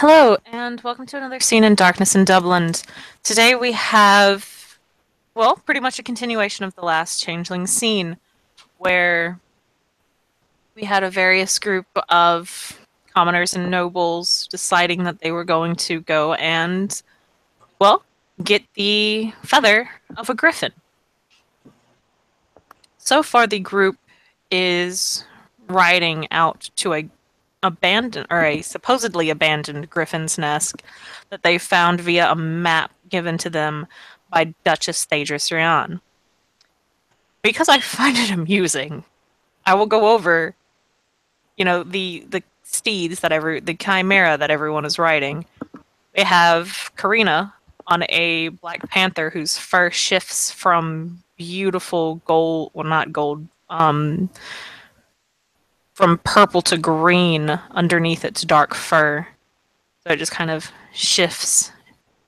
Hello, and welcome to another scene in Darkness in Dublin. Today we have, well, pretty much a continuation of the last Changeling scene, where we had a various group of commoners and nobles deciding that they were going to go and, well, get the feather of a griffin. So far, the group is riding out to a supposedly abandoned griffin's nest that they found via a map given to them by Duchess Thaedrus Rhiann. Because I find it amusing, I will go over, the steeds the chimera that everyone is riding. They have Karina on a black panther whose fur shifts from beautiful gold, well, not gold, from purple to green underneath its dark fur. So it just kind of shifts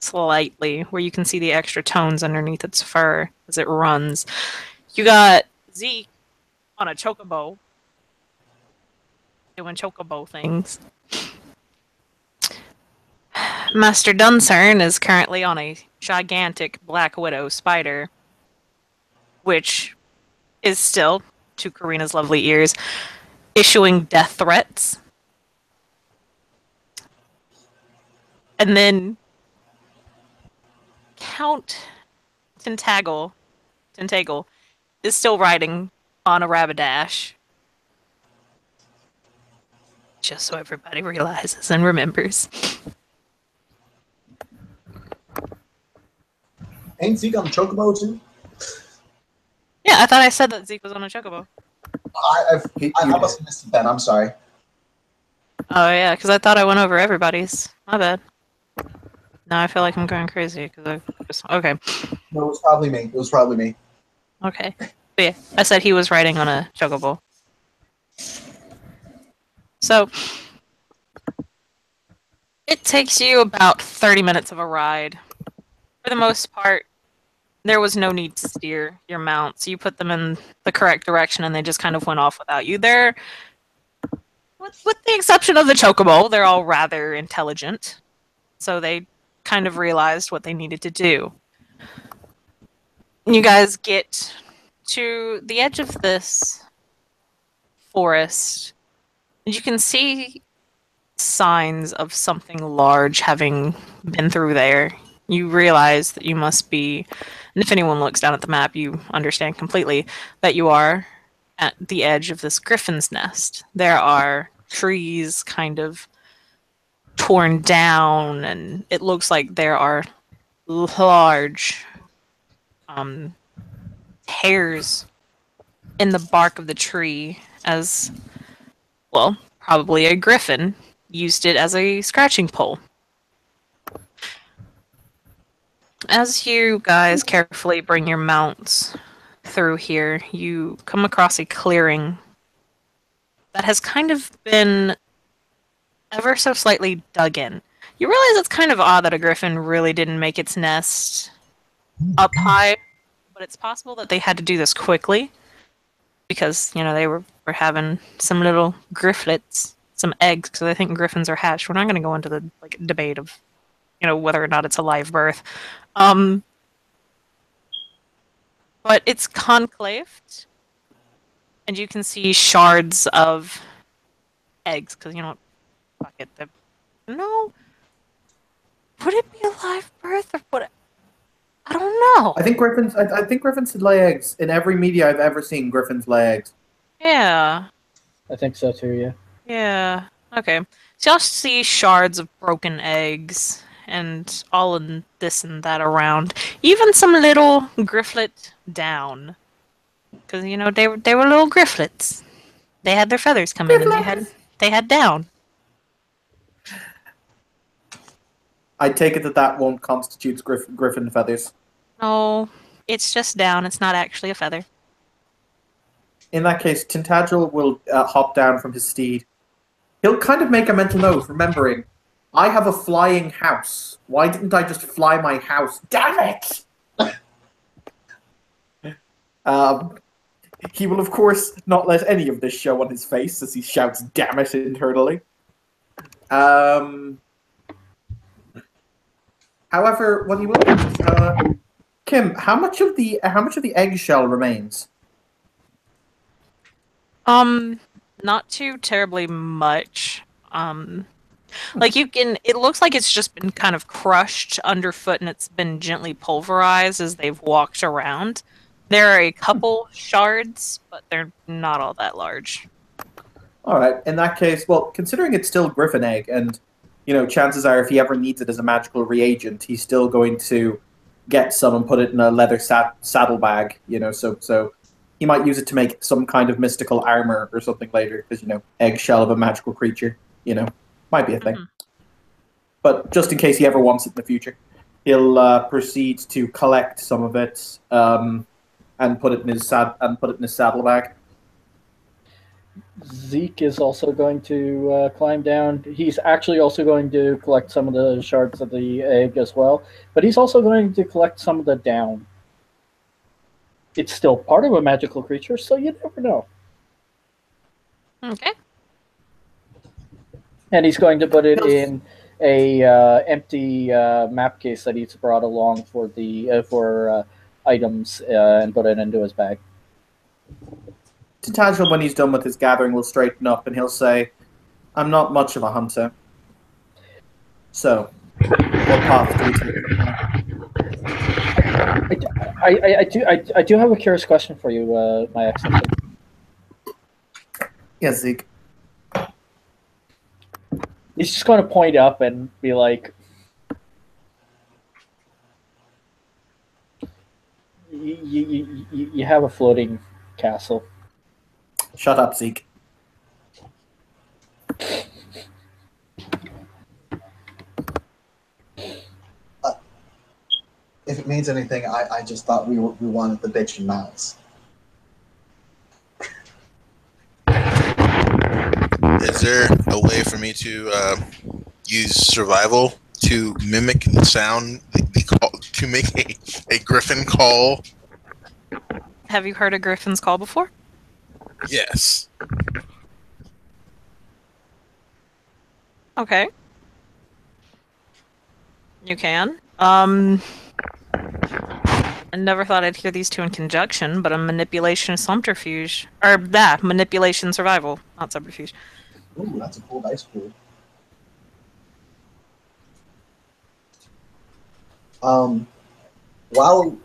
slightly, where you can see the extra tones underneath its fur as it runs. You got Zeke on a chocobo, doing chocobo things. Master Duncern is currently on a gigantic Black Widow spider, which is still, to Karina's lovely ears, issuing death threats. And then Count Tentagle is still riding on a Rapidash. Just so everybody realizes and remembers. Ain't Zeke on the Chocobo too? Yeah, I thought I said that Zeke was on a chocobo. I must have missed it then. I'm sorry. Oh yeah, because I thought I went over everybody's. My bad. Now I feel like I'm going crazy because I just okay. No, it was probably me. It was probably me. Okay, but yeah, I said he was riding on a chocobo. So it takes you about 30 minutes of a ride. For the most part, there was no need to steer your mounts. You put them in the correct direction and they just kind of went off without you. They're, with the exception of the chocobo, they're all rather intelligent. So they kind of realized what they needed to do. You guys get to the edge of this forest, and you can see signs of something large having been through there. You realize that you must be, and if anyone looks down at the map, you understand completely that you are at the edge of this griffin's nest. There are trees kind of torn down, and it looks like there are large hairs in the bark of the tree, as well, probably a griffin used it as a scratching pole. As you guys carefully bring your mounts through here, you come across a clearing that has kind of been ever so slightly dug in. You realize it's kind of odd that a griffin really didn't make its nest up high, but it's possible that they had to do this quickly because, they were having some little grifflets, some eggs, because I think griffins are hatched. We're not going to go into the debate of, whether or not it's a live birth. But it's conclaved, and you can see shards of eggs, because, fuck it. No. Would it be a live birth, or what? I don't know. I think griffins. I think griffins lay eggs. In every media I've ever seen, griffins lay eggs. Yeah. I think so too. Yeah. Yeah. Okay. So y'all see shards of broken eggs and all of this and that around. Even some little grifflet down, because they were little grifflets. They had their feathers come in, and they had down. I take it that won't constitute griffin feathers. No, it's just down. It's not actually a feather. In that case, Tintagel will hop down from his steed. He'll kind of make a mental note, remembering, I have a flying house. Why didn't I just fly my house? Damn it! He will, of course, not let any of this show on his face as he shouts, damn it, internally. However, what he will do is, Kim, how much of the eggshell remains? Not too terribly much. Like you can, it looks like it's just been kind of crushed underfoot and it's been gently pulverized as they've walked around. There are a couple shards, but they're not all that large. All right. In that case, well, considering it's still griffin egg, and chances are if he ever needs it as a magical reagent, he's still going to get some and put it in a leather saddle bag. So he might use it to make some kind of mystical armor or something later, because eggshell of a magical creature. Might be a thing. Mhm. But just in case he ever wants it in the future, he'll proceed to collect some of it and put it in his saddlebag. Zeke is also going to climb down. He's actually also going to collect some of the shards of the egg as well, but he's also going to collect some of the down. It's still part of a magical creature, so you never know. Okay. And he's going to put it in a empty map case that he's brought along for the for items and put it into his bag. Tintagel, when he's done with his gathering, will straighten up and he'll say, "I'm not much of a hunter. So, what path do we take from here?" I do have a curious question for you, my Excellency. Yes, Zeke. He's just going to point up and be like, you have a floating castle. Shut up, Zeke. If it means anything, I just thought we wanted the bitch and mouse. Is there a way for me to use survival to mimic the sound, the call, to make a griffin call? Have you heard a griffin's call before? Yes. Okay. You can. I never thought I'd hear these two in conjunction, but a manipulation subterfuge. Or that, manipulation survival, not subterfuge. Ooh, that's a cool dice pool. While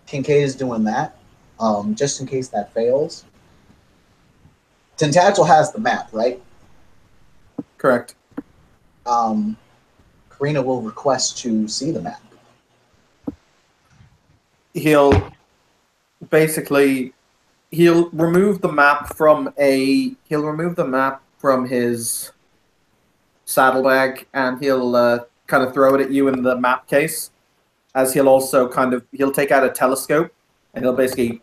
Kincaid is doing that, just in case that fails, Tintagel has the map, right? Correct. Karina will request to see the map. He'll remove the map from his saddlebag and he'll kind of throw it at you in the map case. As he'll also he'll take out a telescope and he'll basically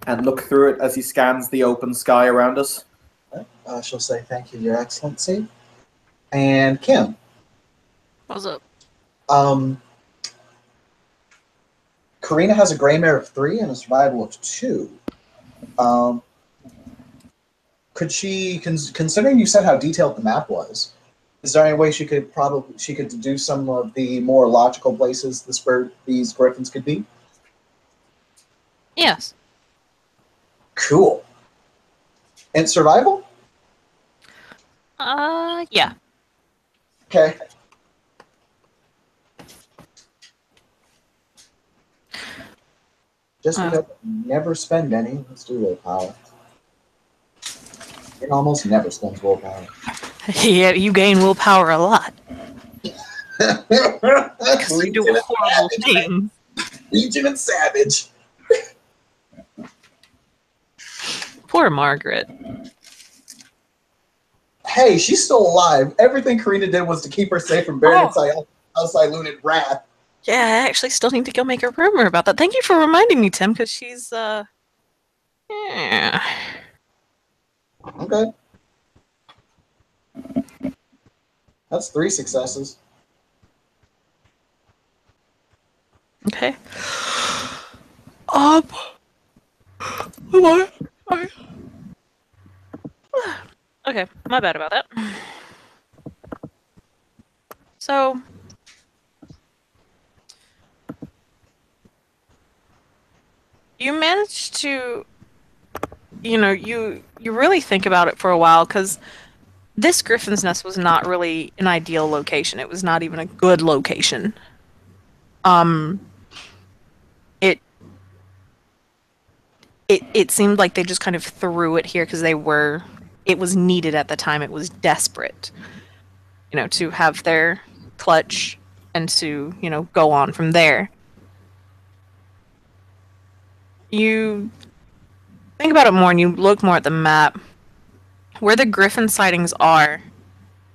and look through it as he scans the open sky around us. She'll say, "Thank you, Your Excellency." And Kim. What's up? Karina has a gray mare of 3 and a survival of 2. Could she, considering you said how detailed the map was, is there any way she could deduce some of the more logical places these griffins could be? Yes. Cool. And survival? Yeah. Okay. Just because I never spend any, let's do willpower. It almost never spends willpower. Yeah, you gain willpower a lot. Because you do horrible things. Legion and Savage. Poor Margaret. Hey, she's still alive. Everything Karina did was to keep her safe from Baron outside Lunan Wrath. Yeah, I actually still need to go make a rumor about that. Thank you for reminding me, Tim, because she's, yeah. Okay. That's 3 successes. Okay. Okay, my bad about that. So, You managed to, you really think about it for a while because this griffin's nest was not really an ideal location. It was not even a good location. Um, it it seemed like they just kind of threw it here because it was needed at the time. It was desperate, to have their clutch and to, go on from there. You think about it more and you look more at the map. Where the griffin sightings are,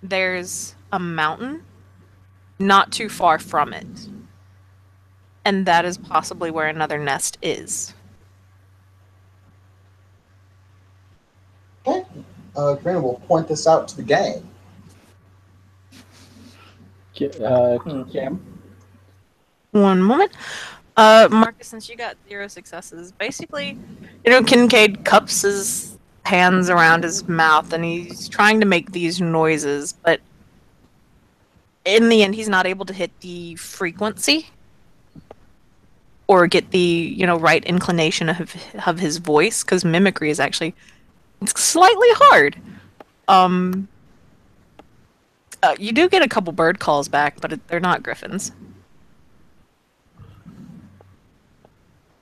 there's a mountain not too far from it. And that is possibly where another nest is. Okay. Grant will point this out to the gang. Cam? One moment. Marcus, since you got 0 successes, basically, Kincaid cups his hands around his mouth and he's trying to make these noises, but in the end, he's not able to hit the frequency or get the, right inclination of his voice, because mimicry is actually slightly hard. You do get a couple bird calls back, but they're not griffins.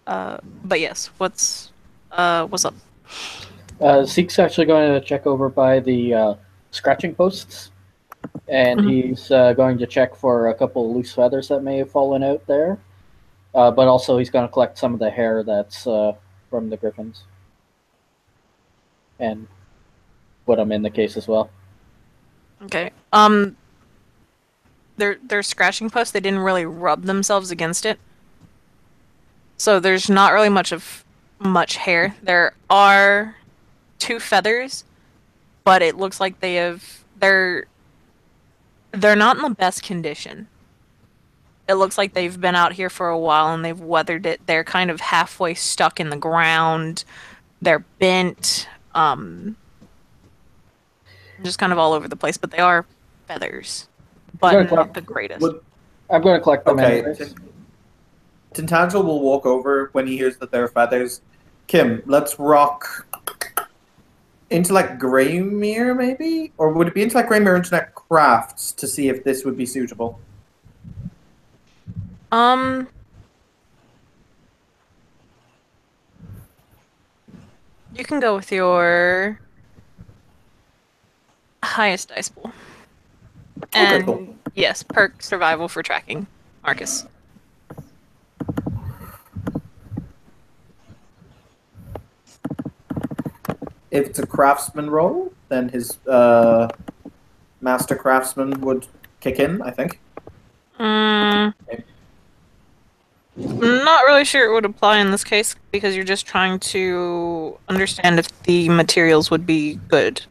But yes, what's up? Zeke's actually going to check over by the scratching posts, and he's going to check for a couple of loose feathers that may have fallen out there. But also he's going to collect some of the hair that's from the griffins and put them in the case as well. Okay. Their scratching posts, they didn't really rub themselves against it. So there's not really much hair. There are 2 feathers, but it looks like they're not in the best condition. It looks like they've been out here for a while and they've weathered it. They're kind of halfway stuck in the ground. They're bent. Just kind of all over the place, but they are feathers. But not the greatest. I'm going to collect them Okay. Tintagel will walk over when he hears that they're feathers. Kim, let's rock into like Greymere, maybe? Or would it be into like Greymere Internet Crafts to see if this would be suitable? You can go with your highest dice pool. And cool. yes, perk survival for tracking, Marcus. If it's a craftsman role, then his master craftsman would kick in, I think. I'm not really sure it would apply in this case because you're just trying to understand if the materials would be good.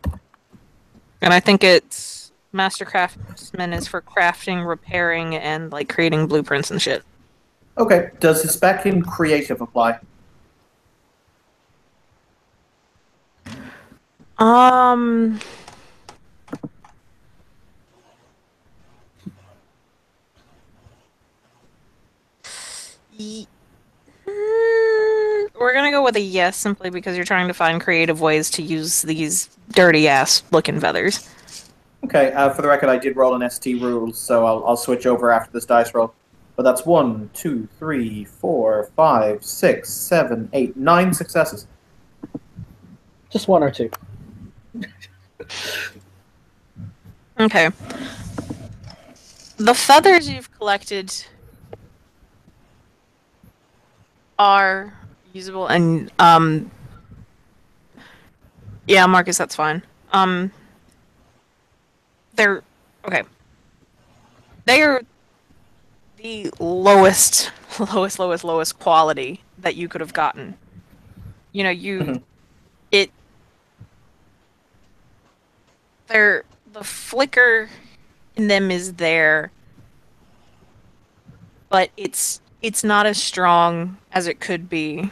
And I think it's Master Craftsman is for crafting, repairing, and like creating blueprints and shit. Okay. Does his spec in creative apply? We're gonna go with a yes simply because you're trying to find creative ways to use these dirty ass looking feathers. Okay, for the record, I did roll an ST rule, so I'll switch over after this dice roll. But that's 1, 2, 3, 4, 5, 6, 7, 8, 9 successes. Just 1 or 2. Okay. The feathers you've collected are usable and yeah, Marcus, that's fine. They're okay. They are the lowest quality that you could have gotten. The flicker in them is there, but it's not as strong as it could be.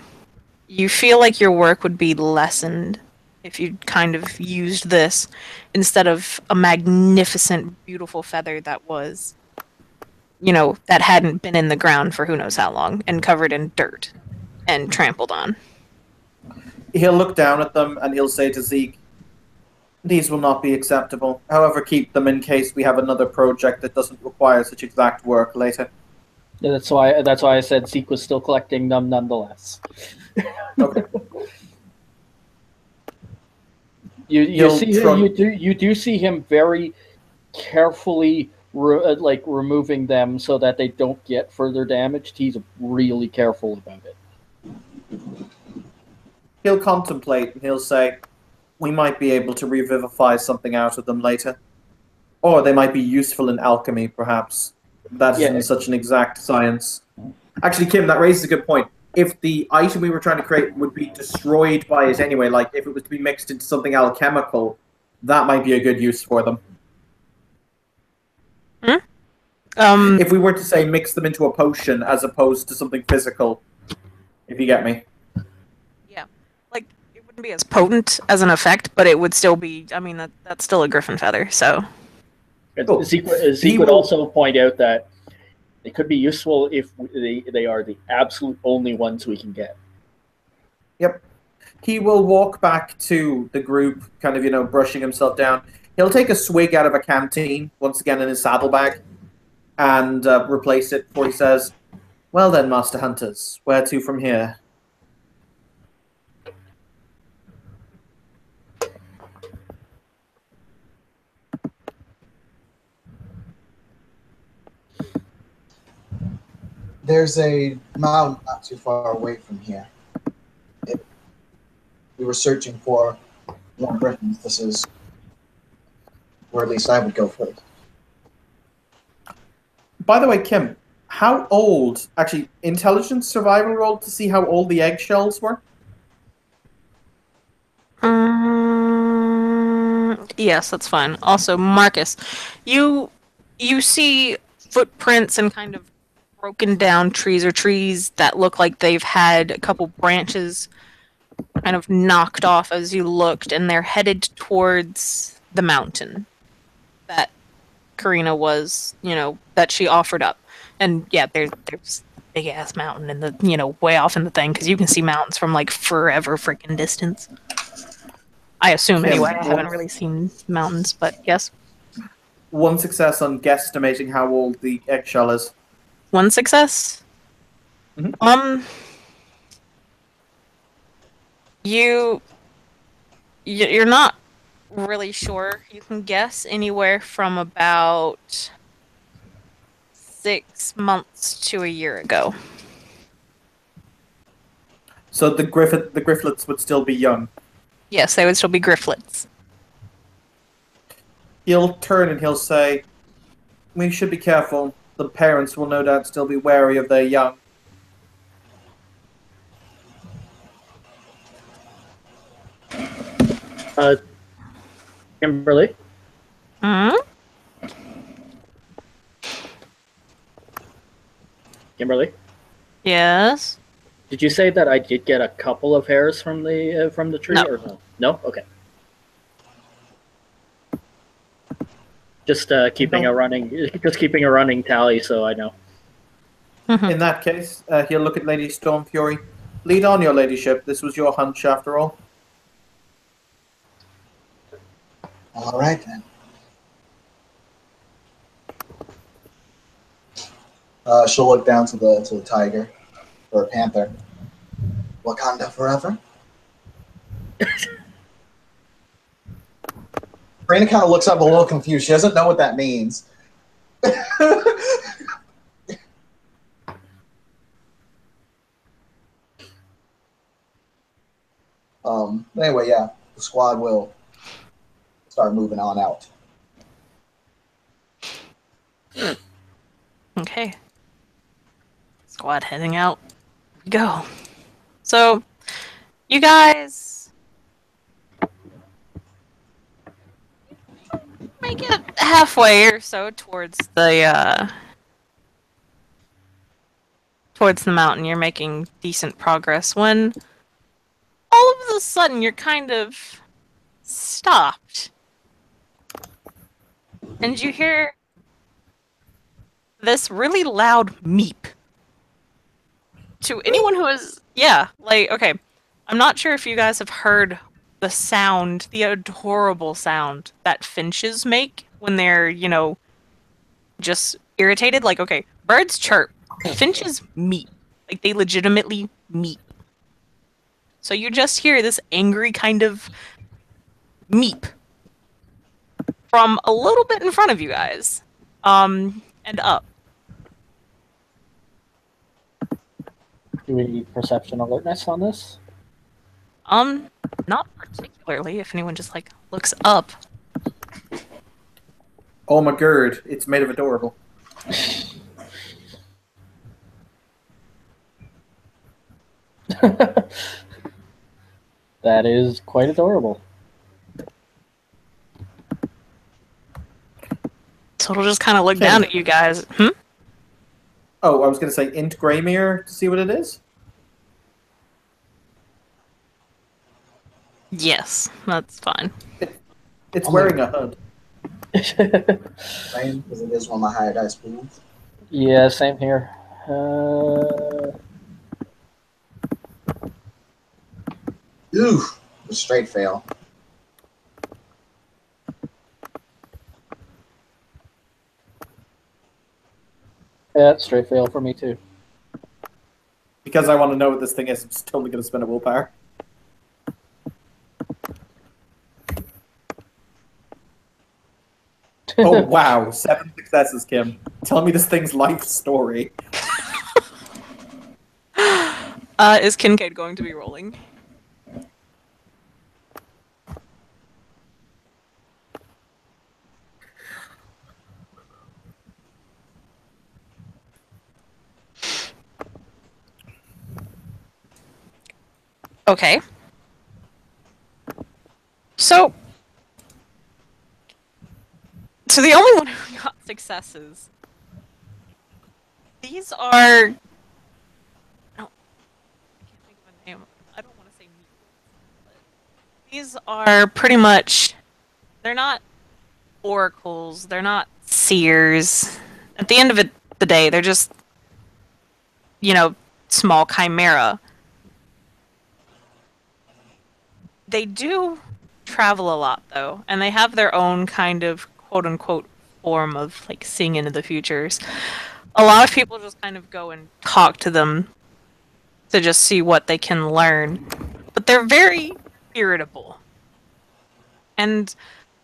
You feel like your work would be lessened if you kind of used this instead of a magnificent, beautiful feather that was, that hadn't been in the ground for who knows how long and covered in dirt. and trampled on. He'll look down at them and he'll say to Zeke, "These will not be acceptable. However, keep them in case we have another project that doesn't require such exact work later." Yeah, that's why I said Zeke was still collecting them nonetheless. Okay. You do see him very carefully removing them so that they don't get further damaged. He's really careful about it. He'll contemplate and he'll say, "We might be able to revivify something out of them later. Or they might be useful in alchemy, perhaps. That isn't such an exact science." Actually, Kim, that raises a good point. If the item we were trying to create would be destroyed by it anyway, like if it was to be mixed into something alchemical, that might be a good use for them. If we were to say mix them into a potion as opposed to something physical, if you get me. Yeah. Like, it wouldn't be as potent as an effect, but it would still be, I mean, that's still a griffin feather, so. Cool. Zeke would also point out that they could be useful if they are the absolute only ones we can get. Yep. He will walk back to the group, kind of, brushing himself down. He'll take a swig out of a canteen, once again in his saddlebag, and replace it before he says, "Well then, Master Hunters, where to from here?" There's a mountain not too far away from here. We were searching for more griffins. This is where at least I would go first. By the way, Kim, how old, actually, intelligence survival roll to see how old the eggshells were? Yes, that's fine. Also, Marcus, you see footprints and kind of broken down trees or trees that look like they've had a couple branches kind of knocked off as you looked, and they're headed towards the mountain that Karina was, that she offered up. And yeah, there's a big ass mountain in the, way off in the thing, because you can see mountains from like forever freaking distance. I assume Kim, anyway. I haven't really seen mountains, but yes. One success on guesstimating how old the eggshell is. One success? Mm-hmm. You're not really sure. You can guess anywhere from about 6 months to a year ago. So the grifflets would still be young. Yes, they would still be grifflets. He'll turn and he'll say, "We should be careful. The parents will no doubt still be wary of their young." Kimberly? Kimberly? Yes? Did you say that I did get a couple of hairs from the tree? No. Or no? No? Okay. Just keeping a running tally, so I know. In that case, he'll look at Lady Stormfury. "Lead on, your ladyship. This was your hunch, after all." All right, then. She'll look down to the tiger, or panther. "Wakanda forever?" Raina kind of looks up a little confused. She doesn't know what that means. Anyway, yeah, the squad will start moving on out. Okay. Squad heading out. Go. So, you guys make it halfway or so towards the mountain. You're making decent progress when all of a sudden you're kind of stopped. And you hear this really loud meep. To anyone who has Yeah, like, okay. I'm not sure if you guys have heard the sound, the adorable sound that finches make when they're, just irritated. Like, okay, birds chirp. Finches meep. Like, they legitimately meep. So you just hear this angry kind of meep from a little bit in front of you guys. And up. Do we need perception alertness on this? Not particularly, if anyone just, like, looks up. Oh my god, it's made of adorable. That is quite adorable. So it'll just kind of look Okay. down at you guys. Oh, I was going to say int Greymere to see what it is. Yes, that's fine. It's Oh, wearing a hood. Same, because it is one of my higher dice pools. Yeah, same here. Ooh, a straight fail. Yeah, straight fail for me too. Because I want to know what this thing is, I'm just totally going to spend a willpower. Oh, wow. 7 successes, Kim. Tell me this thing's life story. Is Kincaid going to be rolling? Okay. So the only one who got successes. These are. I can't think of a name. I don't want to say mutants, but these are pretty much. They're not oracles. They're not seers. At the end of the day, they're just, small chimera. They do travel a lot, though, and they have their own kind of quote-unquote form of, like, seeing into the futures. A lot of people just kind of go and talk to them to just see what they can learn. But they're very irritable. And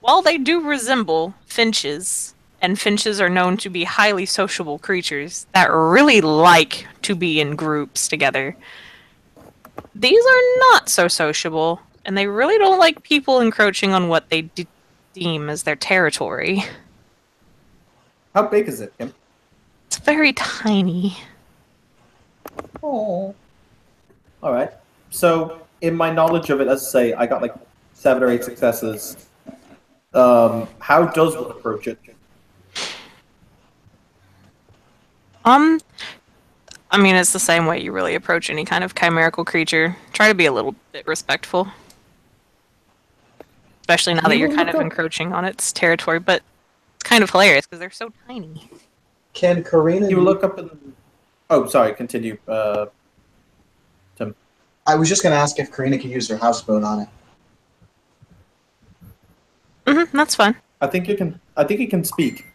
while they do resemble finches, and finches are known to be highly sociable creatures that really like to be in groups together, these are not so sociable, and they really don't like people encroaching on what they deem as their territory. How big is it, Kim? It's very tiny. Oh. Alright. So, in my knowledge of it, as I say, I got like 7 or 8 successes. How does one approach it? I mean, it's the same way you really approach any kind of chimerical creature. Try to be a little bit respectful. Especially now that you're kind of encroaching on its territory, but it's kind of hilarious because they're so tiny. Can Karina... You look up and... Oh, sorry, continue, Tim. I was just going to ask if Karina could use her house spoon on it. That's fine. I think you can speak.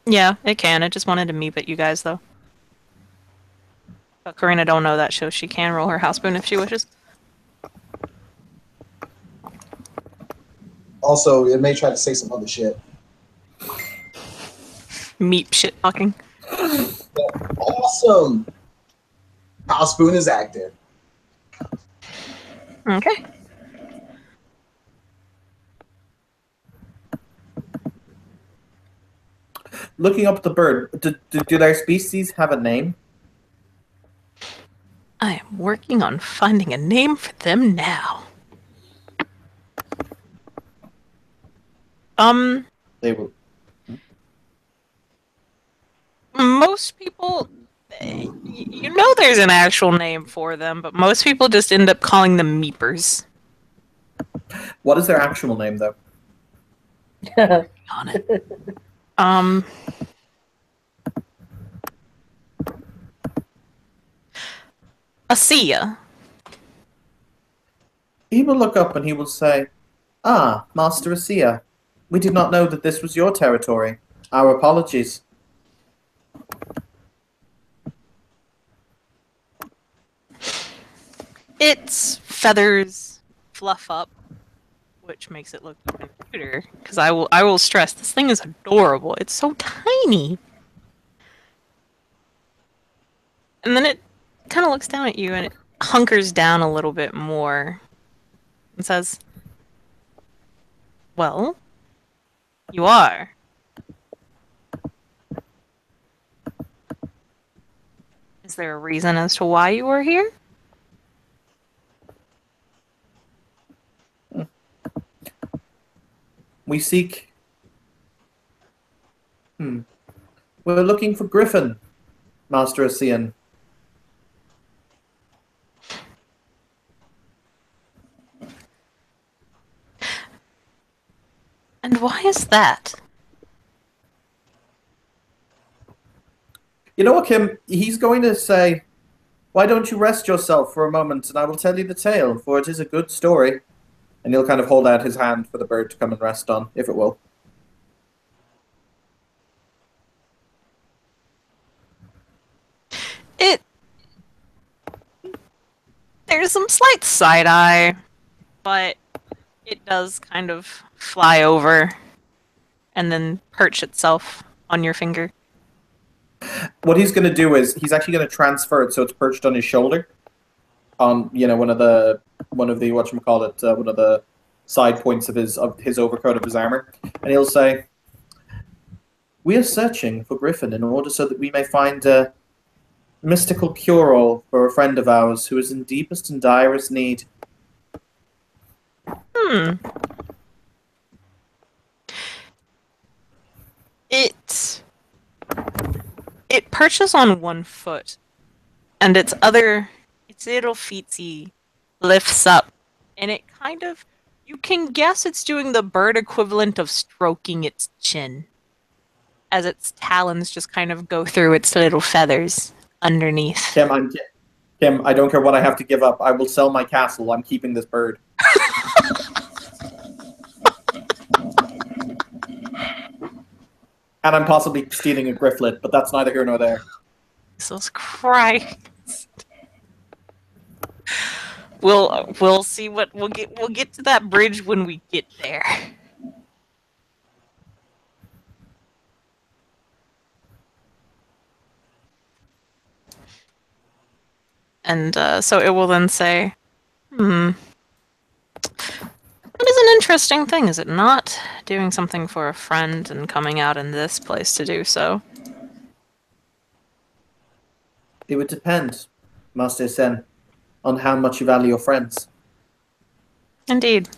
Yeah, it can. It just wanted to meep at you guys, though. But Karina don't know that, so she can roll her house spoon if she wishes. Also, it may try to say some other shit. Meep shit talking. Awesome! House spoon is active. Okay. Looking up the bird, do their species have a name? I am working on finding a name for them now. They will. Most people, there's an actual name for them, but most people just end up calling them meepers. What is their actual name, though? On it. Asia. He will look up and he will say, "Ah, Master Asia, we did not know that this was your territory. Our apologies." Its feathers fluff up, which makes it look even cuter. Because I will stress, this thing is adorable. It's so tiny. And then it kind of looks down at you and it hunkers down a little bit more and says, "Well, you are. Is there a reason as to why you are here?" We seek. We're looking for Griffin, Master Asian. And why is that? You know what, Kim? He's going to say, "Why don't you rest yourself for a moment, and I will tell you the tale, for it is a good story." And he'll kind of hold out his hand for the bird to come and rest on, if it will. It. There's some slight side eye, but it does kind of fly over and then perch itself on your finger. What he's going to do is he's actually going to transfer it so it's perched on his shoulder, on one of the whatchamacallit, one of the side points of his overcoat of his armor, and he'll say, "We are searching for Griffin in order so that we may find a mystical cure-all for a friend of ours who is in deepest and direst need." It perches on one foot, and its little feetsy lifts up, and it kind of, you can guess it's doing the bird equivalent of stroking its chin, as its talons just kind of go through its little feathers underneath. Kim, I don't care what I have to give up. I will sell my castle. I'm keeping this bird. And I'm possibly stealing a grifflet, but that's neither here nor there. Jesus Christ. We'll see what we'll get to that bridge when we get there. And so it will then say, "That is an interesting thing, is it not? Doing something for a friend and coming out in this place to do so." It would depend, Master Sen, on how much you value your friends. Indeed.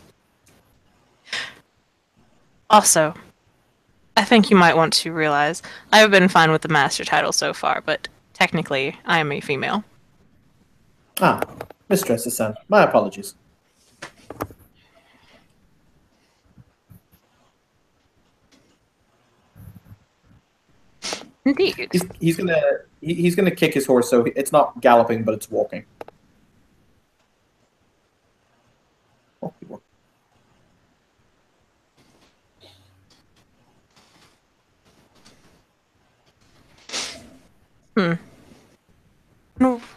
Also, I think you might want to realize I have been fine with the master title so far, but technically I am a female. Ah, Mistress Sen, my apologies. Indeed. He's gonna kick his horse, so it's not galloping, but it's walking.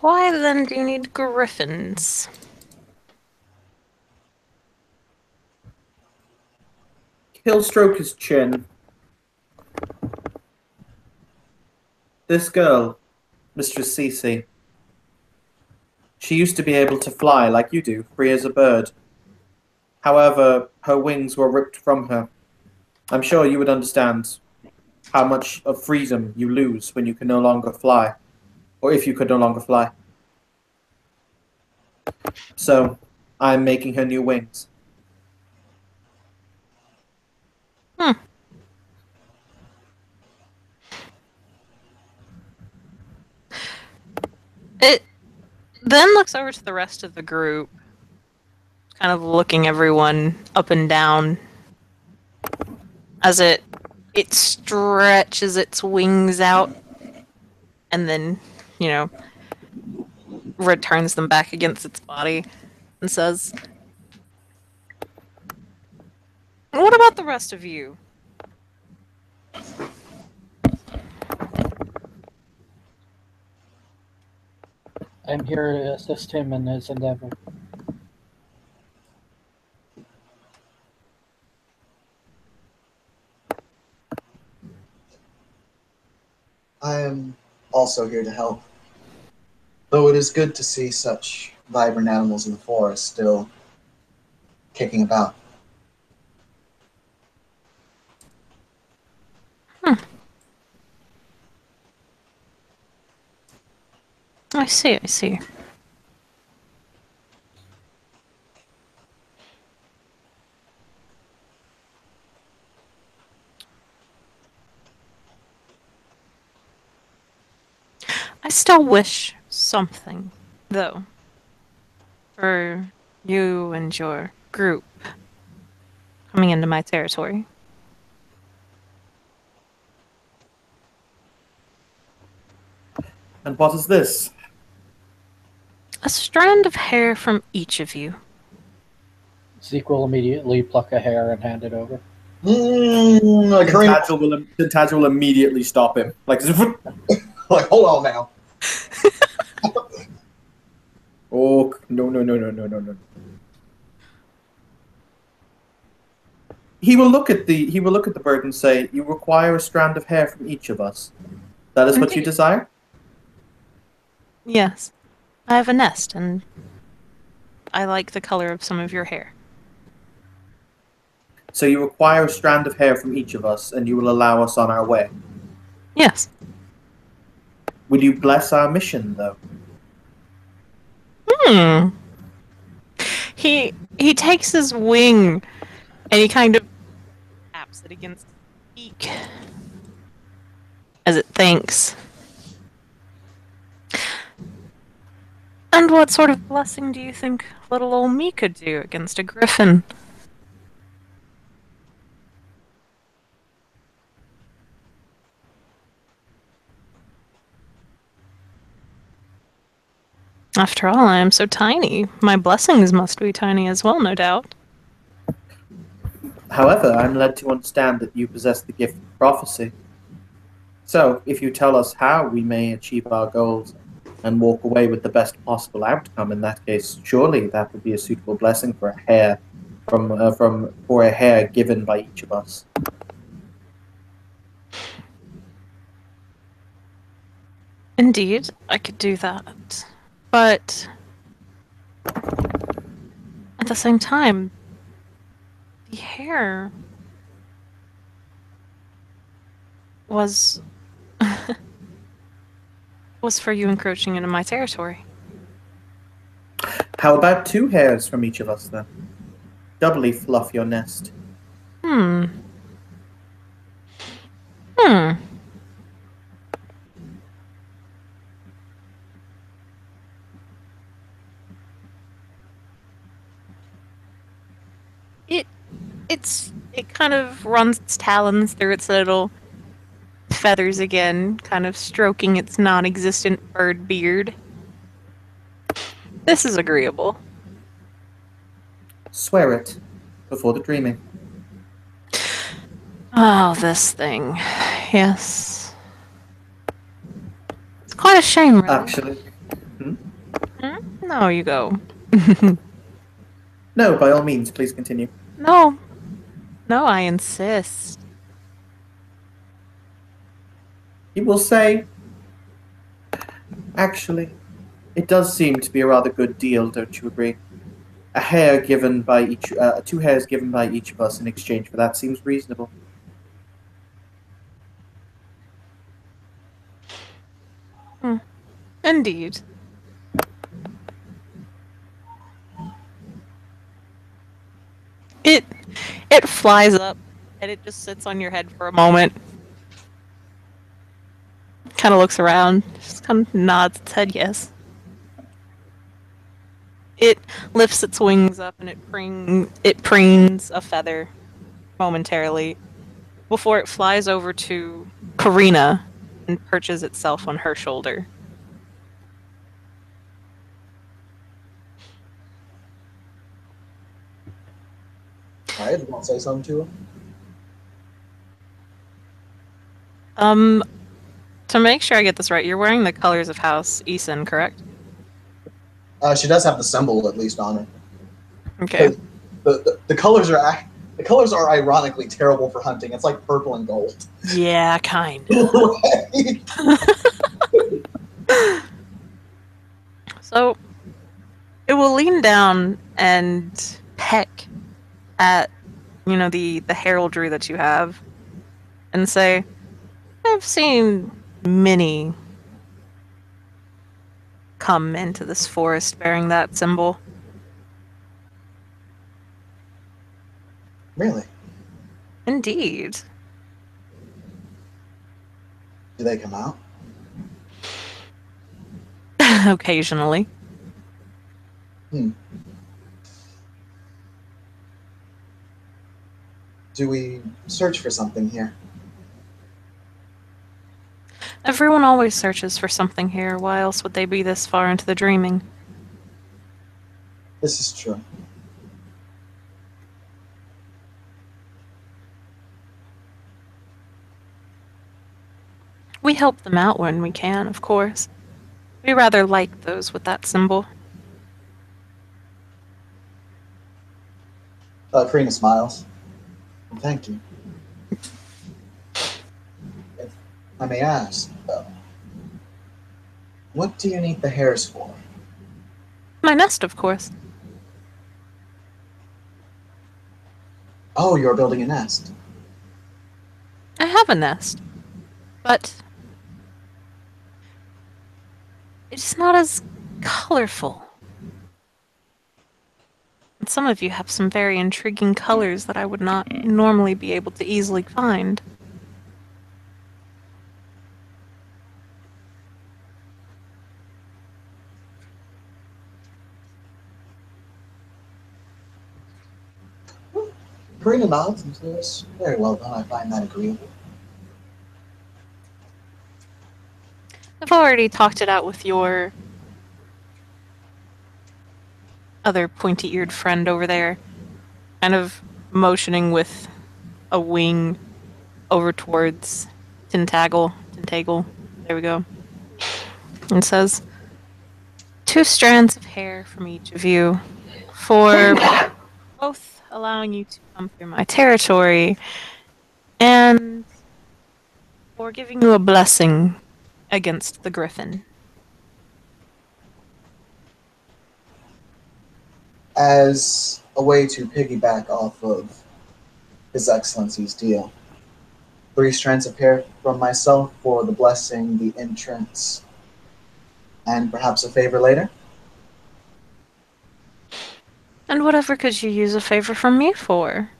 Why then do you need griffins? He'll stroke his chin. This girl, Mistress Cece, she used to be able to fly like you do, free as a bird. However, her wings were ripped from her. I'm sure you would understand how much of freedom you lose when you can no longer fly, or if you could no longer fly. So, I'm making her new wings. It then looks over to the rest of the group, kind of looking everyone up and down as it stretches its wings out and then, returns them back against its body and says, What about the rest of you? I'm here to assist him in his endeavor. I am also here to help. Though it is good to see such vibrant animals in the forest still kicking about. I see, I see. I still wish something, though, for you and your group coming into my territory. And what is this? A strand of hair from each of you. Zeke will immediately pluck a hair and hand it over. Agreeing. Tintagel will immediately stop him. Like, Like, hold on now. oh, no. He will look at the bird and say, "You require a strand of hair from each of us. That is what you Indeed. desire?" Yes. I have a nest, and I like the color of some of your hair. So you require a strand of hair from each of us, and you will allow us on our way. Yes. Will you bless our mission, though? Hmm. He takes his wing and he kind of taps it against his beak as it thinks. And what sort of blessing do you think little old me could do against a griffin? After all, I am so tiny. My blessings must be tiny as well, no doubt. However, I'm led to understand that you possess the gift of prophecy. So, if you tell us how we may achieve our goals and walk away with the best possible outcome, in that case, surely that would be a suitable blessing for a hair for a hair given by each of us. Indeed, I could do that. But at the same time, the hair was was for you encroaching into my territory. How about 2 hairs from each of us, then? Doubly fluff your nest. Hmm. Hmm. It kind of runs its talons through its little feathers again, kind of stroking its non-existent bird beard. This is agreeable. Swear it before the dreaming. Oh, this thing. Yes. It's quite a shame, really. Actually, No, you go. no, by all means, please continue. No. No, I insist. He will say, actually, it does seem to be a rather good deal, don't you agree? A hair given by each, 2 hairs given by each of us in exchange for that seems reasonable. Indeed. It it flies up and it just sits on your head for a moment. Kind of looks around, just kind of nods its head yes. It lifts its wings up and it preens a feather momentarily before it flies over to Karina and perches itself on her shoulder. Alright, you want to say something to him? To make sure I get this right, you're wearing the colors of House Eason, correct? She does have the symbol at least on her. Okay. The colors are ironically terrible for hunting. It's like purple and gold. Yeah, kind. Right? So it will lean down and peck at the heraldry that you have and say, I've seen many come into this forest bearing that symbol. Really? Indeed. Do they come out? Occasionally. Do we search for something here? Everyone always searches for something here. Why else would they be this far into the dreaming? This is true. We help them out when we can, of course. We rather like those with that symbol. Karina smiles. Thank you. If I may ask, though, what do you need the hairs for? My nest, of course. Oh, you're building a nest. I have a nest, but it's not as colorful. And some of you have some very intriguing colors that I would not normally be able to easily find. Karina nods and says, very well done, I find that agreeable. I've already talked it out with your other pointy-eared friend over there, kind of motioning with a wing over towards Tentagle, there we go, and says, 2 strands of hair from each of you, for both allowing you to come through my territory, and for giving you a blessing against the griffin. As a way to piggyback off of His Excellency's deal, 3 strands of hair from myself for the blessing, the entrance, and perhaps a favor later. And whatever could you use a favor from me for?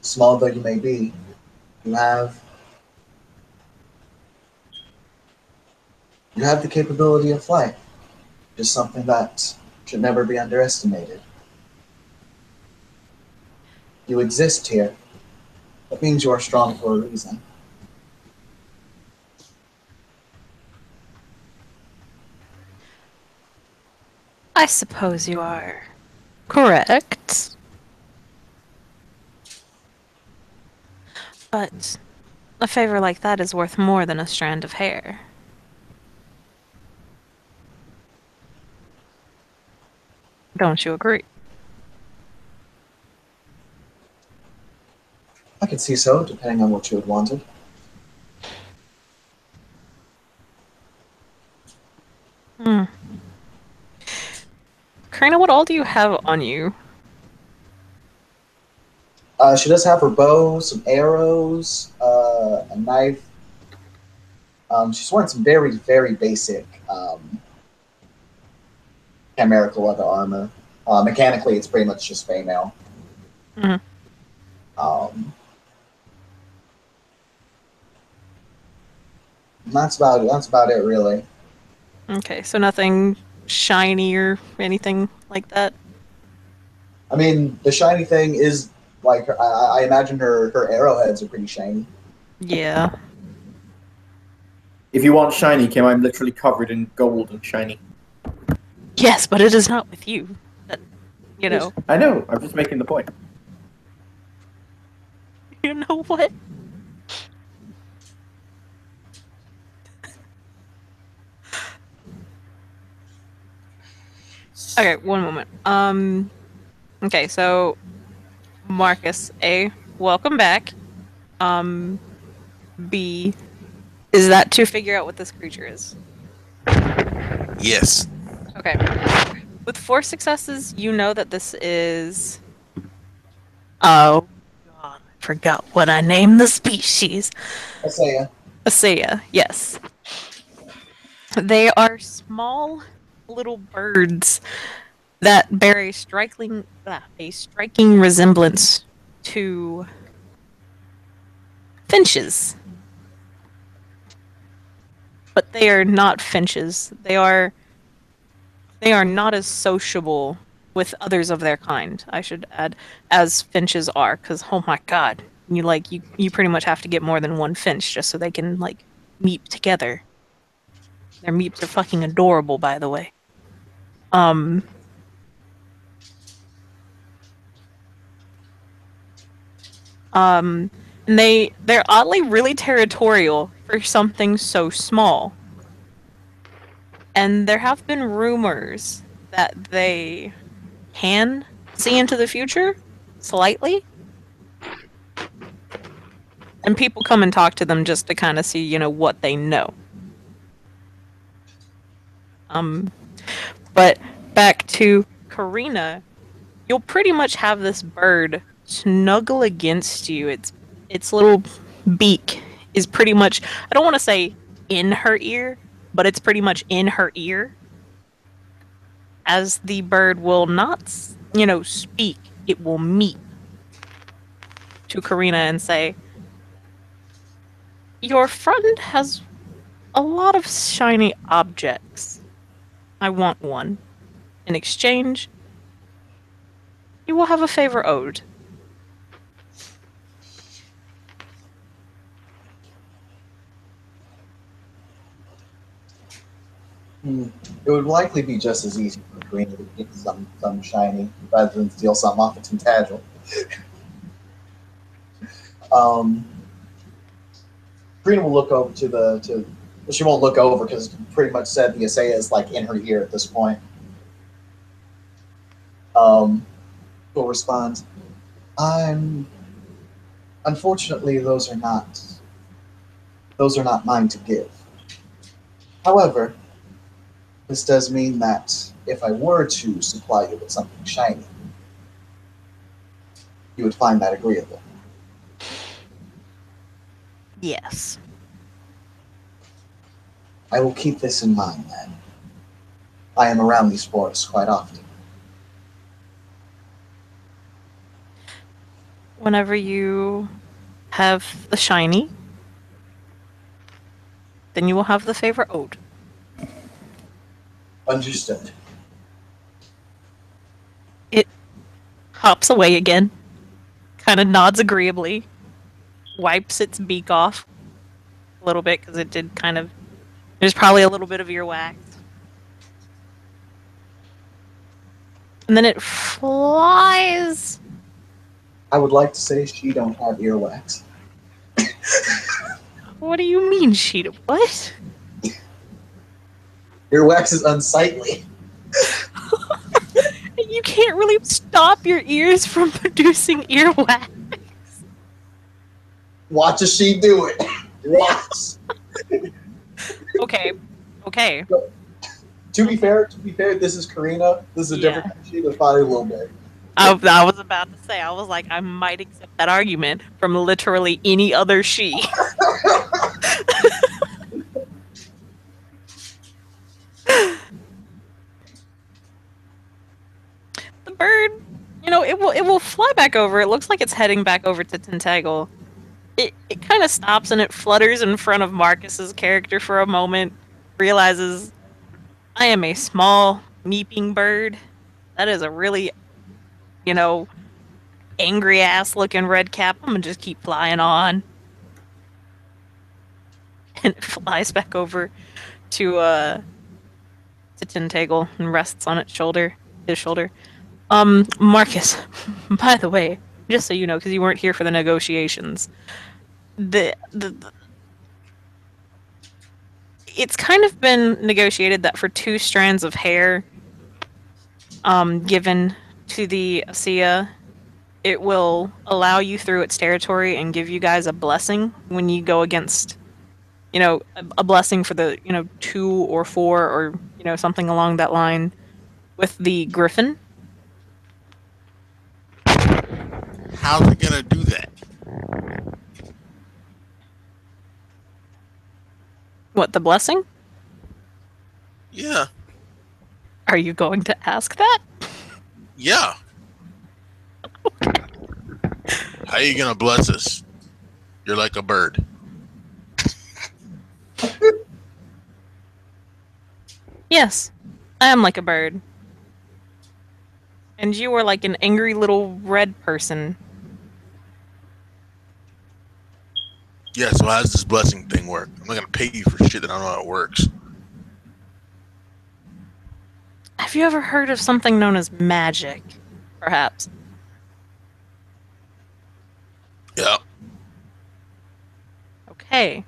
Small though you may be, you have the capability of flight. Just something that should never be underestimated. You exist here. That means you are strong for a reason. I suppose you are correct. But a favor like that is worth more than a strand of hair. Don't you agree? I could see so, depending on what you had wanted. Karina, what all do you have on you? She does have her bow, some arrows, a knife. She's wearing some very, very basic chimerical leather armor. Mechanically, it's pretty much just female. Mhm. That's about it, really. Okay, so nothing shiny or anything like that? I mean, the shiny thing is like I imagine her arrowheads are pretty shiny. Yeah. If you want shiny, Kim, I'm literally covered in gold and shiny. Yes, but it is not with you. You know. I know. I'm just making the point. You know what? Okay, one moment. Okay, so Marcus, A, welcome back. B, is that to figure out what this creature is? Yes. Okay. With 4 successes, you know that this is. Oh, God, I forgot what I named the species. Isaiah. Asea, yes. They are small little birds that bear a striking resemblance to finches. But they are not finches. They are not as sociable with others of their kind, I should add, as finches are, because oh my god, you pretty much have to get more than one finch just so they can like meep together. Their meeps are fucking adorable, by the way. Um and they're oddly really territorial for something so small. And there have been rumors that they can see into the future slightly. And people come and talk to them just to kind of see, what they know. But back to Karina, you'll pretty much have this bird snuggle against you. Its little beak is pretty much, I don't want to say in her ear, but it's pretty much in her ear. As the bird will not, speak, it will meet to Karina and say, "Your friend has a lot of shiny objects. I want one. In exchange, you will have a favor owed." It would likely be just as easy for Karina to get some shiny rather than steal something off of Tintagel. Karina will look over well, she won't look over because pretty much said the Isaiah is like in her ear at this point. Will respond, unfortunately those are not mine to give. However, this does mean that if I were to supply you with something shiny, you would find that agreeable. Yes. I will keep this in mind then. I am around these forests quite often. Whenever you have the shiny, then you will have the favor owed. Understood. It hops away again, kind of nods agreeably, wipes its beak off a little bit because it did kind of. There's probably a little bit of earwax. And then it flies. I would like to say she don't have earwax. What do you mean, Sheeta? What? Earwax is unsightly. You can't really stop your ears from producing earwax. Watch as she do it. Watch. Okay. To be fair, this is Karina. This is a different she was probably a little bit. I was about to say, I was like, I might accept that argument from literally any other she. The bird, it will fly back over. It looks like it's heading back over to Tentagle. It kind of stops and it flutters in front of Marcus's character for a moment, realizes I am a small, meeping bird. That is a really, angry ass looking red cap. I'm gonna just keep flying on. And it flies back over to Tentagle and rests on his shoulder. Marcus, by the way, just so you know, because you weren't here for the negotiations, the it's kind of been negotiated that for 2 strands of hair, given to the Asiya, it will allow you through its territory and give you guys a blessing when you go against, a blessing for the, 2 or 4 or, something along that line with the Griffin. How's it gonna do that? What, the blessing? Yeah. Are you going to ask that? Yeah. How are you gonna bless us? You're like a bird. Yes, I am like a bird. And you are like an angry little red person. Yeah, so how does this blessing thing work? I'm not gonna pay you for shit that I don't know how it works. Have you ever heard of something known as magic? Perhaps. Yeah. Okay.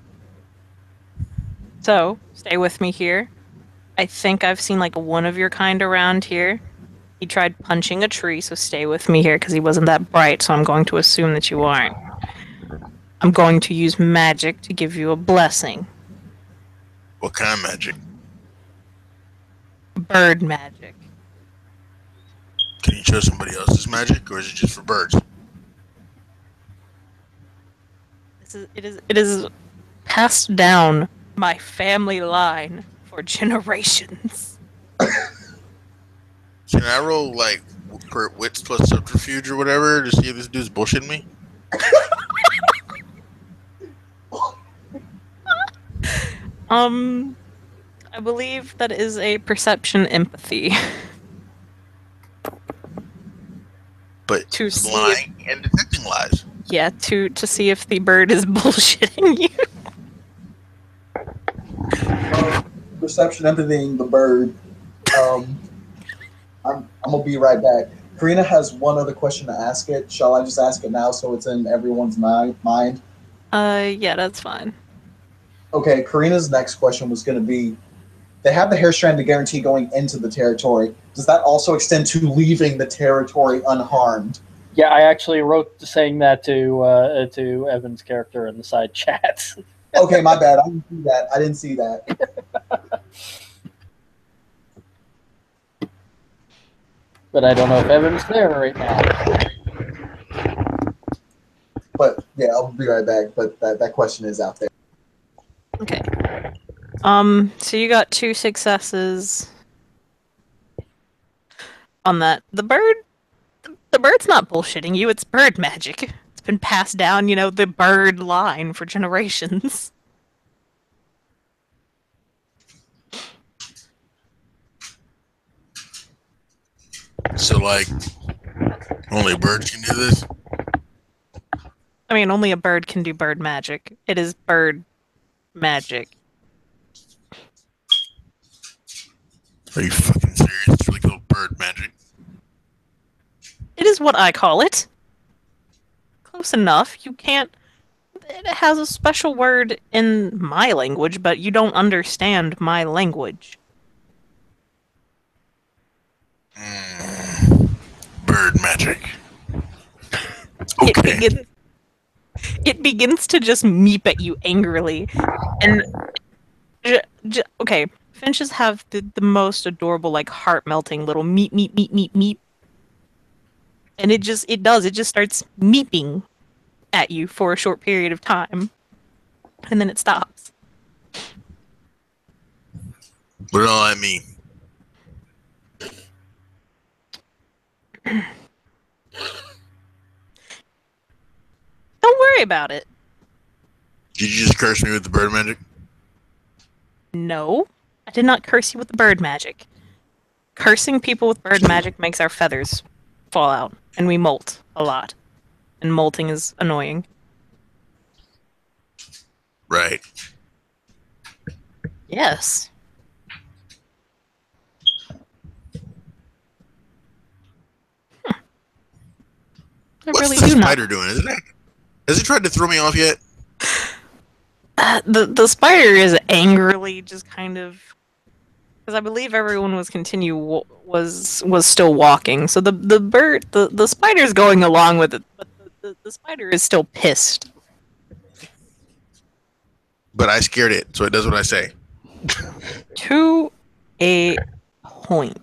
So, stay with me here. I think I've seen like one of your kind around here. He tried punching a tree, so stay with me here because he wasn't that bright, so I'm going to assume that you aren't. I'm going to use magic to give you a blessing. What kind of magic? Bird magic. Can you show somebody else's magic, or is it just for birds? It is passed down my family line for generations. Can I roll like per wits plus subterfuge or whatever to see if this dude's bullshitting me? I believe that is a perception empathy. But To see lying and detecting lies. Yeah, to see if the bird is bullshitting you. Perception empathying the bird. I'm gonna be right back. Karina has one other question to ask it. Shall I just ask it now so it's in everyone's mind? Yeah, that's fine. Okay, Karina's next question was going to be, they have the hair strand to guarantee going into the territory. Does that also extend to leaving the territory unharmed? Yeah, I actually wrote saying that to Evan's character in the side chats. Okay, my bad. I didn't see that. But I don't know if Evan's there right now. But yeah, I'll be right back. But that question is out there. Okay. So you got 2 successes on that. The bird's not bullshitting you, it's bird magic. It's been passed down, the bird line for generations. So like, only birds can do this. I mean, only a bird can do bird magic. It is bird magic. Are you fucking serious? It's really called bird magic. It is what I call it. Close enough. You can't. It has a special word in my language, but you don't understand my language. Bird magic. It Okay. begins to just meep at you angrily, and okay. Finches have the most adorable, like heart melting little meep meep meep meep meep, and it just starts meeping at you for a short period of time, and then it stops. What do all that mean? Don't worry about it. Did you just curse me with the bird magic? No, I did not curse you with the bird magic. Cursing people with bird magic makes our feathers fall out, and we molt a lot. And molting is annoying. Right. Yes. I What's really the do not. spider doing? Has it tried to throw me off yet? The spider is angrily just kind of, because I believe everyone was still walking. So the spider's going along with it, but the spider is still pissed. But I scared it, so it does what I say. To a point.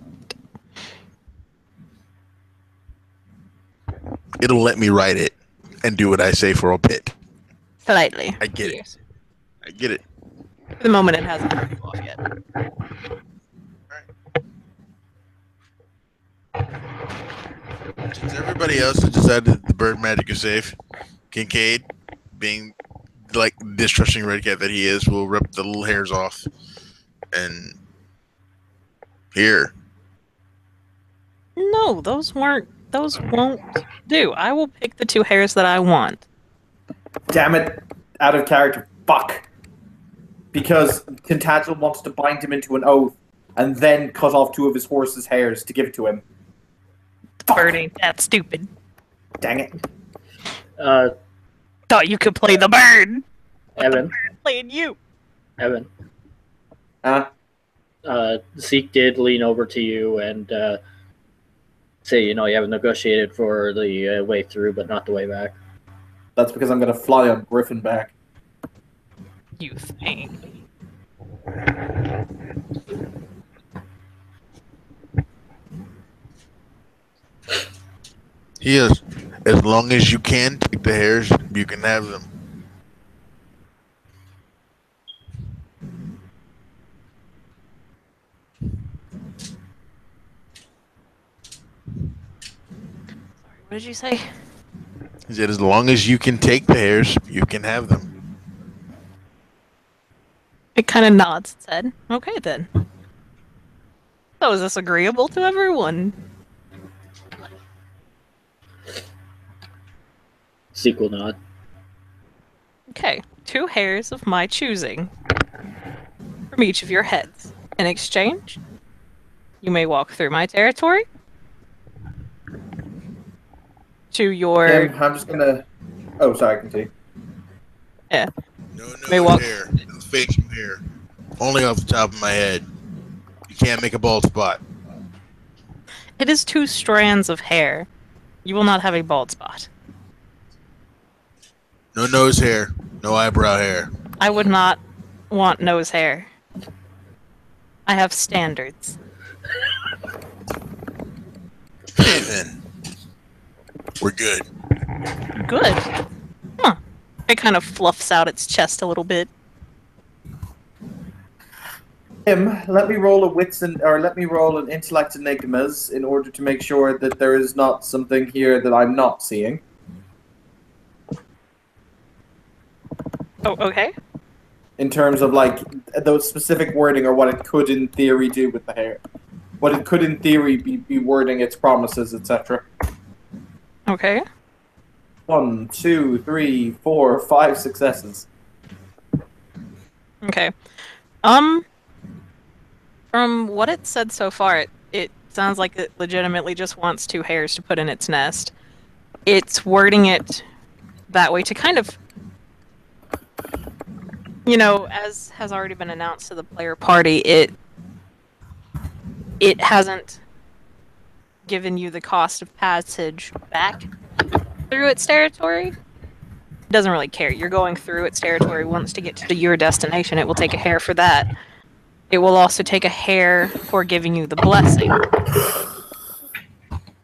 It'll let me ride it and do what I say for a bit. Slightly. I get it. I get it. For the moment, it hasn't turned you off yet. Since everybody else has decided the bird magic is safe, Kincaid, being like distrusting red cat that he is, will rip the little hairs off. And here. No, those won't do. I will pick the 2 hairs that I want. Damn it. Out of character. Fuck. Because Tintagel wants to bind him into an oath and then cut off 2 of his horse's hairs to give to him. Fuck. Bird ain't that stupid. Dang it. Thought you could play the bird. Evan, Playing you. Evan, Huh? Zeke did lean over to you and say, you haven't negotiated for the way through, but not the way back. That's because I'm going to fly on Griffin back. You think. He is. As long as you can take the hairs, you can have them. What did you say? He said, as long as you can take the hairs, you can have them. It kind of nods its head. Okay, then. So is this agreeable to everyone? Sequel nod. Okay, 2 hairs of my choosing from each of your heads. In exchange, you may walk through my territory to your... I'm just going to... Oh, sorry, continue. Yeah. No May walk- hair. No facial hair. Only off the top of my head. You can't make a bald spot. It is 2 strands of hair. You will not have a bald spot. No nose hair. No eyebrow hair. I would not want nose hair. I have standards. Okay, then. We're good. Good. Huh. It kind of fluffs out its chest a little bit. Let me roll let me roll an intellect enigmas in order to make sure that there is not something here that I'm not seeing. Oh, okay. In terms of like those specific wording or what it could in theory do with the hair. What it could in theory be wording its promises, etc. Okay. 1, 2, 3, 4, 5 successes. Okay. From what it said so far, it sounds like it legitimately just wants 2 hairs to put in its nest. It's wording it that way to kind of, as has already been announced to the player party, it hasn't given you the cost of passage back through its territory. It doesn't really care. You're going through its territory. Once to get to your destination, it will take a hair for that. It will also take a hair for giving you the blessing.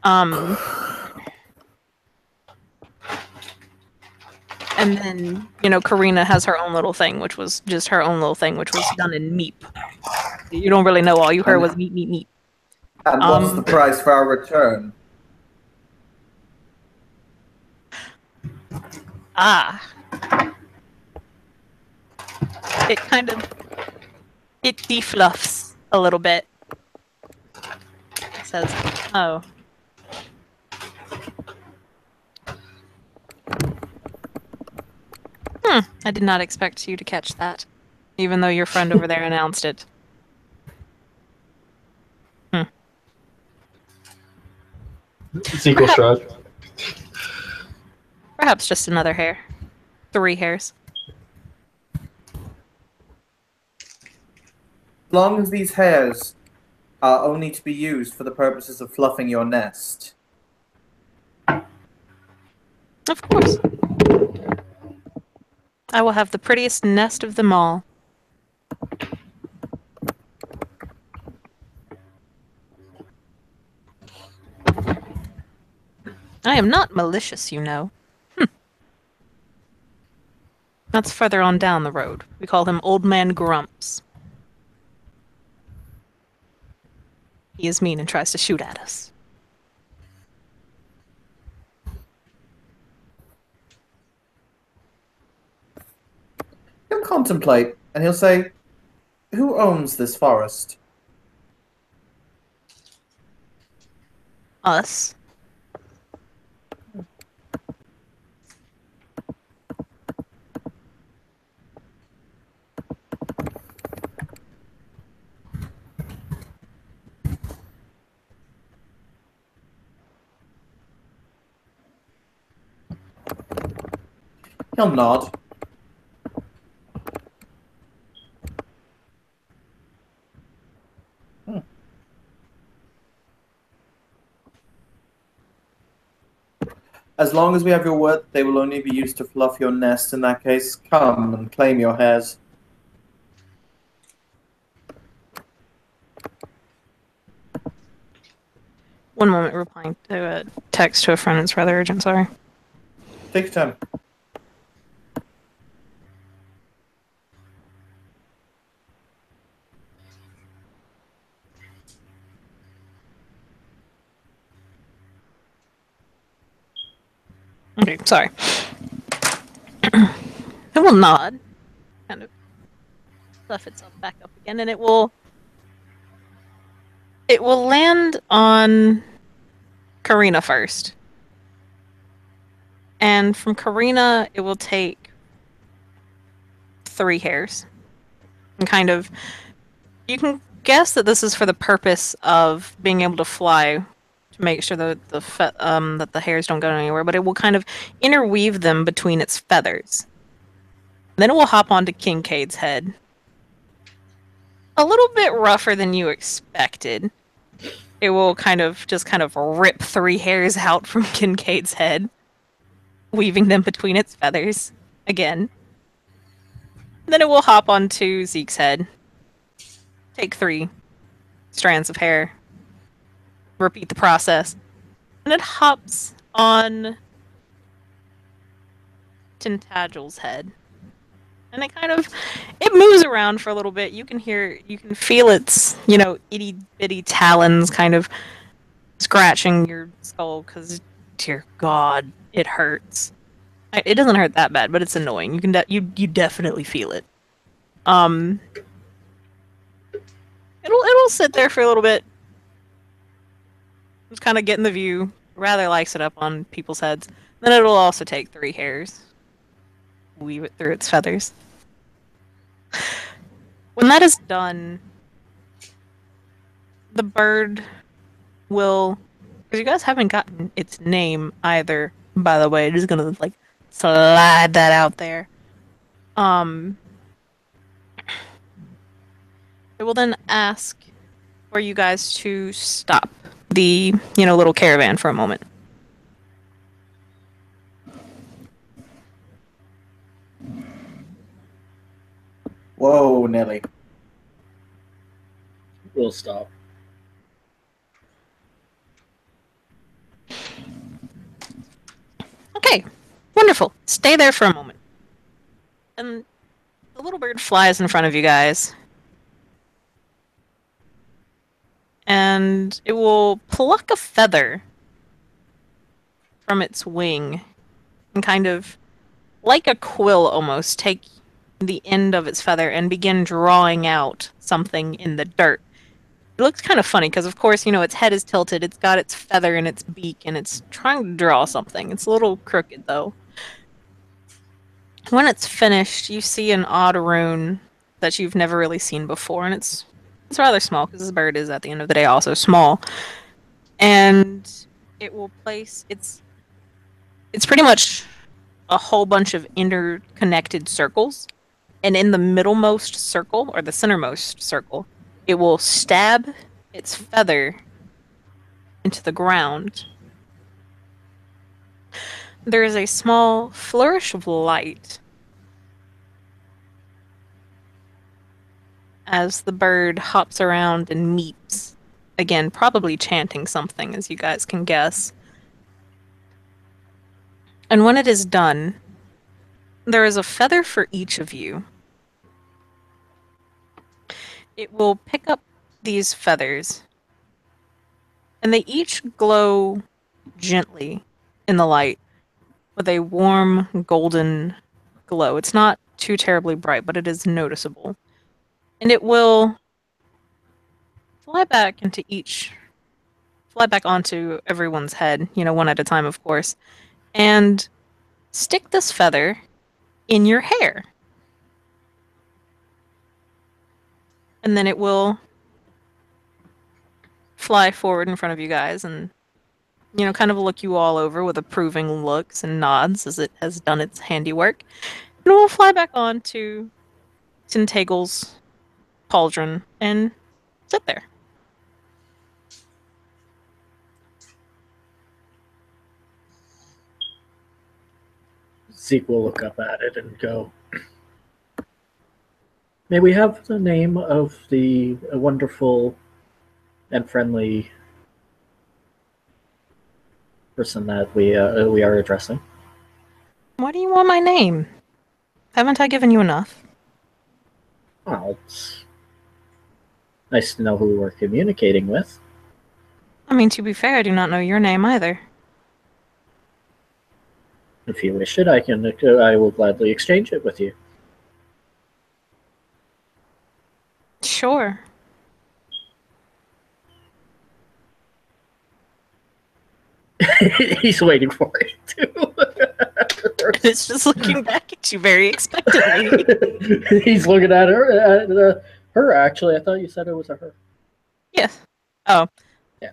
And then, Karina has her own little thing, which was just her own little thing, which was done in meep. You don't really know. All you heard was meep, meep, meep. And what's the price for our return? It defluffs a little bit. It says, oh. I did not expect you to catch that, even though your friend over there announced it. Sequel shrug. Perhaps just another hair. 3 hairs. As long as these hairs are only to be used for the purposes of fluffing your nest. Of course. I will have the prettiest nest of them all. I am not malicious, you know. That's further on down the road. We call him Old Man Grumps. He is mean and tries to shoot at us. He'll contemplate, and he'll say, "Who owns this forest?" Us. He'll nod. As long as we have your word, they will only be used to fluff your nest. In that case, come and claim your hairs. One moment, replying to a text to a friend. It's rather urgent, sorry. Take your time. Okay, sorry. It will nod. Kind of fluff itself back up again, and it will land on Karina first. And from Karina, it will take 3 hairs. And kind of, you can guess that this is for the purpose of being able to fly, to make sure that that the hairs don't go anywhere, but it will kind of interweave them between its feathers. Then it will hop onto Kincaid's head. A little bit rougher than you expected. It will kind of rip 3 hairs out from Kincaid's head, weaving them between its feathers again. Then it will hop onto Zeke's head, take 3 strands of hair, repeat the process, and it hops on Tintagil's head. And it moves around for a little bit. You can feel its, itty bitty talons kind of scratching your skull because, dear God, it hurts. It doesn't hurt that bad, but it's annoying. You definitely feel it. It'll sit there for a little bit. Just kind of getting the view. Rather likes it up on people's heads. Then it'll also take 3 hairs. Weave it through its feathers. When that is done, the bird will... Because you guys haven't gotten its name either, by the way. Just gonna, slide that out there. It will then ask for you guys to stop the, little caravan for a moment. Whoa, Nelly. We'll stop. Okay, wonderful. Stay there for a moment. And the little bird flies in front of you guys. And it will pluck a feather from its wing and kind of, like a quill almost, take the end of its feather and begin drawing out something in the dirt. It looks kind of funny because, of course, its head is tilted. It's got its feather in its beak and it's trying to draw something. It's a little crooked, though. When it's finished, you see an odd rune that you've never really seen before, and it's rather small because this bird is, at the end of the day, also small. And it will place... It's pretty much a whole bunch of interconnected circles. And in the middlemost circle, or the centermost circle, it will stab its feather into the ground. There is a small flourish of light as the bird hops around and meeps. Again, probably chanting something, as you guys can guess. And when it is done, there is a feather for each of you. It will pick up these feathers, and they each glow gently in the light with a warm golden glow. It's not too terribly bright, but it is noticeable. And it will fly back onto everyone's head, one at a time, of course, and stick this feather in your hair. And then it will fly forward in front of you guys and, kind of look you all over with approving looks and nods as it has done its handiwork. And we'll fly back on to Tintagel's pauldron and sit there. Zeke will look up at it and go, "May we have the name of the wonderful and friendly person that we are addressing?" Why do you want my name? Haven't I given you enough? Well, it's nice to know who we're communicating with. I mean, to be fair, I do not know your name either. If you wish it, I will gladly exchange it with you. Sure. He's waiting for it too. It's just looking back at you very expectantly. He's looking at her. Her, actually. I thought you said it was a her. Yes. Oh. Yeah.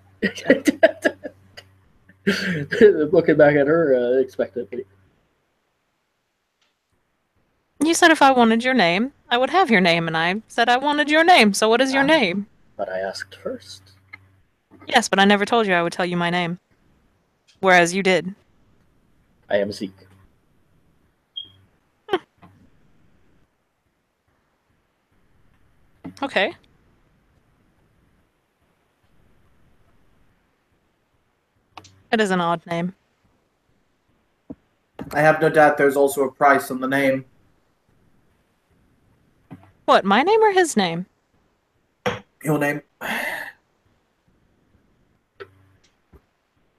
Looking back at her expectantly. You said if I wanted your name, I would have your name, and I said I wanted your name, so what is your name? But I asked first. Yes, but I never told you I would tell you my name. Whereas you did. I am Zeke. Okay. It is an odd name. I have no doubt there's also a price on the name. What, my name or his name? Your name.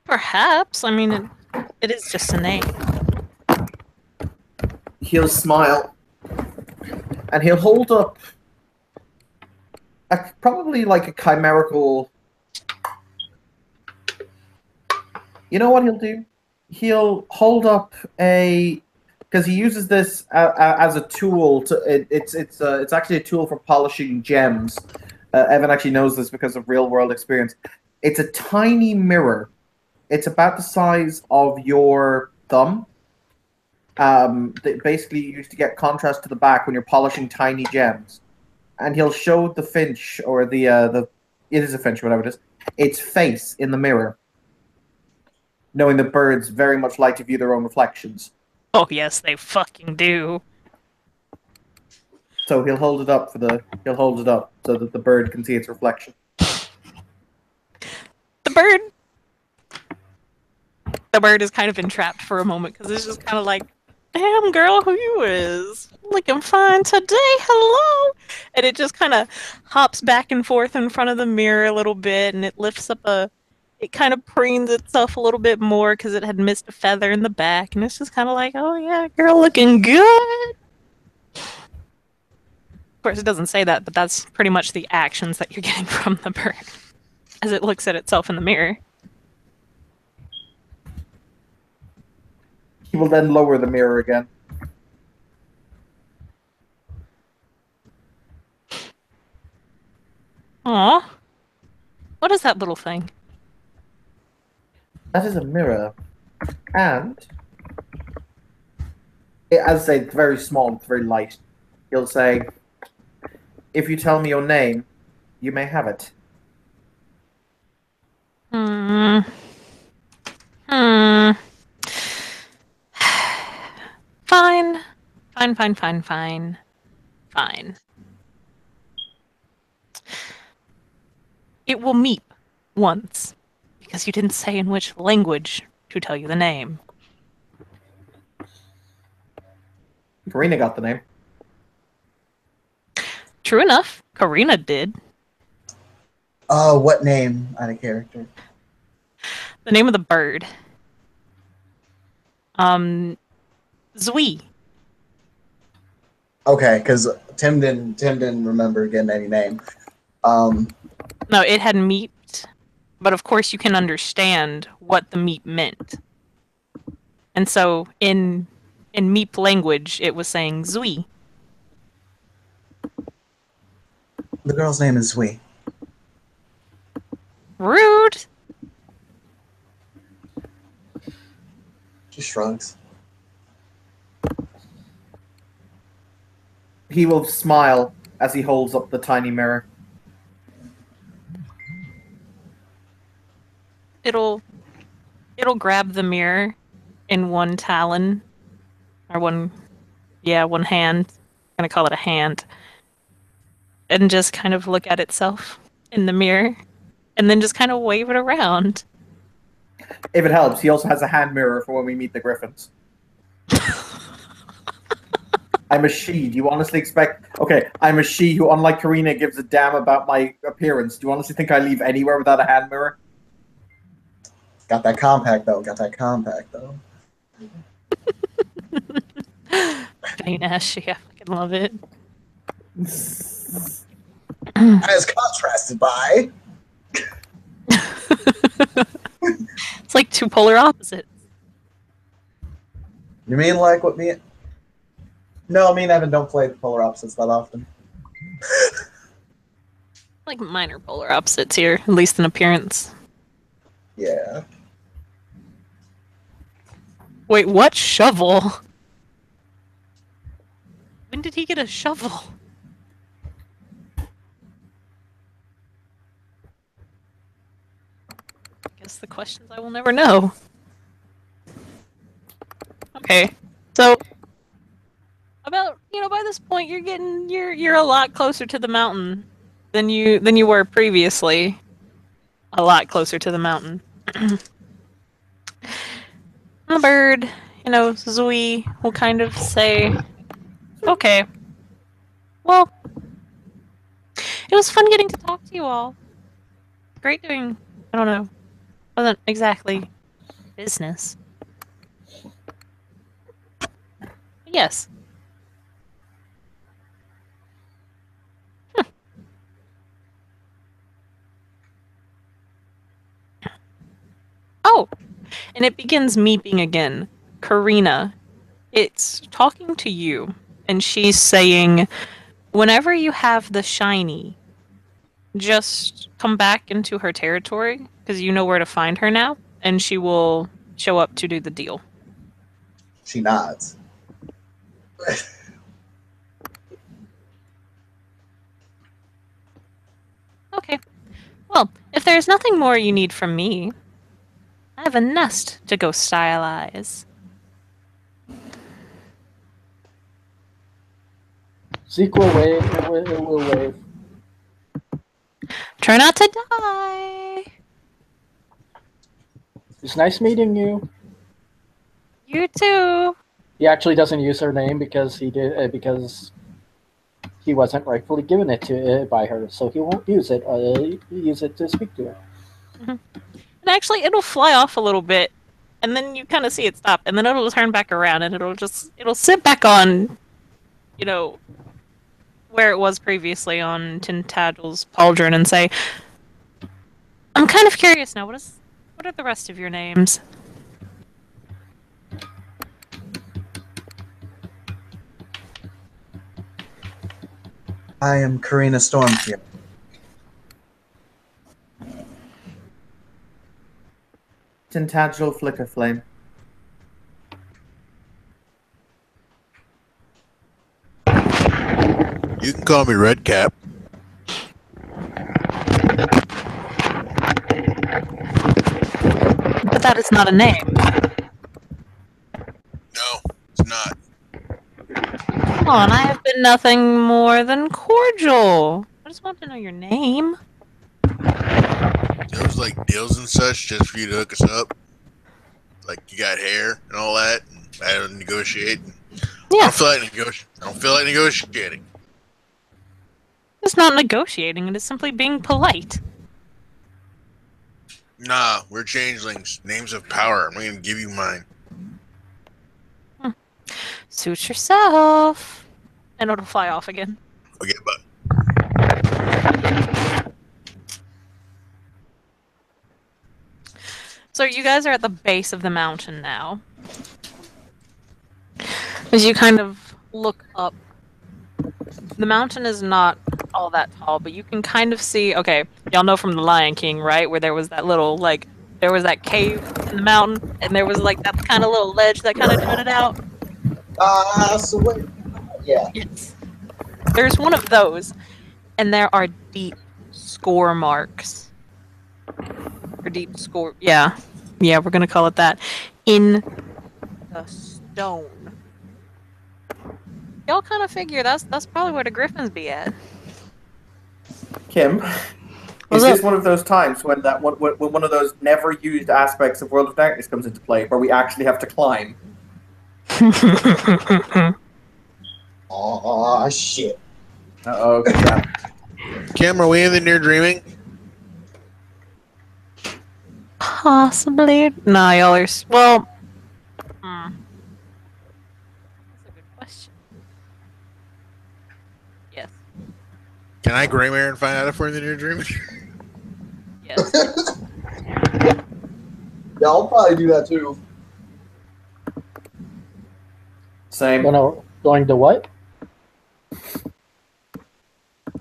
Perhaps. I mean, it is just a name. He'll smile. And he'll hold up probably like a chimerical... You know what he'll do? He'll hold up a... Because he uses this as a tool to... It's actually a tool for polishing gems. Evan actually knows this because of real-world experience. It's a tiny mirror. It's about the size of your thumb. That basically used to get contrast to the back when you're polishing tiny gems. And he'll show the finch, or it is a finch, whatever it is, its face in the mirror. Knowing that birds very much like to view their own reflections. Oh, yes, they fucking do. So he'll hold it up so that the bird can see its reflection. The bird is kind of entrapped for a moment because it's just kind of like, damn girl, who you is? Looking fine today, hello! And it just kind of hops back and forth in front of the mirror a little bit, and it lifts up it kind of preens itself a little bit more because it had missed a feather in the back, and it's just kind of like, oh yeah, girl, looking good! Of course, it doesn't say that, but that's pretty much the actions that you're getting from the bird as it looks at itself in the mirror. He will then lower the mirror again. Aw. What is that little thing? That is a mirror. And As I say, it's very small, it's very light. He'll say, "If you tell me your name, you may have it." Hmm. Hmm. Fine. Fine, fine, fine, fine. Fine. It will meep once, because you didn't say in which language to tell you the name. Karina got the name. True enough, Karina did. What name out of character? The name of the bird. Zui. Okay, because Tim didn't remember getting any name. No, it had meeped, but of course you can understand what the meep meant. And so in meep language, it was saying Zui. The girl's name is Zui. Rude. She shrugs. He will smile as he holds up the tiny mirror. It'll grab the mirror in one talon or one hand. I'm gonna call it a hand. And just kind of look at itself in the mirror and then just kind of wave it around. If it helps, he also has a hand mirror for when we meet the Griffins. I'm a she. Do you honestly expect... Okay, I'm a she who, unlike Karina, gives a damn about my appearance. Do you honestly think I leave anywhere without a hand mirror? Got that compact though. Ain't ashy. I fucking love it. As contrasted by. It's like two polar opposites. You mean like what me? No, me and Evan don't play the polar opposites that often. Like minor polar opposites here, at least in appearance. Yeah. Wait, what shovel? When did he get a shovel? Guess the questions I will never know. Okay, so about by this point you're a lot closer to the mountain than you were previously. A lot closer to the mountain. The bird, Zui will kind of say, "Okay, well, it was fun getting to talk to you all. Great doing, I don't know, wasn't exactly business. But yes." Oh, and it begins meeping again. Karina, it's talking to you, and she's saying, whenever you have the shiny, just come back into her territory, because you know where to find her now, and she will show up to do the deal. She nods. Okay. Well, if there's nothing more you need from me, I have a nest to go stylize. Zeke will wave. It will wave. Try not to die. It's nice meeting you. You too. He actually doesn't use her name because because he wasn't rightfully given it to by her, so he won't use it. Use it to speak to her. Mm-hmm. And actually, it'll fly off a little bit, and then you kind of see it stop, and then it'll turn back around, and it'll sit back on, where it was previously on Tintagel's pauldron, and say, "I'm kind of curious now. What are the rest of your names?" I am Karina Stormfield. Tintagel Flicker Flame. You can call me Redcap. But that is not a name. No, it's not. Come on, I have been nothing more than cordial. I just want to know your name. It was like deals and such just for you to hook us up. Like you got hair and all that, and I had to negotiate. I Yeah, don't feel like negotiating. it's not negotiating. It is simply being polite. Nah, we're changelings. Names of power. I'm gonna give you mine. Suit yourself. And it'll fly off again. Okay, but So you guys are at the base of the mountain now. As you kind of look up, the mountain is not all that tall, but you can kind of see, okay, y'all know from The Lion King, right? Where there was that little, like, there was that cave in the mountain, and there was, like, that kind of little ledge that kind of jutted out. So wait. Yeah. Yes. There's one of those, and there are deep score marks. Or deep score, yeah. Yeah, we're gonna call it that. In the stone. Y'all kind of figure that's probably where the griffins be at. Kim, What's is this up? one of those times when when one of those never used aspects of World of Darkness comes into play, where we actually have to climb? Aw, shit. Uh-oh, crap. Kim, are we in the near dreaming? Possibly. Nah, y'all are. Well. That's a good question. Yes. Can I gray mare and find out if we're in the near dreaming? Yes. Yeah, I'll probably do that too. Same. Going to what?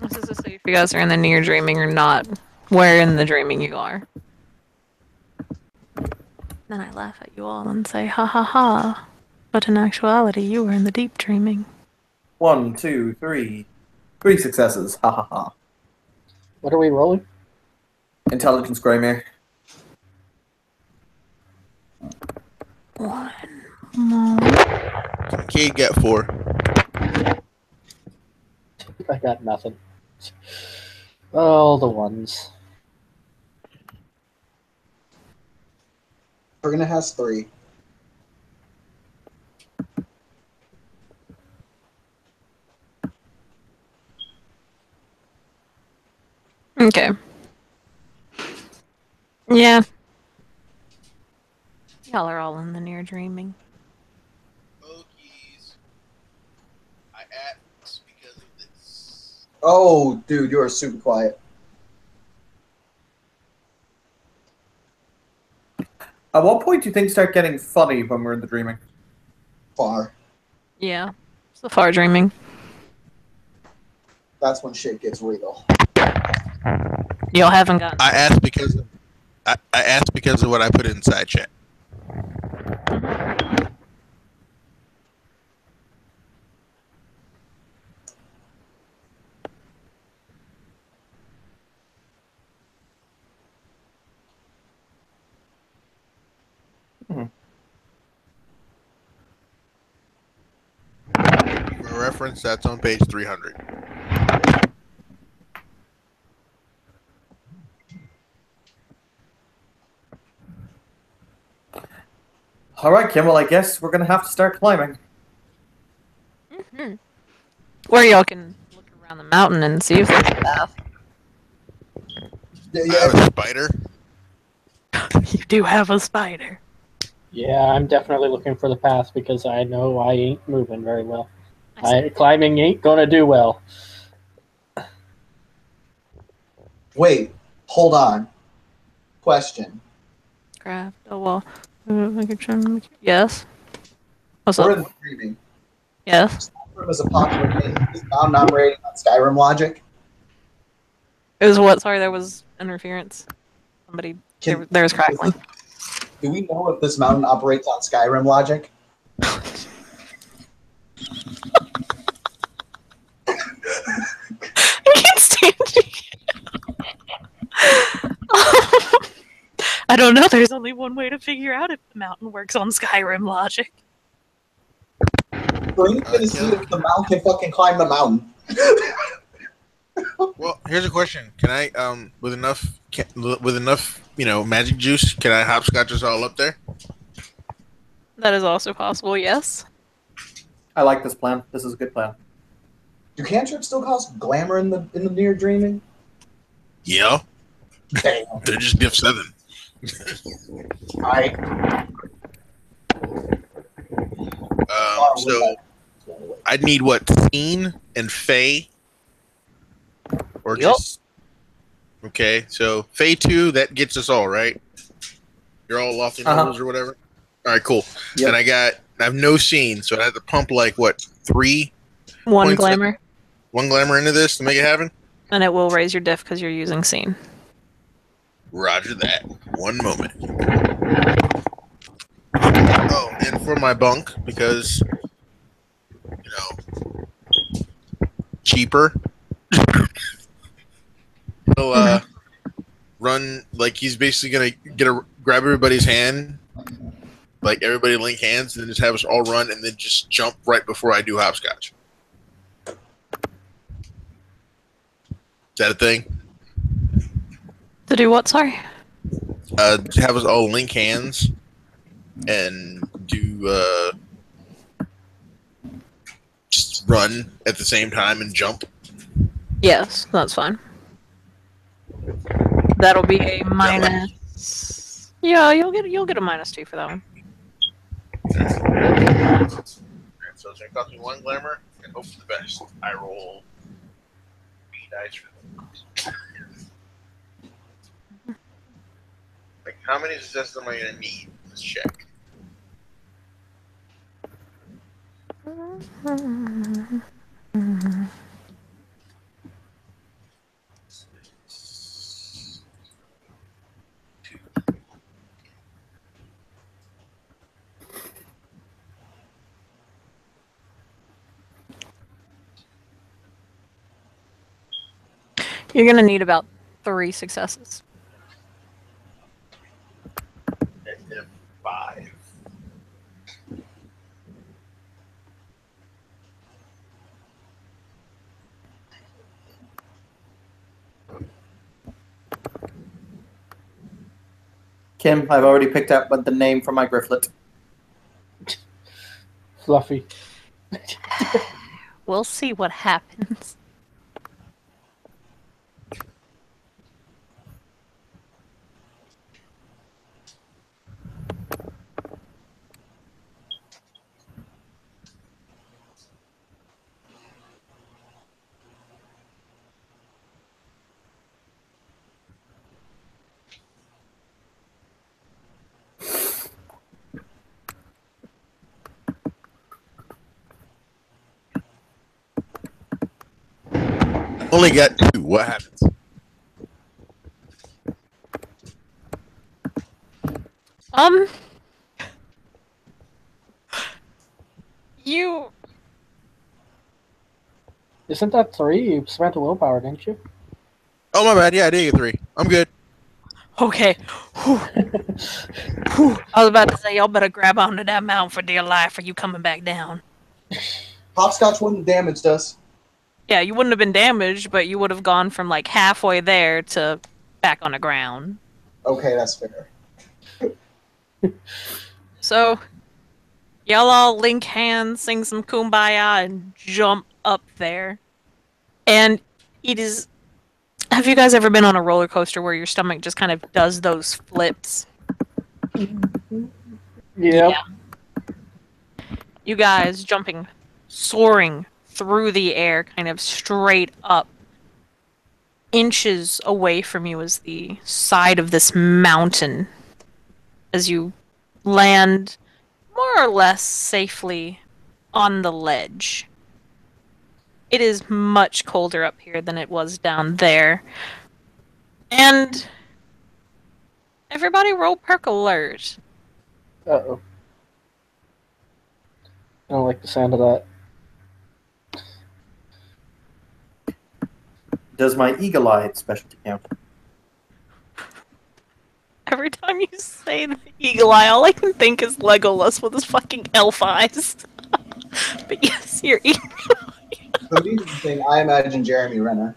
This is to see if you guys are in the near dreaming or not. Where in the dreaming you are. Then I laugh at you all and say, ha ha ha. But in actuality, you were in the deep dreaming. 1, 2, 3. 3 successes. Ha ha ha. What are we rolling? Intelligence, Greymere. One more. Kincaid got 4. I got nothing. Oh, the ones. Karina has 3. Okay. Yeah. Y'all are all in the near dreaming. Okies. I asked because of this. Oh, dude, you are super quiet. At what point do you things start getting funny when we're in the dreaming? Far. Yeah. It's the far dreaming. That's when shit gets real. Y'all haven't gotten. I asked because of, I asked because of what I put inside chat. For reference, that's on page 300. All right, Kim. Well, I guess we're gonna have to start climbing. Mm-hmm. Or y'all can look around the mountain and see if there's a path. Yeah, I have a spider. You do have a spider. Yeah, I'm definitely looking for the path because I know I ain't moving very well. Climbing ain't gonna do well. Wait, hold on. Question. Craft. Oh well. Yes. What's We're up? in the dreaming. Yes. Skyrim is a popular game. Is Mountain operating on Skyrim logic? It was what? Sorry, there was interference. Somebody. There was crackling. Do we know if this mountain operates on Skyrim logic? I don't know. There's only one way to figure out if the mountain works on Skyrim logic. Brink's gonna see if the mount can fucking climb the mountain. Well, here's a question: Can I, with enough, magic juice, can I hopscotch us all up there? That is also possible, yes. I like this plan. This is a good plan. Do cantrips still cause glamour in the near dreaming? Yeah, Damn. they're just diff 7. Alright. So I'd need what, Fiend and Fey, or Yup. just okay. So Fey 2, that gets us all right. You're all lofty nobles or whatever. All right, cool. Yep. And I have no scene, so I have to pump like what, 3 One points glamour, one glamour into this to make it happen. and it will raise your diff because you're using scene. Roger that. One moment. Oh, and for my bunk, because cheaper. He'll run like he's basically gonna grab everybody's hand, like everybody link hands, and then just have us all run, and then just jump right before I do hopscotch. Is that a thing? To do what? Sorry. Have us all link hands and do just run at the same time and jump. Yes, that's fine. That'll be a minus. Yeah, you'll get a -2 for that one. Alright, so it's gonna cost me 1 glamour and hope for the best. I roll 3 dice for them. Like, how many successes am I gonna need in this check? You're gonna need about 3 successes. Negative 5. Kim, I've already picked out the name for my grifflet. Fluffy. We'll see what happens. Only got 2. What happens? You Isn't that 3? You spent a willpower, didn't you? Oh, my bad. Yeah, I did get 3. I'm good. okay? Whew. Whew. I was about to say y'all better grab onto that mountain for dear life, or you coming back down. Hopscotch wouldn't have damaged us. Yeah, you wouldn't have been damaged, but you would have gone from like halfway there to back on the ground. Okay, that's fair. So, y'all all link hands, sing some kumbaya, and jump up there. And it is. Have you guys ever been on a roller coaster where your stomach just kind of does those flips? Yeah. You guys jumping, soaring through the air, kind of straight up. Inches away from you is the side of this mountain as you land more or less safely on the ledge. It is much colder up here than it was down there. And everybody roll perk alert. Uh-oh. I don't like the sound of that. Does my eagle-eyed specialty count? Every time you say the eagle eye, all I can think is Legolas with his fucking elf eyes. But yes, you're eagle. So these are the thing. I imagine Jeremy Renner.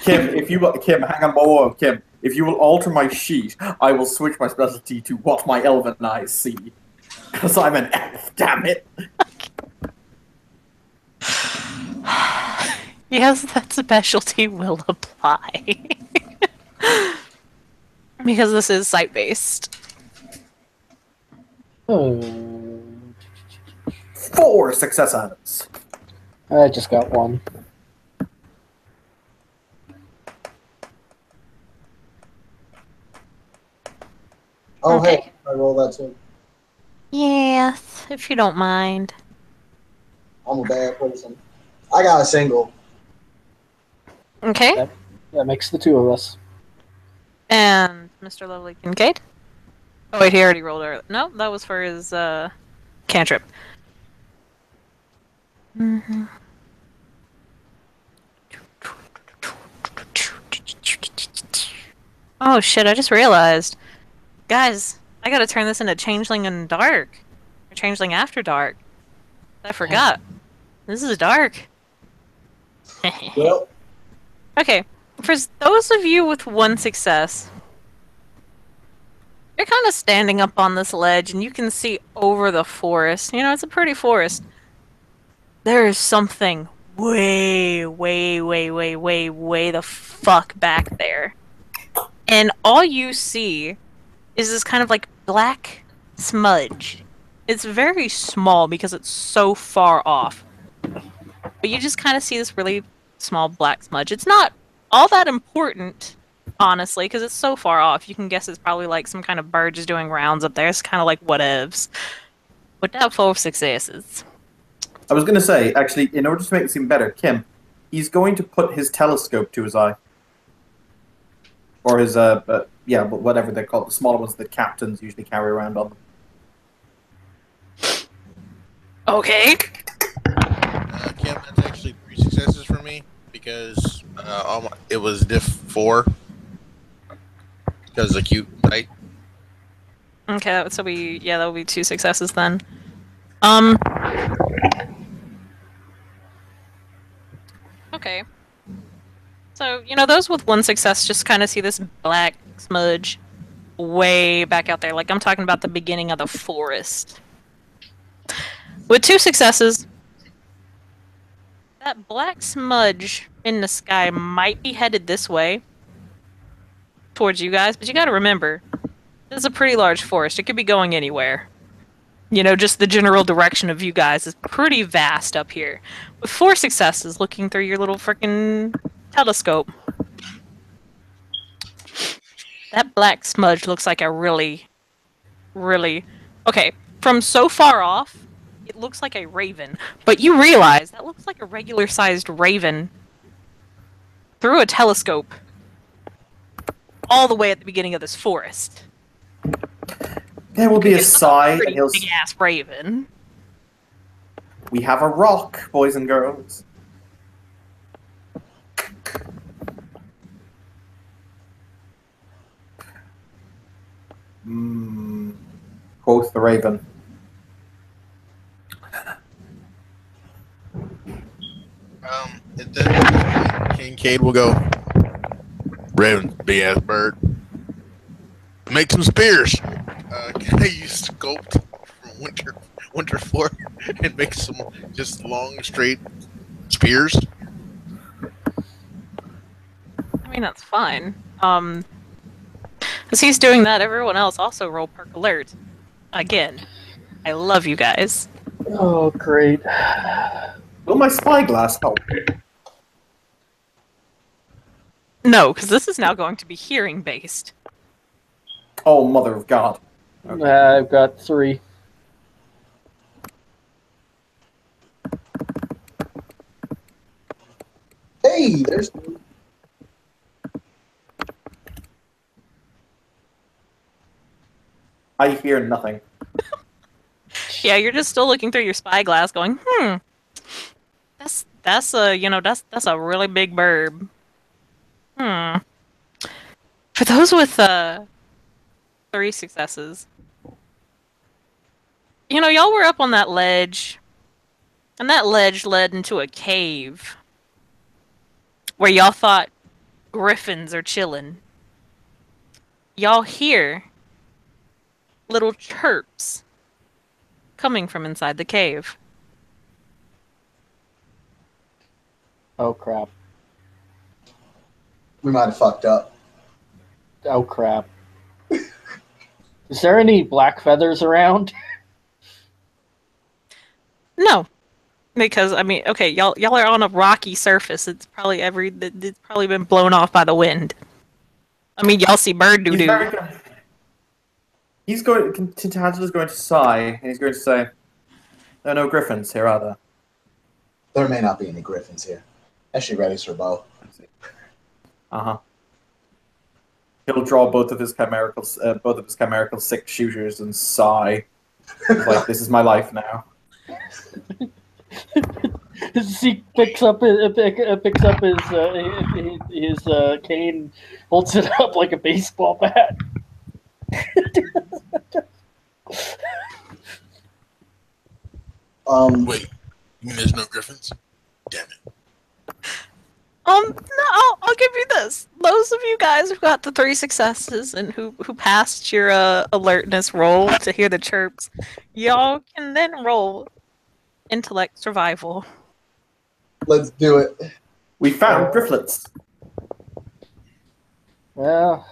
Kim, Kim, hang on, whoa, Kim. If you will alter my sheet, I will switch my specialty to what my elven eyes see. Because I'm an elf, damn it. Yes, that specialty will apply. Because this is site-based. Oh, 4 successes. I just got one. Oh, Okay. hey, I roll that too. Yes, if you don't mind. I'm a bad person. I got a single. Okay. That makes the two of us. And Mr. Lovely Kincaid? Oh wait, he already rolled earlier. No, that was for his cantrip. Mm-hmm. Oh shit, I just realized. Guys, I gotta turn this into Changeling in Dark. Or Changeling After Dark. I forgot. This is dark. Well, Okay, for those of you with one success, you're kind of standing up on this ledge and you can see over the forest. You know, it's a pretty forest. There is something way, way, way, way, way, way the fuck back there. And all you see is this kind of like black smudge. It's very small because it's so far off. But you just kind of see this really small black smudge. It's not all that important, honestly, because it's so far off. You can guess it's probably like some kind of bird just doing rounds up there. It's kind of like whatevs. With that 4 successes. I was going to say, actually, in order to make this even better, Kim, he's going to put his telescope to his eye. Or his, yeah, whatever they're called, the smaller ones that captains usually carry around on them. Okay. Kim, that's actually 3 successes for me because it was diff 4 because of the cute, right? Okay, that would be 2 successes then. Okay. So, you know, those with 1 success just kind of see this black smudge way back out there. Like, I'm talking about the beginning of the forest. With 2 successes, that black smudge in the sky might be headed this way towards you guys, but you gotta remember, this is a pretty large forest. It could be going anywhere. You know, just the general direction of you guys is pretty vast up here. With 4 successes, looking through your little freaking telescope, that black smudge looks like a really, really... Okay, from so far off, it looks like a raven. But you realize that looks like a regular-sized raven through a telescope all the way at the beginning of this forest. There will be a It's sigh, pretty and he'll... big-ass raven. We have a rock, boys and girls. Quoth the raven. At that point, Kincaid will go, Raven, big ass bird. Make some spears. Can I use sculpt from Winter 4 and make some just long, straight spears? I mean, that's fine. As he's doing that, everyone else also roll perk alert. Again, I love you guys. Oh, great. Will my spyglass help? No, because this is now going to be hearing based. Oh, mother of God. Okay. I've got 3. hey, there's I hear nothing. Yeah, you're just still looking through your spyglass, going, that's a really big bird. For those with 3 successes. You know, y'all were up on that ledge, and that ledge led into a cave where y'all thought griffins are chilling. Y'all hear little chirps coming from inside the cave. Oh crap. We might have fucked up. Oh crap. Is there any black feathers around? No, because I mean, okay, y'all are on a rocky surface. It's probably been blown off by the wind. I mean, y'all see bird doo He's doo. very good. He's going. Tintagel going to sigh, and he's going to say, "There are no griffins here, are there?" There may not be any griffins here. Actually, readies her bow. Uh-huh. He'll draw both of his chimerical 6-shooters and sigh. Like, this is my life now. Zeke picks up his cane, holds it up like a baseball bat. Wait, you mean there's no griffins? Damn it. No, I'll give you this. Those of you guys who got the 3 successes and who passed your alertness roll to hear the chirps, y'all can then roll intellect survival. Let's do it. We found grifflets. Well,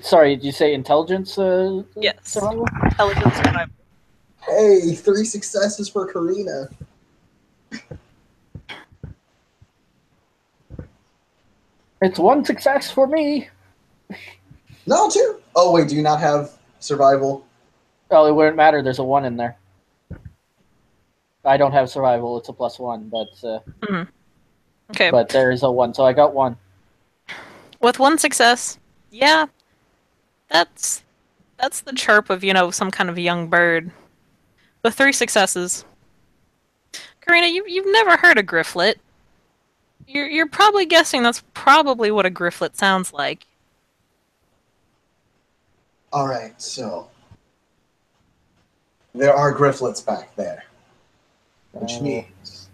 sorry, did you say intelligence? Yes. Survival? Intelligence survival. Hey, 3 successes for Karina. It's 1 success for me. No, 2. Oh, wait, do you not have survival? Oh, it wouldn't matter. There's a 1 in there. I don't have survival. It's a +1, but Okay. but there is a 1, so I got 1. With 1 success, yeah, that's the chirp of, you know, some kind of young bird. With 3 successes, Karina, you've never heard a grifflet. You're probably guessing that's probably what a grifflet sounds like. Alright, so. There are grifflets back there. Which means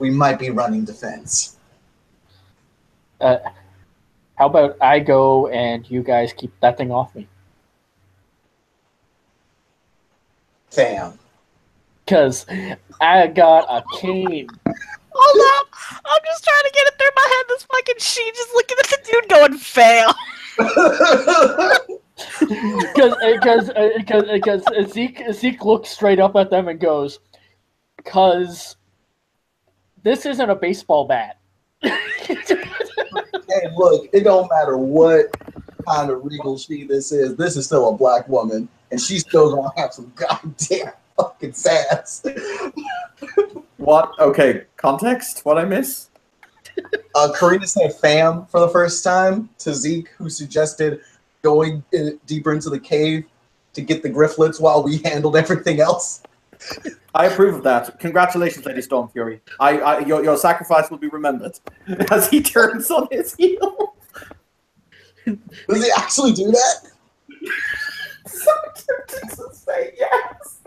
we might be running defense. How about I go and you guys keep that thing off me? Fam. Because I got a cane. Hold up! I'm just trying to get it through my head. This fucking sheet just looking at the dude going, fail. Because Zeke looks straight up at them and goes, "Cause this isn't a baseball bat." Hey, look, it don't matter what kind of regal she this is still a black woman, and she's still gonna have some goddamn fucking sass. What? Okay, context? What I miss? Karina said fam for the first time to Zeke, who suggested going deeper into the cave to get the grifflets while we handled everything else. I approve of that. Congratulations, Lady Stormfury. Your sacrifice will be remembered. As he turns on his heel. Does he actually do that? So tempted to say yes.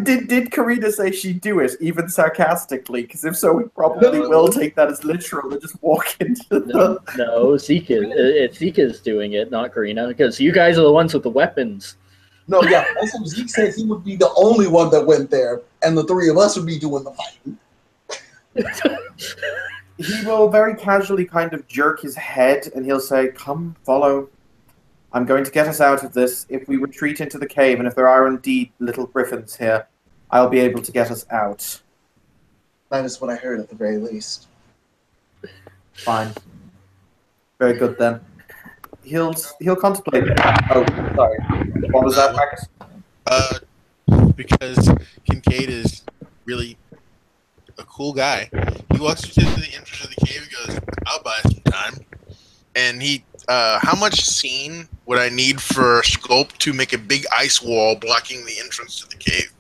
Did Karina say she'd do it, even sarcastically? Because if so, we probably will take that as literal and just walk into the... No, Zeke is doing it, not Karina, because you guys are the ones with the weapons. No, yeah. Also, Zeke said he would be the only one that went there, and the 3 of us would be doing the fighting. He will very casually kind of jerk his head, and he'll say, "Come, follow. I'm going to get us out of this. If we retreat into the cave, and if there are indeed little griffins here, I'll be able to get us out." That is what I heard at the very least. Fine. Very good, then. He'll contemplate. Oh, sorry. What was that, Marcus? Because Kincaid is really a cool guy. He walks into the entrance of the cave and goes, "I'll buy some time." And he, how much scene would I need for a sculpt to make a big ice wall blocking the entrance to the cave?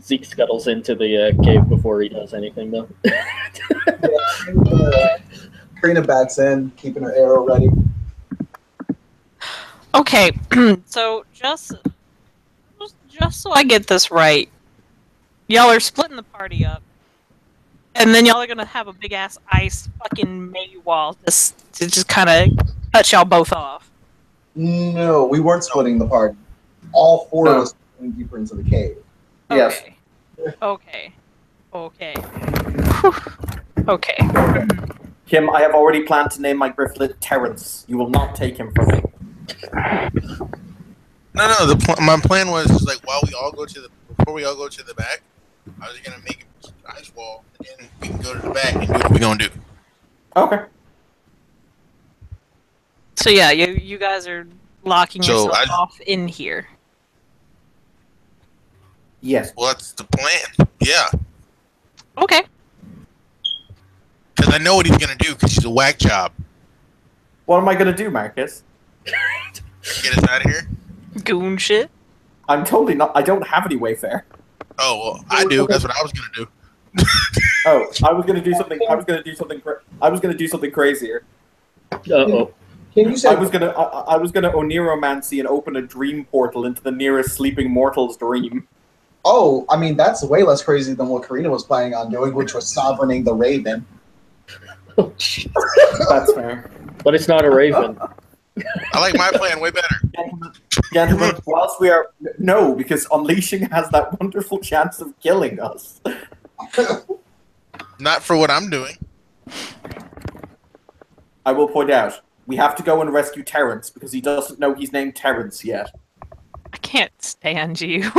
Zeke scuttles into the cave before he does anything, though. Karina bats in, keeping her arrow ready. Okay, so just so I get this right, y'all are splitting the party up, and then y'all are gonna have a big ass ice fucking May wall to just kind of cut y'all both off. No, we weren't splitting the party. All four of No. us were going deeper into the cave. Yes. Okay. Okay. Whew. Okay. Kim, I have already planned to name my grifflet Terrence. You will not take him from me. No. My plan was just like before we all go to the back, I was gonna make an ice wall, and then we can go to the back and do what we're gonna do. Okay. So yeah, you guys are locking So yourself off in here. Yes. What's the plan? Yeah, Okay. because I know what he's gonna do. Because he's a whack job. What am I going to do, Marcus? Get us out of here. Goon shit. I'm totally not. I don't have any Wayfair. Oh well, I do. That's what I was gonna do. Oh, I was going to do something. I was going to do something. I was going to do something crazier. Uh-oh. Can you say I was gonna Oniromancy and open a dream portal into the nearest sleeping mortal's dream. Oh, I mean, that's way less crazy than what Karina was planning on doing, which was sovereigning the raven. Oh, jeez. That's fair. But it's not a raven. I like my plan way better. Gentlemen, whilst we are... No, because unleashing has that wonderful chance of killing us. Not for what I'm doing. I will point out, we have to go and rescue Terrence, because he doesn't know he's named Terrence yet. I can't stand you.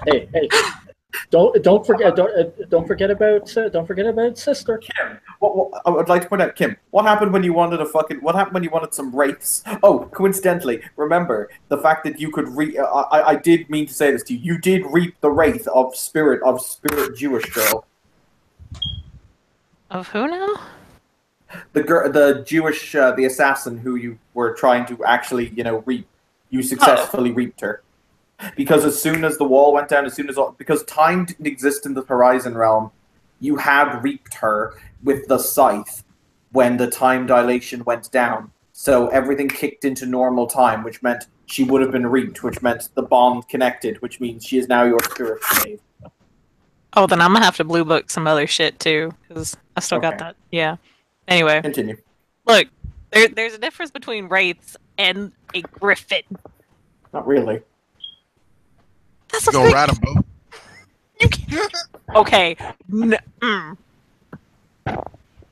Hey, don't forget about sister. Kim, what, I would like to point out, Kim, what happened when you wanted some wraiths? Oh, coincidentally, remember the fact that you could I did mean to say this to you. You did reap the wraith of spirit Jewish girl. Of who now? The Jewish, the assassin who you were trying to actually, reap. You successfully reaped her. Because as soon as the wall went down, because time didn't exist in the Horizon realm, you had reaped her with the scythe when the time dilation went down. So everything kicked into normal time, which meant she would have been reaped, which meant the bond connected, which means she is now your spirit slave. Oh, then I'm gonna have to blue book some other shit too, because I still got Okay. that. Yeah. Anyway, Continue. look, there's a difference between wraiths and a griffin. Not really. That's a Go thing. ride a boat. You can't. Okay.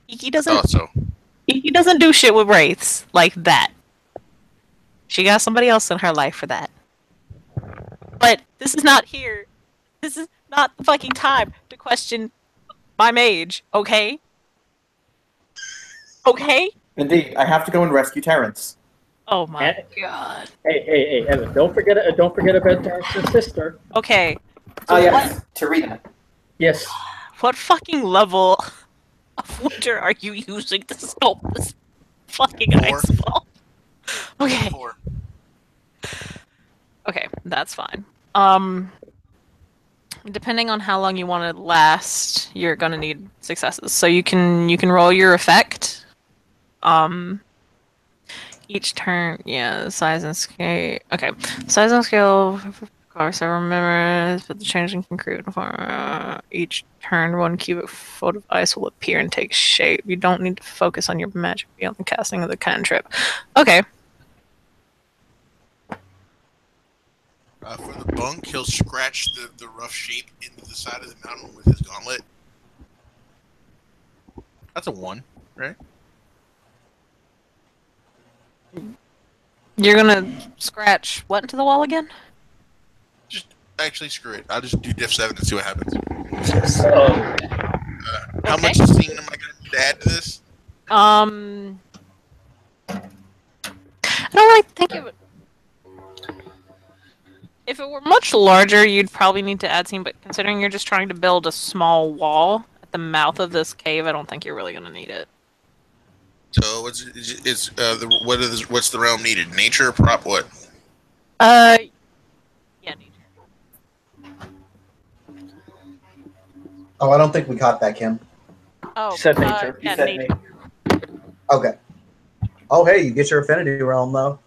Iki doesn't do shit with wraiths like that. She got somebody else in her life for that. But this is not here. This is not the fucking time to question my mage, okay? Okay? Indeed, I have to go and rescue Terrence. Oh my god. Hey, Evan! Don't forget about Terrence's sister. Okay. Oh, So yes, Tarina. Yes. what fucking level of winter are you using to sculpt this fucking 4. ice wall? Okay. 4. Okay, that's fine. Depending on how long you want it to last, you're gonna need successes. So you can roll your effect. Each turn, yeah, size and scale. Okay, size and scale. Of course, I remember, but the changing can create each turn, 1 cubic foot of ice will appear and take shape. You don't need to focus on your magic beyond the casting of the cantrip. Okay. For the bunk, he'll scratch the rough shape into the side of the mountain with his gauntlet. That's a 1, right? You're gonna scratch what into the wall again? Just actually screw it. I'll just do diff 7 and see what happens. How much scene am I going to add to this? I don't really think of it. If it were much larger, you'd probably need to add scene, but considering you're just trying to build a small wall at the mouth of this cave, I don't think you're really gonna need it. So what's the realm needed? Nature, prop, what? Yeah, nature. Oh, I don't think we caught that, Kim. Oh, You said nature. Yeah, You said nature. Okay. Oh, hey, you get your affinity realm though.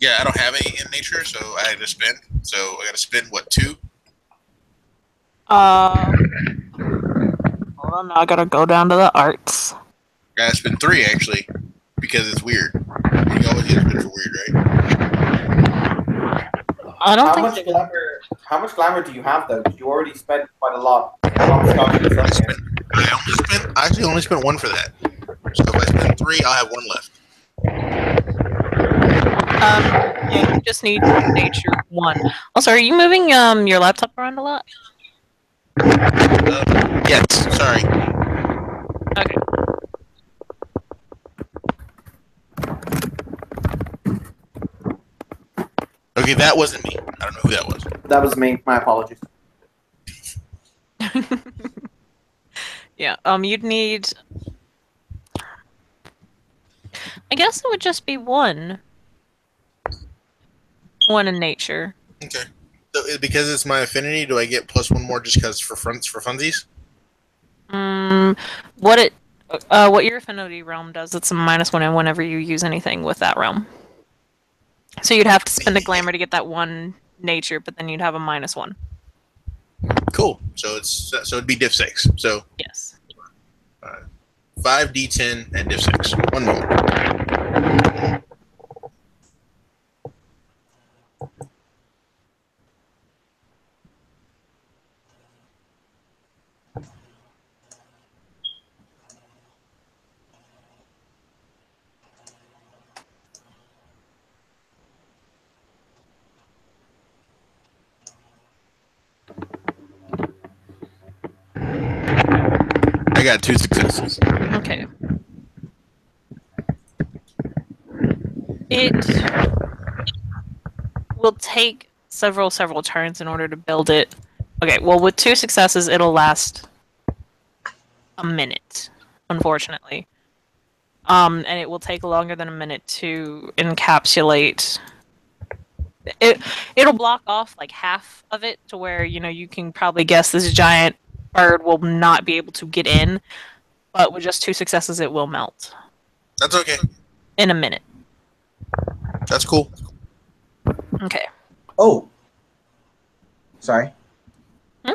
Yeah, I don't have any in nature, so I had to spend. So I got to spend what 2? Hold on, I gotta go down to the arts. I got to spend 3 actually, because it's weird. You always get spend for weird, right? I don't How think much they're gonna. glamour? How much glamour do you have though? Because you already spent quite a lot on Scottish I Sun. I actually only spent 1 for that. So if I spend 3, I'll have 1 left. Yeah, you just need nature 1. Also, are you moving your laptop around a lot? Yes, sorry. Okay. Okay, that wasn't me. I don't know who that was. That was me. My apologies. Yeah. You'd need. I guess it would just be 1. 1 in nature. Okay. So because it's my affinity, do I get plus 1 more just because for funsies? What your affinity realm does, it's a -1 and whenever you use anything with that realm. So you'd have to spend a glamour to get that 1 nature, but then you'd have a -1. Cool. So it'd be diff 6. So Yes. 5d10 and diff 6. 1 moment. I got 2 successes. Okay. It will take several turns in order to build it. Okay, well, with 2 successes, it'll last a minute, unfortunately. And it will take longer than a minute to encapsulate. It'll block off like half of it to where, you can probably guess this giant bird will not be able to get in, but with just 2 successes, it will melt That's okay. in a minute. That's cool. Okay. Oh, sorry. Hmm?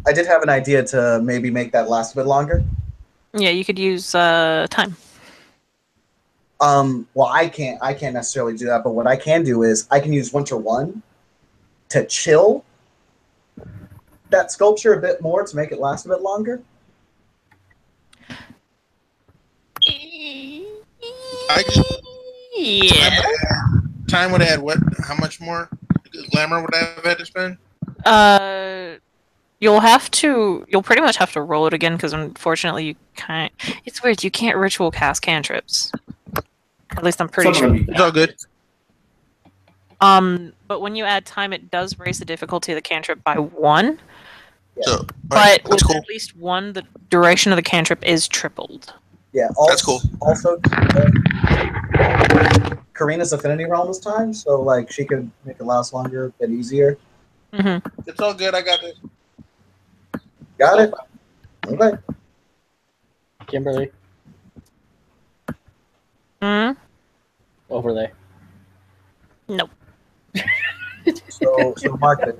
I did have an idea to maybe make that last a bit longer. Yeah, you could use time. Well, I can't necessarily do that, but what I can do is I can use Winter 1 to chill that sculpture a bit more to make it last a bit longer. I just Yeah. time would add what? How much more glamour would I have had to spend? You'll pretty much have to roll it again because unfortunately you can't. It's weird. You can't ritual cast cantrips. At least I'm pretty Some of sure. them you It's all can. good. But when you add time, it does raise the difficulty of the cantrip by 1. So But that's with cool. at least 1, the duration of the cantrip is tripled. Yeah, That's cool. Also, Karina's affinity realm is time, so like she could make it last longer, a bit easier. Mm-hmm. It's all good. I got this. Got it. Okay. Kimberly, Hmm. over Nope. So Marcus,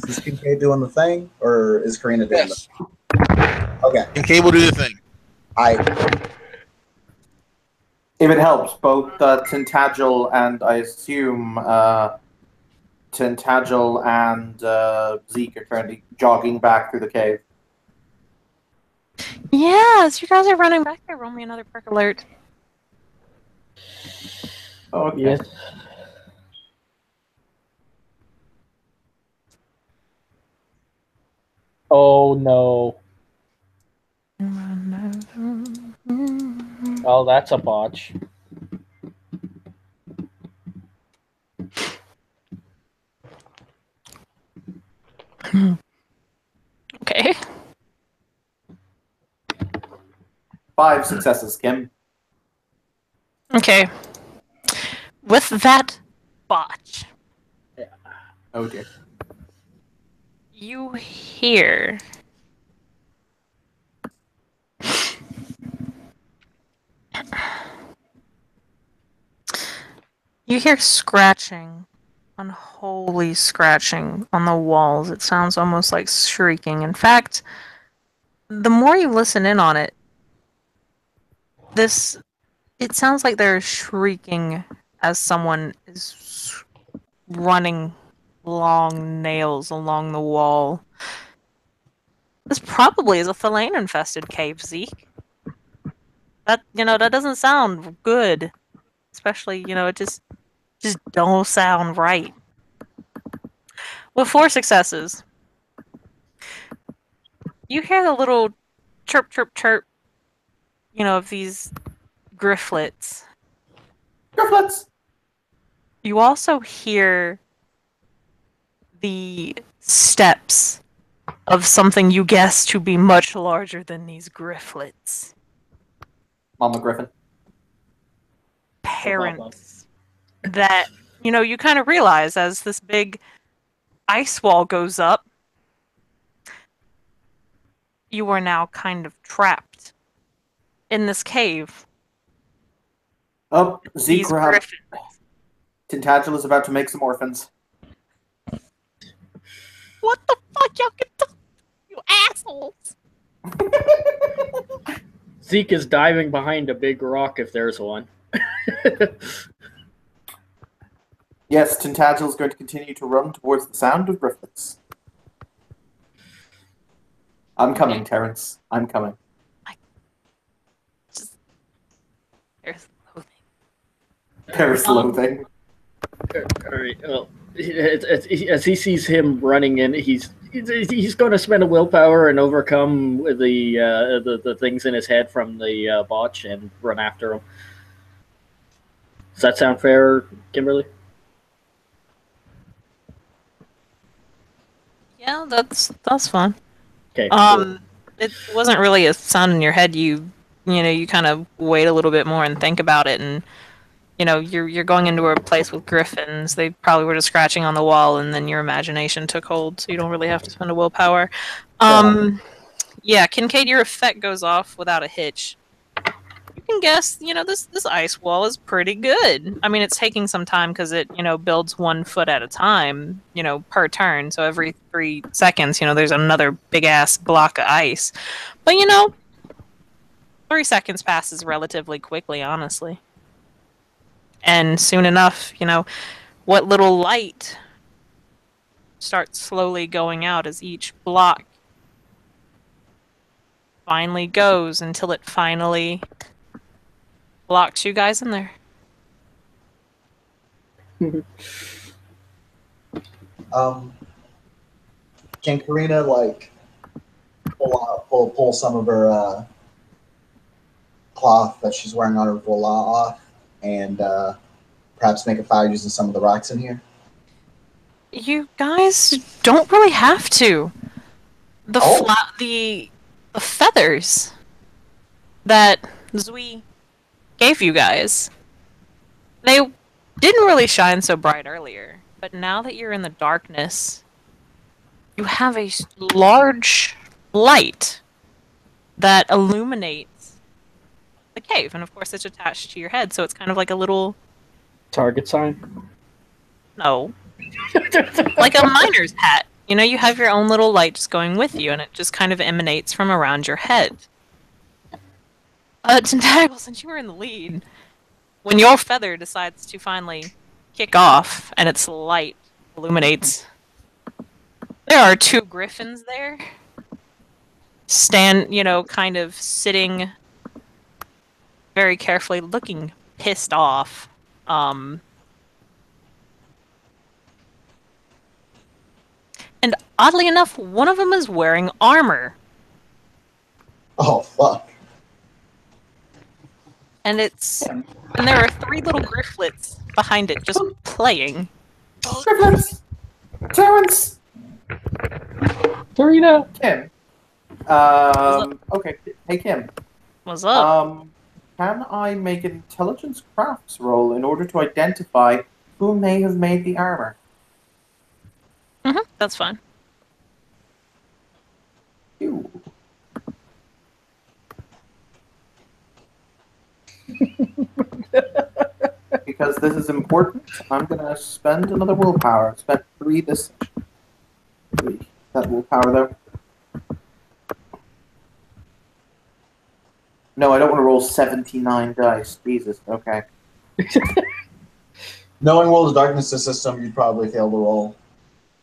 is Kincaid doing the thing, or is Karina doing Yes. the? Okay. And Cable do the thing. If it helps, both Tintagel and I assume Tintagel and Zeke are currently jogging back through the cave. Yes, you guys are running back there. Roll me another perk alert. Okay. Yes. Oh no. Oh, that's a botch. Okay. 5 successes, Kim. Okay. With that botch, Oh dear. you hear You hear scratching, unholy scratching on the walls. It sounds almost like shrieking. In fact, the more you listen in on it, it sounds like they're shrieking as someone is running long nails along the wall. This probably is a Thalane infested cave, Zeke. That doesn't sound good. Especially, it just don't sound right. With 4 successes, you hear the little chirp, chirp, chirp, of these grifflets. Grifflets! You also hear the steps of something you guess to be much larger than these grifflets. Mama Griffin. Parents that, you kind of realize as this big ice wall goes up, you are now kind of trapped in this cave. Oh, Zeke, These grab. griffins. Tintagel is about to make some orphans. What the fuck, y'all get to, you assholes? Zeke is diving behind a big rock if there's one. Yes, Tintagel is going to continue to run towards the sound of grifflets. I'm coming, Terrence. I'm coming. There's loathing. There's loathing. Alright, well, as he sees him running in, he's going to spend a willpower and overcome the things in his head from the botch and run after him. Does that sound fair, Kimberly? Yeah, that's fun. Okay. Cool. It wasn't really a sound in your head. You kind of wait a little bit more and think about it, and you're going into a place with griffins. They probably were just scratching on the wall, and then your imagination took hold, so you don't really have to spend a willpower. Yeah, Kincaid, your effect goes off without a hitch. You can guess, this ice wall is pretty good. I mean, it's taking some time because it, builds 1 foot at a time, per turn. So every 3 seconds, there's another big ass block of ice. But 3 seconds passes relatively quickly, honestly. And soon enough, what little light starts slowly going out as each block finally goes until it finally locks you guys in there. Can Karina pull some of her cloth that she's wearing on her voila off and perhaps make a fire using some of the rocks in here? You guys don't really have to. The feathers that Zui gave you guys, they didn't really shine so bright earlier, but now that you're in the darkness, you have a large light that illuminates the cave, and of course it's attached to your head, so it's kind of like a little Target sign? no, like a miner's hat. You have your own little light just going with you, and it just kind of emanates from around your head. Tentacle, since you were in the lead, when your feather decides to finally kick off and its light illuminates, there are 2 griffins there. Kind of sitting very carefully, looking pissed off. And oddly enough, one of them is wearing armor. Oh, fuck. And there are 3 little grifflets behind it just playing. Grifflets! Terrence! Serena! Kim. Okay. Hey, Kim. What's up? Can I make an intelligence crafts roll in order to identify who may have made the armor? That's fine. You. because this is important, I'm gonna spend another willpower. Spent 3 this session. 3. That willpower there. No, I don't want to roll 79 dice. Jesus. Okay. Knowing World of Darkness' system, you'd probably fail the roll.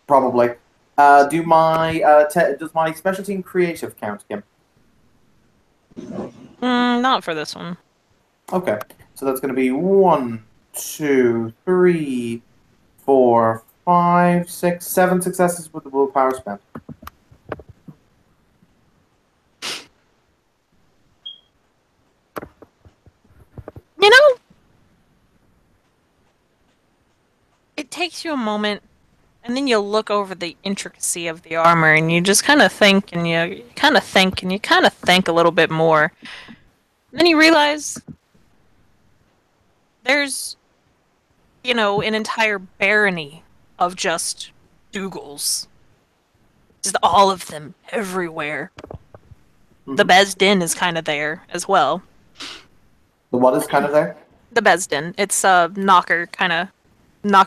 Probably. Does my specialty in creative count, Kim? Not for this one. Okay. So that's going to be 1, 2, 3, 4, 5, 6, 7 successes with the willpower spent. You know, it takes you a moment, and then you look over the intricacy of the armor, and you just kind of think, and you kind of think, and you kind of think a little bit more. And then you realize there's, an entire barony of just Dougals. Just all of them, everywhere. The Bezdin is kind of there as well. The what is kind of there? The Bezdin. It's a knocker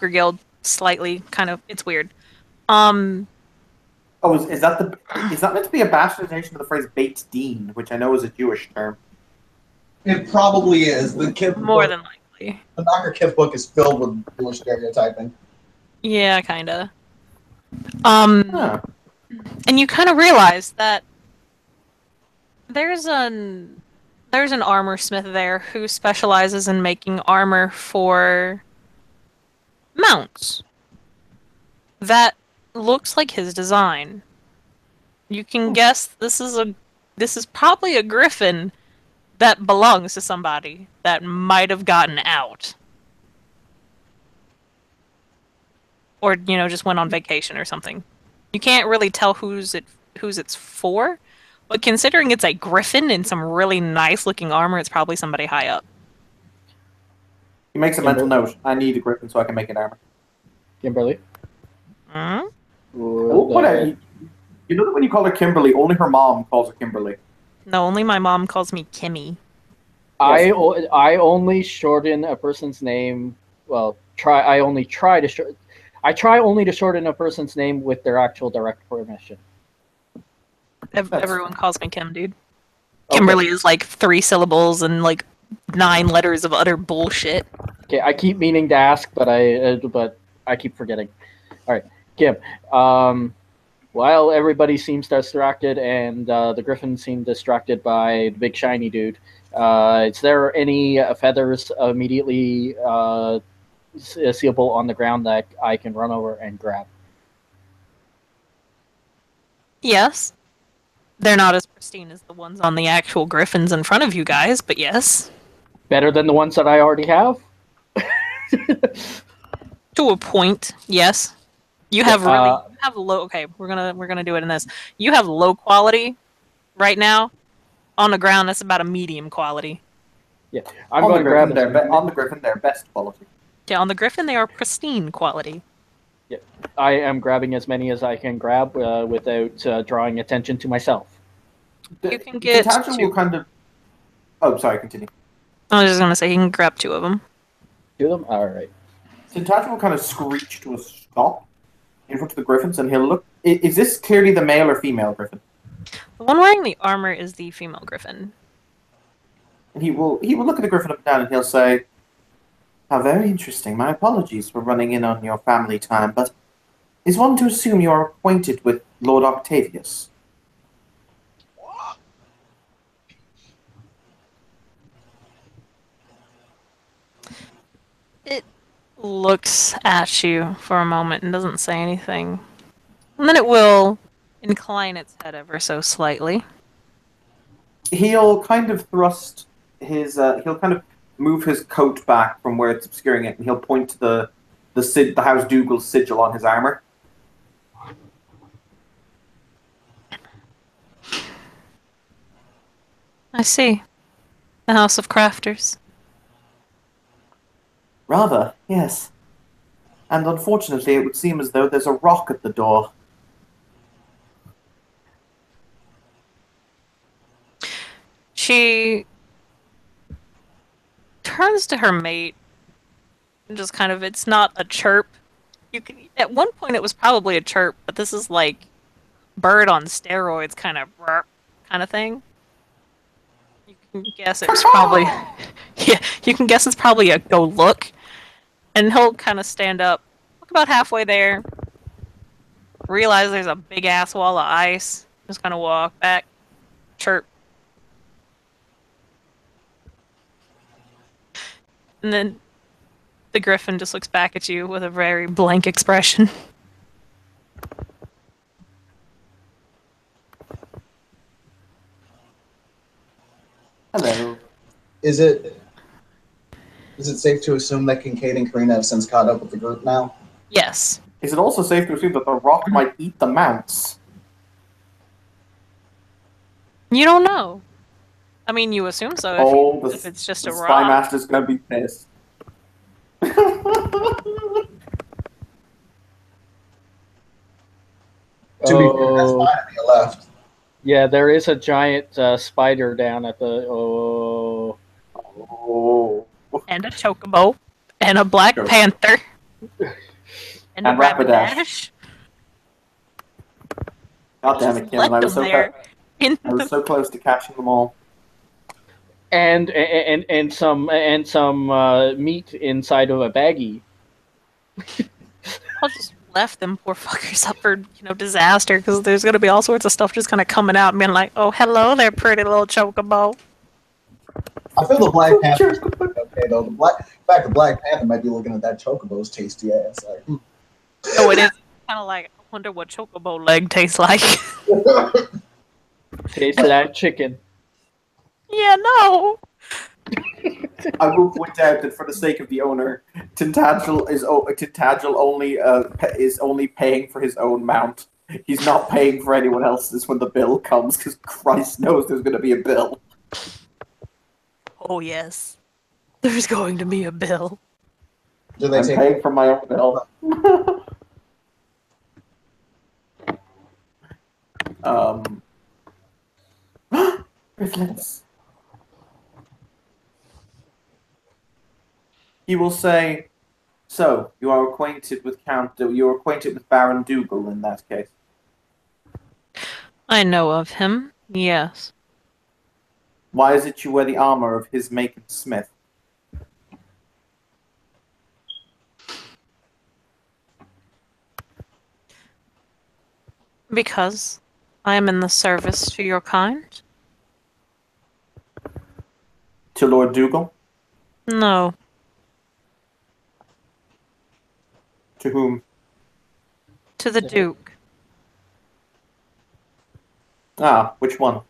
guild, slightly kind of. It's weird. Oh, is that meant to be a bastardization of the phrase Beit Din, which I know is a Jewish term? It probably is. The More than likely. The Knocker Kip book is filled with Jewish stereotyping. Yeah, kinda. Huh. And you kind of realize that there's an armor smith there who specializes in making armor for mounts. That looks like his design. You can guess this is probably a griffin that belongs to somebody that might have gotten out. Or, just went on vacation or something. You can't really tell who's it's for, but considering it's a griffin in some really nice looking armor, it's probably somebody high up. He makes a mental note. I need a griffin so I can make an armor. Kimberly? Hmm? You know that when you call her Kimberly, only her mom calls her Kimberly. No, only my mom calls me Kimmy. I only shorten a person's name. Well, I try only to shorten a person's name with their actual direct permission. Everyone calls me Kim, dude. Kimberly is like 3 syllables and like 9 letters of utter bullshit. Okay, I keep meaning to ask, but I keep forgetting. All right, Kim. While everybody seems distracted and the griffin seemed distracted by the big shiny dude, is there any feathers immediately seeable on the ground that I can run over and grab? Yes. They're not as pristine as the ones on the actual griffins in front of you guys, but yes. Better than the ones that I already have? To a point, yes. You have low. Okay, we're gonna do it in this. You have low quality right now on the ground. That's about a medium quality. Yeah, I'm going to grab on the griffin. They're best quality. Yeah, on the griffin they are pristine quality. Yeah, I am grabbing as many as I can grab without drawing attention to myself. You can get. Will kind of. Oh, sorry. Continue. I was just gonna say he can grab 2 of them. 2 of them. All right. Tintagel will kind of screech to a stop in front of the griffins, and he'll look. Is this clearly the male or female griffin? The one wearing the armor is the female griffin. And he will look at the griffin up and down, and he'll say, "How very interesting. My apologies for running in on your family time, but is one to assume you are acquainted with Lord Octavius?" It looks at you for a moment and doesn't say anything. And then it will incline its head ever so slightly. He'll kind of thrust his. He'll kind of move his coat back from where it's obscuring it, and he'll point to the House Dougal sigil on his armor. I see. The House of Crafters. Rather, yes. And unfortunately, it would seem as though there's a rock at the door. She turns to her mate Just kind of, it's not a chirp. You can, at one point it was probably a chirp, but this is like bird on steroids kind of thing. You can guess it's probably yeah, you can guess it's probably a go look. And he'll kind of stand up, look about halfway there, realize there's a big ass wall of ice, just kind of walk back, chirp. And then the griffin just looks back at you with a very blank expression. Hello. Is it safe to assume that Kincaid and Karina have since caught up with the group now? Yes. Is it also safe to assume that the rock might eat the mounts? You don't know. I mean, you assume so if it's just a Spy rock. Master's gonna be pissed. To be fair, that's Oh, fine if you left. yeah, there is a giant spider down at the. Oh. Oh. And a chocobo. And a black Sure. panther. And a And Rapidash. rapidash. God damn it, Kim! I Left was them so there. In I was the, so close to catching them all. And some meat inside of a baggie. I'll just left them poor fuckers up for, disaster, because there's going to be all sorts of stuff just kind of coming out and being like, oh, hello there, pretty little chocobo. I feel the Black Panther's okay though. The Black Panther might be looking at that chocobo's tasty ass. Like, Oh, it is kind of like, I wonder what chocobo leg tastes like. Taste of that chicken. Yeah, no. I will point out that for the sake of the owner, Tintagel is only paying for his own mount. He's not paying for anyone else's when the bill comes, because Christ knows there's going to be a bill. Oh, yes. There's going to be a bill. do they I'm take paying for my own bill. Griffins. He will say, "So you are acquainted with Baron Dougal in that case." I know of him, yes. Why is it you wear the armor of his Macon Smith? Because I am in the service to your kind? To Lord Dougal? No. To whom? To the Duke. Ah, which one?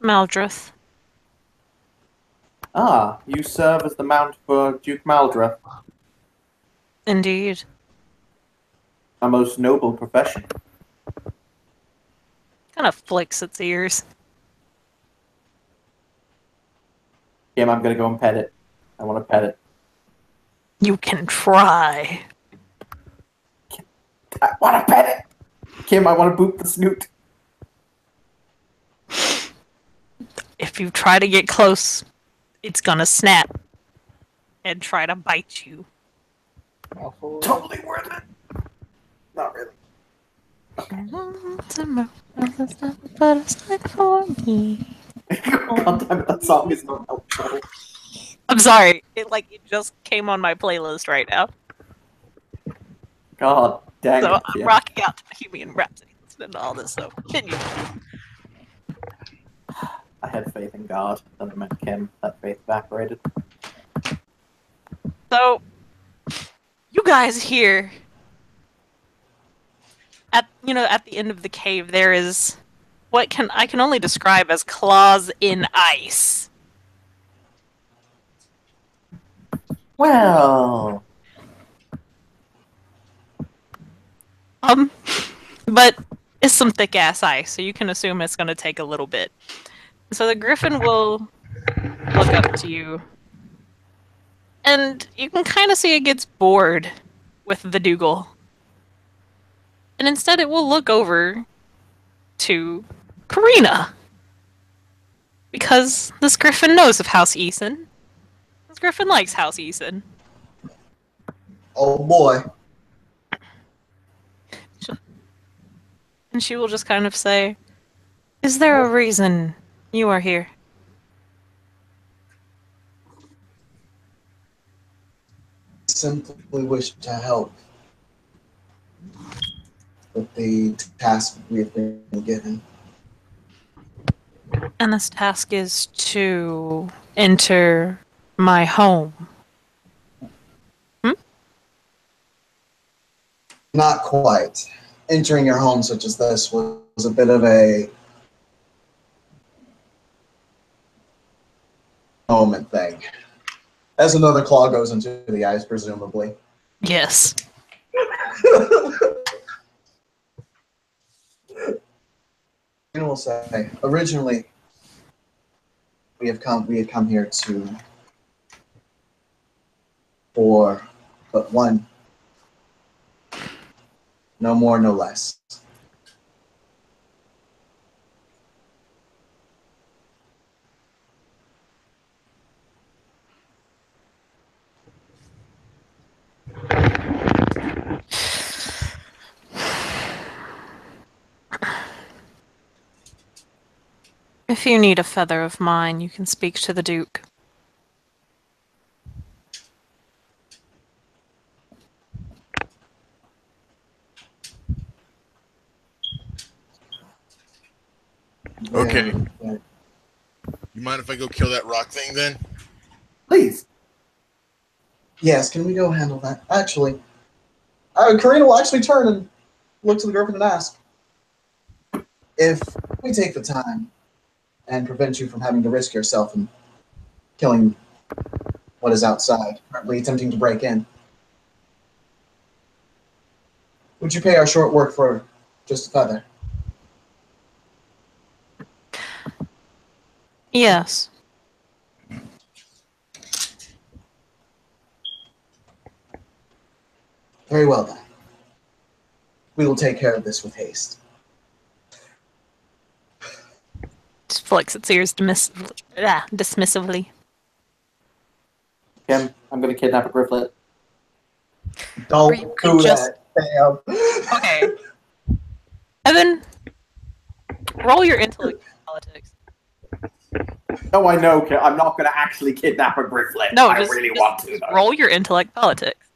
Maldrith. Ah, you serve as the mount for Duke Maldra. Indeed. A most noble profession. Kind of flicks its ears. Kim, I'm gonna go and pet it. I want to pet it. You can try. I want to pet it! Kim, I want to boop the snoot. If you try to get close, it's gonna snap and try to bite you. Totally worth it. Not really. God damn it, that song is not helpful. I'm sorry. It just came on my playlist right now. God dang So it, I'm Kim. rocking out to Bohemian Rhapsody, listening to all this. So continue. I had faith in God. Then I met Kim. That faith evaporated. So you guys here at the end of the cave there is what I can only describe as claws in ice. Well, But it's some thick ass ice, so you can assume it's going to take a little bit. So the griffin will look up to you, and you can kind of see it gets bored with the Dougal. And instead it will look over to Karina. Because this griffin knows of House Eason. This Griffin likes House Eason. Oh boy. And she will just kind of say, "Is there a reason you are here?" Simply wish to help with the task we have been given. And this task is to enter my home. Not quite. Entering your home such as this was a bit of a moment thing. As another claw goes into the eyes, presumably. Yes. I will say, originally, we had come here for but one, no more, no less. If you need a feather of mine, you can speak to the Duke. Okay. Very- You mind if I go kill that rock thing then? Please. Yes, can we go handle that? Actually, Karina will actually turn and look to the Griffin and ask, if we take the time and prevent you from having to risk yourself and killing what is outside, currently attempting to break in, would you pay our short work for just a feather? Yes. Very well then. We will take care of this with haste. Just flicks its ears dismissively. Kim, I'm going to kidnap a grifflet. Don't Or you could do just- that, Sam. Okay. Evan, roll your intellect in politics. No, I know, Kim. I'm not going to actually kidnap a grifflet. No, I just, really just want to, though. roll your intellect politics.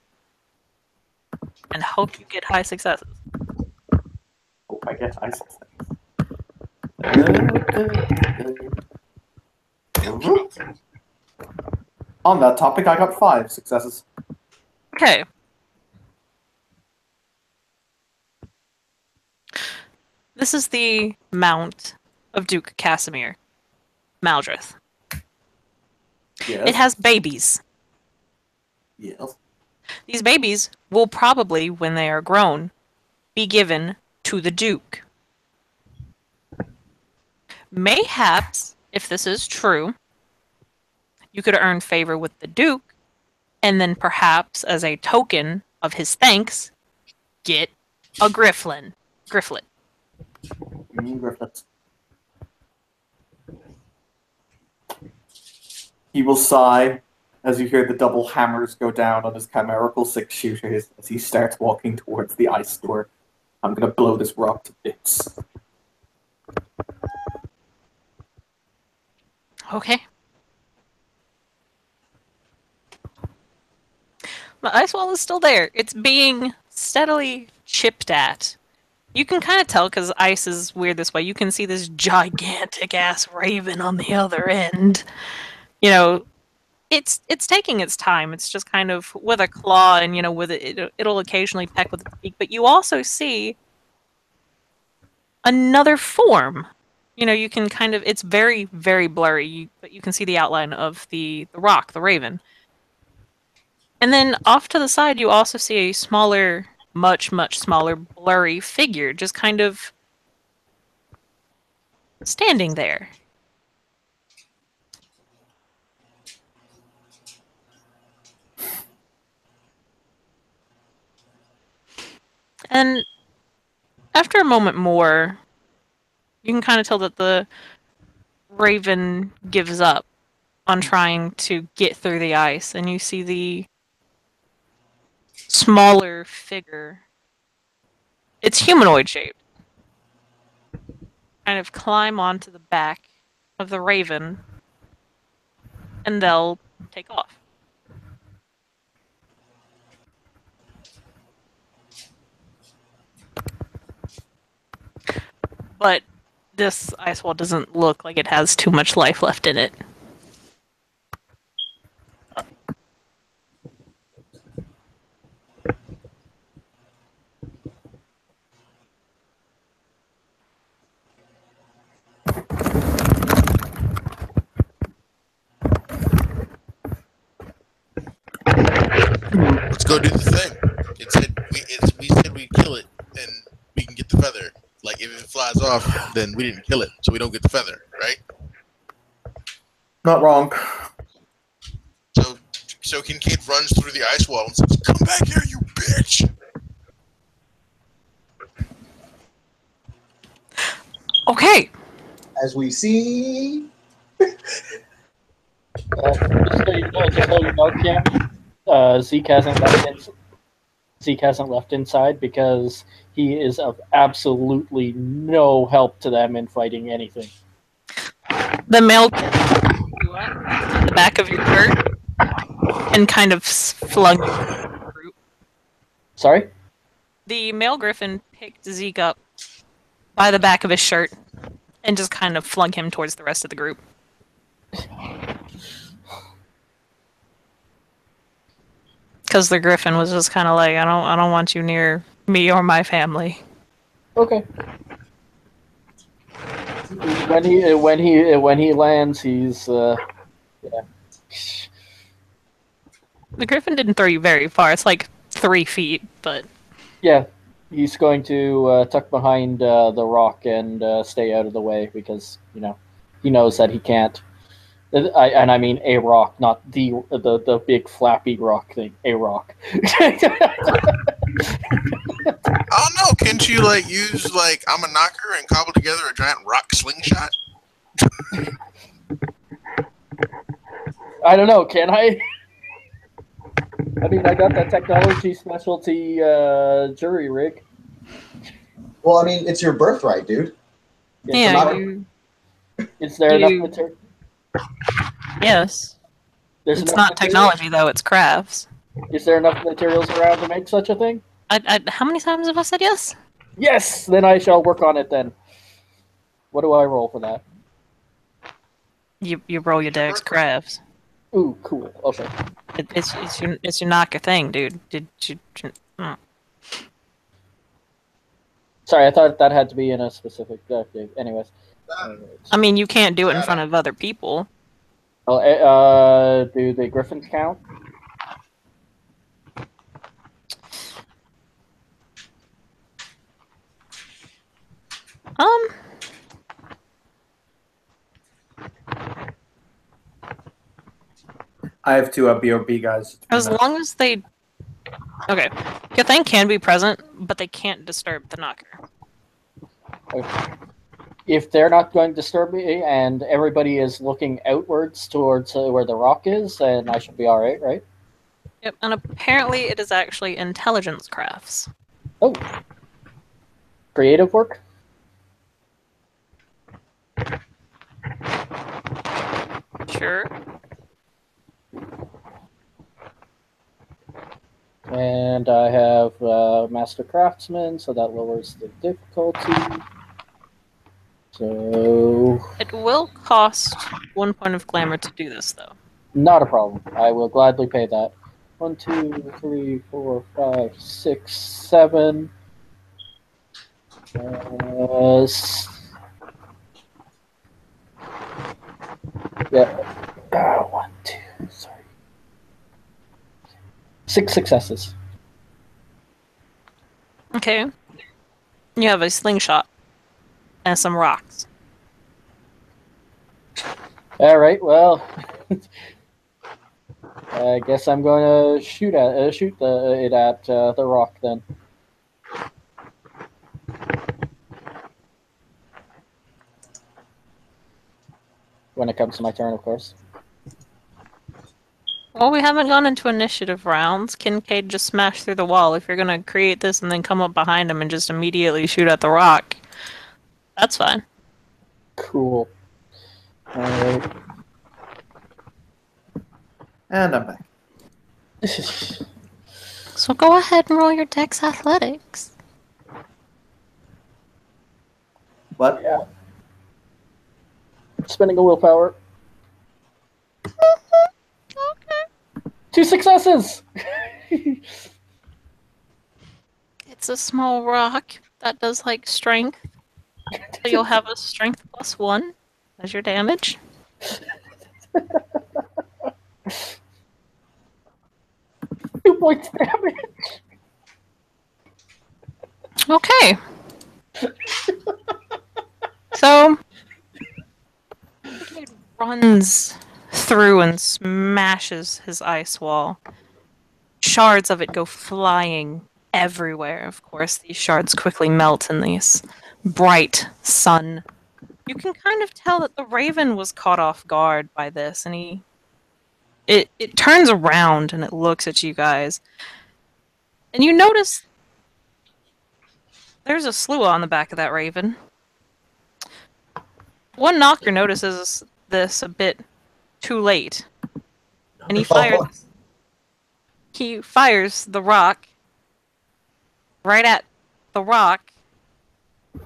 And hope you get high successes. Hope I get high success. On that topic, I got 5 successes. Okay. This is the mount of Duke Casimir, Maldrith. Yes. It has babies. Yes. These babies will probably, when they are grown, be given to the Duke. Mayhaps, if this is true, you could earn favor with the Duke, and then perhaps, as a token of his thanks, get a Grifflet. Grifflet. He will sigh as you hear the double hammers go down on his chimerical 6-shooters as he starts walking towards the ice door. I'm gonna blow this rock to bits. Okay. The ice wall is still there. It's being steadily chipped at. You can kind of tell because ice is weird this way. You can see this gigantic ass raven on the other end. You know, it's taking its time. It's just kind of with a claw, and with it'll occasionally peck with its beak. But you also see another form. You can kind of, it's very, very blurry, but you can see the outline of the rock, the raven. And then off to the side, you also see a smaller, much, much smaller, blurry figure just kind of standing there. And after a moment more, you can kind of tell that the raven gives up on trying to get through the ice, and you see the smaller figure. It's humanoid shaped. Kind of climb onto the back of the raven, and they'll take off. But this ice wall doesn't look like it has too much life left in it. Let's go do the thing. We said we'd kill it, and we can get the feather. Like if it flies off, then we didn't kill it, so we don't get the feather, right? Not wrong. So Kincaid runs through the ice wall and says, "Come back here, you bitch!" Okay. As we see, Just so you know, Cam, Zeke hasn't left inside because he is of absolutely no help to them in fighting anything. The male you up on the back of your shirt and kind of flung you into the group. Sorry? The male griffin picked Zeke up by the back of his shirt and just kind of flung him towards the rest of the group. Because the griffin was just kind of like, I don't want you near me or my family. Okay. When he lands, he's yeah. The griffin didn't throw you very far. It's like 3 feet, but Yeah, he's going to tuck behind the rock and stay out of the way because he knows that he can't. I mean a rock, not the big flappy rock thing. A rock. I don't know. Can't you use I'm a knocker and cobble together a giant rock slingshot? I don't know. Can I? I mean, I got that technology specialty jury rig. well, I mean, it's your birthright, dude. yeah, not- you, Is there You- enough material? yes. There's It's enough not material? technology, though, it's crafts. Is there enough materials around to make such a thing? How many times have I said yes? Yes! Then I shall work on it then. What do I roll for that? You roll your dex crafts. Ooh, cool. Okay. It's your knocker thing, dude. Sorry, I thought that had to be in a specific. Okay. Anyways. I mean, you can't do it in front of other people. Do the griffins count? Um, I have two BOB guys. as long as they. Okay, your thing can be present, but they can't disturb the knocker. Okay. If they're not going to disturb me and everybody is looking outwards towards where the rock is, then I should be alright, right? Yep, and apparently it is actually intelligence crafts. Oh. Creative work? Sure. And I have Master Craftsman, so that lowers the difficulty. So, It will cost 1 point of glamour to do this, though. not a problem. I will gladly pay that. 1, 2, 3, 4, 5, 6, 7. Yeah. 1, 2, sorry. 6 successes. Okay. You have a slingshot and some rocks. All right. Well, I guess I'm going to shoot it at the rock then. When it comes to my turn, of course. Well, we haven't gone into initiative rounds. Kincaid just smashed through the wall. If you're gonna create this and then come up behind him and just immediately shoot at the rock, that's fine. Cool. Alright. And I'm back. So go ahead and roll your Dex Athletics. What? Yeah. Spending a willpower. Okay. 2 successes! It's a small rock that does like strength. So you'll have a strength +1 as your damage. 2 points damage. Okay. So he runs through and smashes his ice wall. Shards of it go flying everywhere. Of course, these shards quickly melt in this bright sun. You can kind of tell that the raven was caught off guard by this, and it turns around and it looks at you guys. And you notice there's a slew on the back of that raven. One knocker notices this a bit too late, and he fires the rock right at the rock,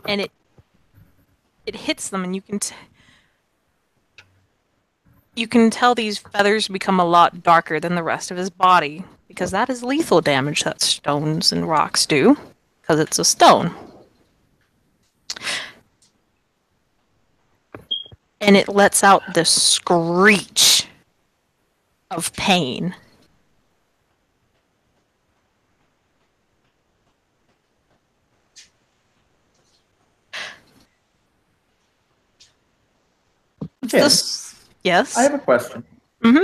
and it hits them, and you can tell these feathers become a lot darker than the rest of his body, because that is lethal damage that stones and rocks do, because it's a stone. And it lets out this screech of pain. Kim, Yes? I have a question. Mm-hmm.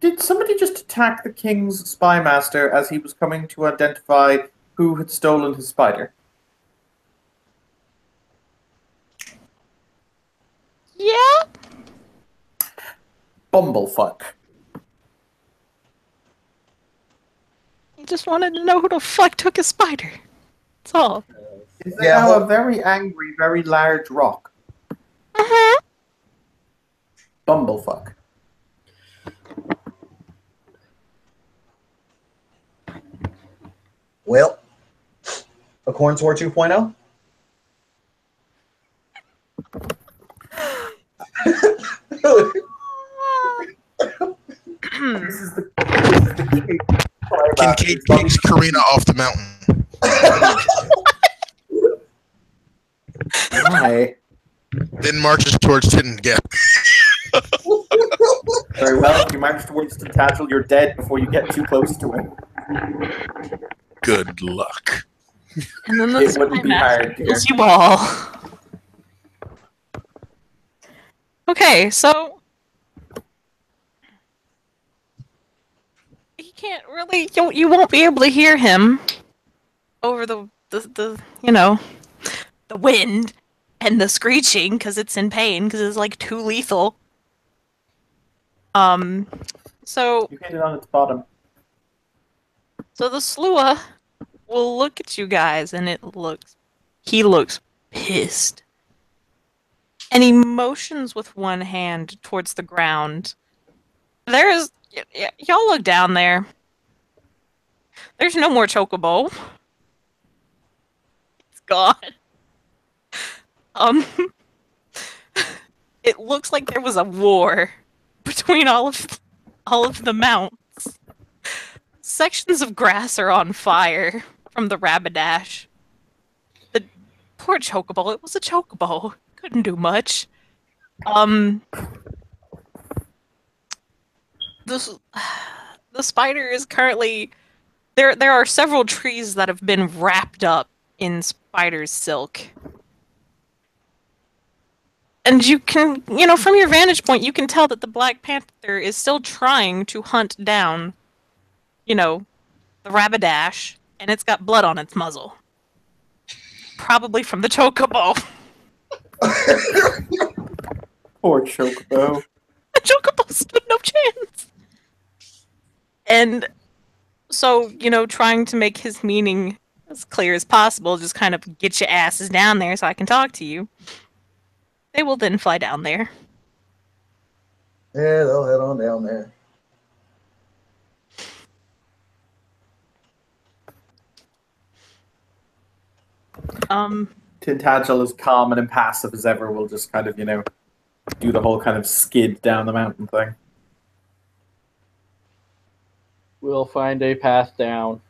Did somebody just attack the king's spy master as he was coming to identify who had stolen his spider? Yeah? Bumblefuck. He just wanted to know who the fuck took his spider. That's all. Is there now a very angry, very large rock? Mm-hmm. Bumblefuck. Well, a corn tour 2.0? This is the Kincaid kicks Karina off the mountain. Why? Then marches towards Tin Gap. Very well. If you march towards Tintagel, you're dead before you get too close to him. Good luck. And then It wouldn't be hard, dear. kills you all. Okay, so he can't really. You won't be able to hear him over the you know, the wind and the screeching because it's in pain because it's like too lethal. So You hit it on its bottom. the Slua will look at you guys and he looks pissed. And he motions with one hand towards the ground. Y'all look down there. There's no more chocobo. It's gone. It looks like there was a war between all of the mounts. Sections of grass are on fire from the Rapidash. The poor chocobo. It was a chocobo. Couldn't do much. The spider is currently there are several trees that have been wrapped up in spider's silk. And you can, from your vantage point, you can tell that the Black Panther is still trying to hunt down, the Rapidash, and it's got blood on its muzzle. Probably from the chocobo. Poor Chocobo. The chocobo stood no chance. And so, trying to make his meaning as clear as possible, just kind of get your asses down there so I can talk to you. They will then fly down there. Yeah, they'll head on down there. Tintagel, as calm and impassive as ever, will just kind of, do the whole kind of skid down the mountain thing. We'll find a path down.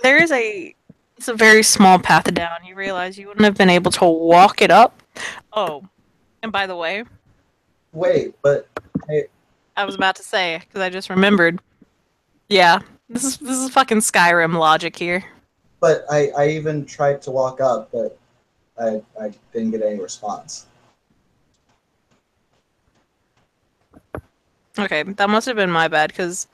It's a very small path down. You realize you wouldn't have been able to walk it up. Oh, and by the way, Wait, but hey, I was about to say, because I just remembered. Yeah, this is fucking Skyrim logic here. but I even tried to walk up, but I didn't get any response. Okay, that must have been my bad, because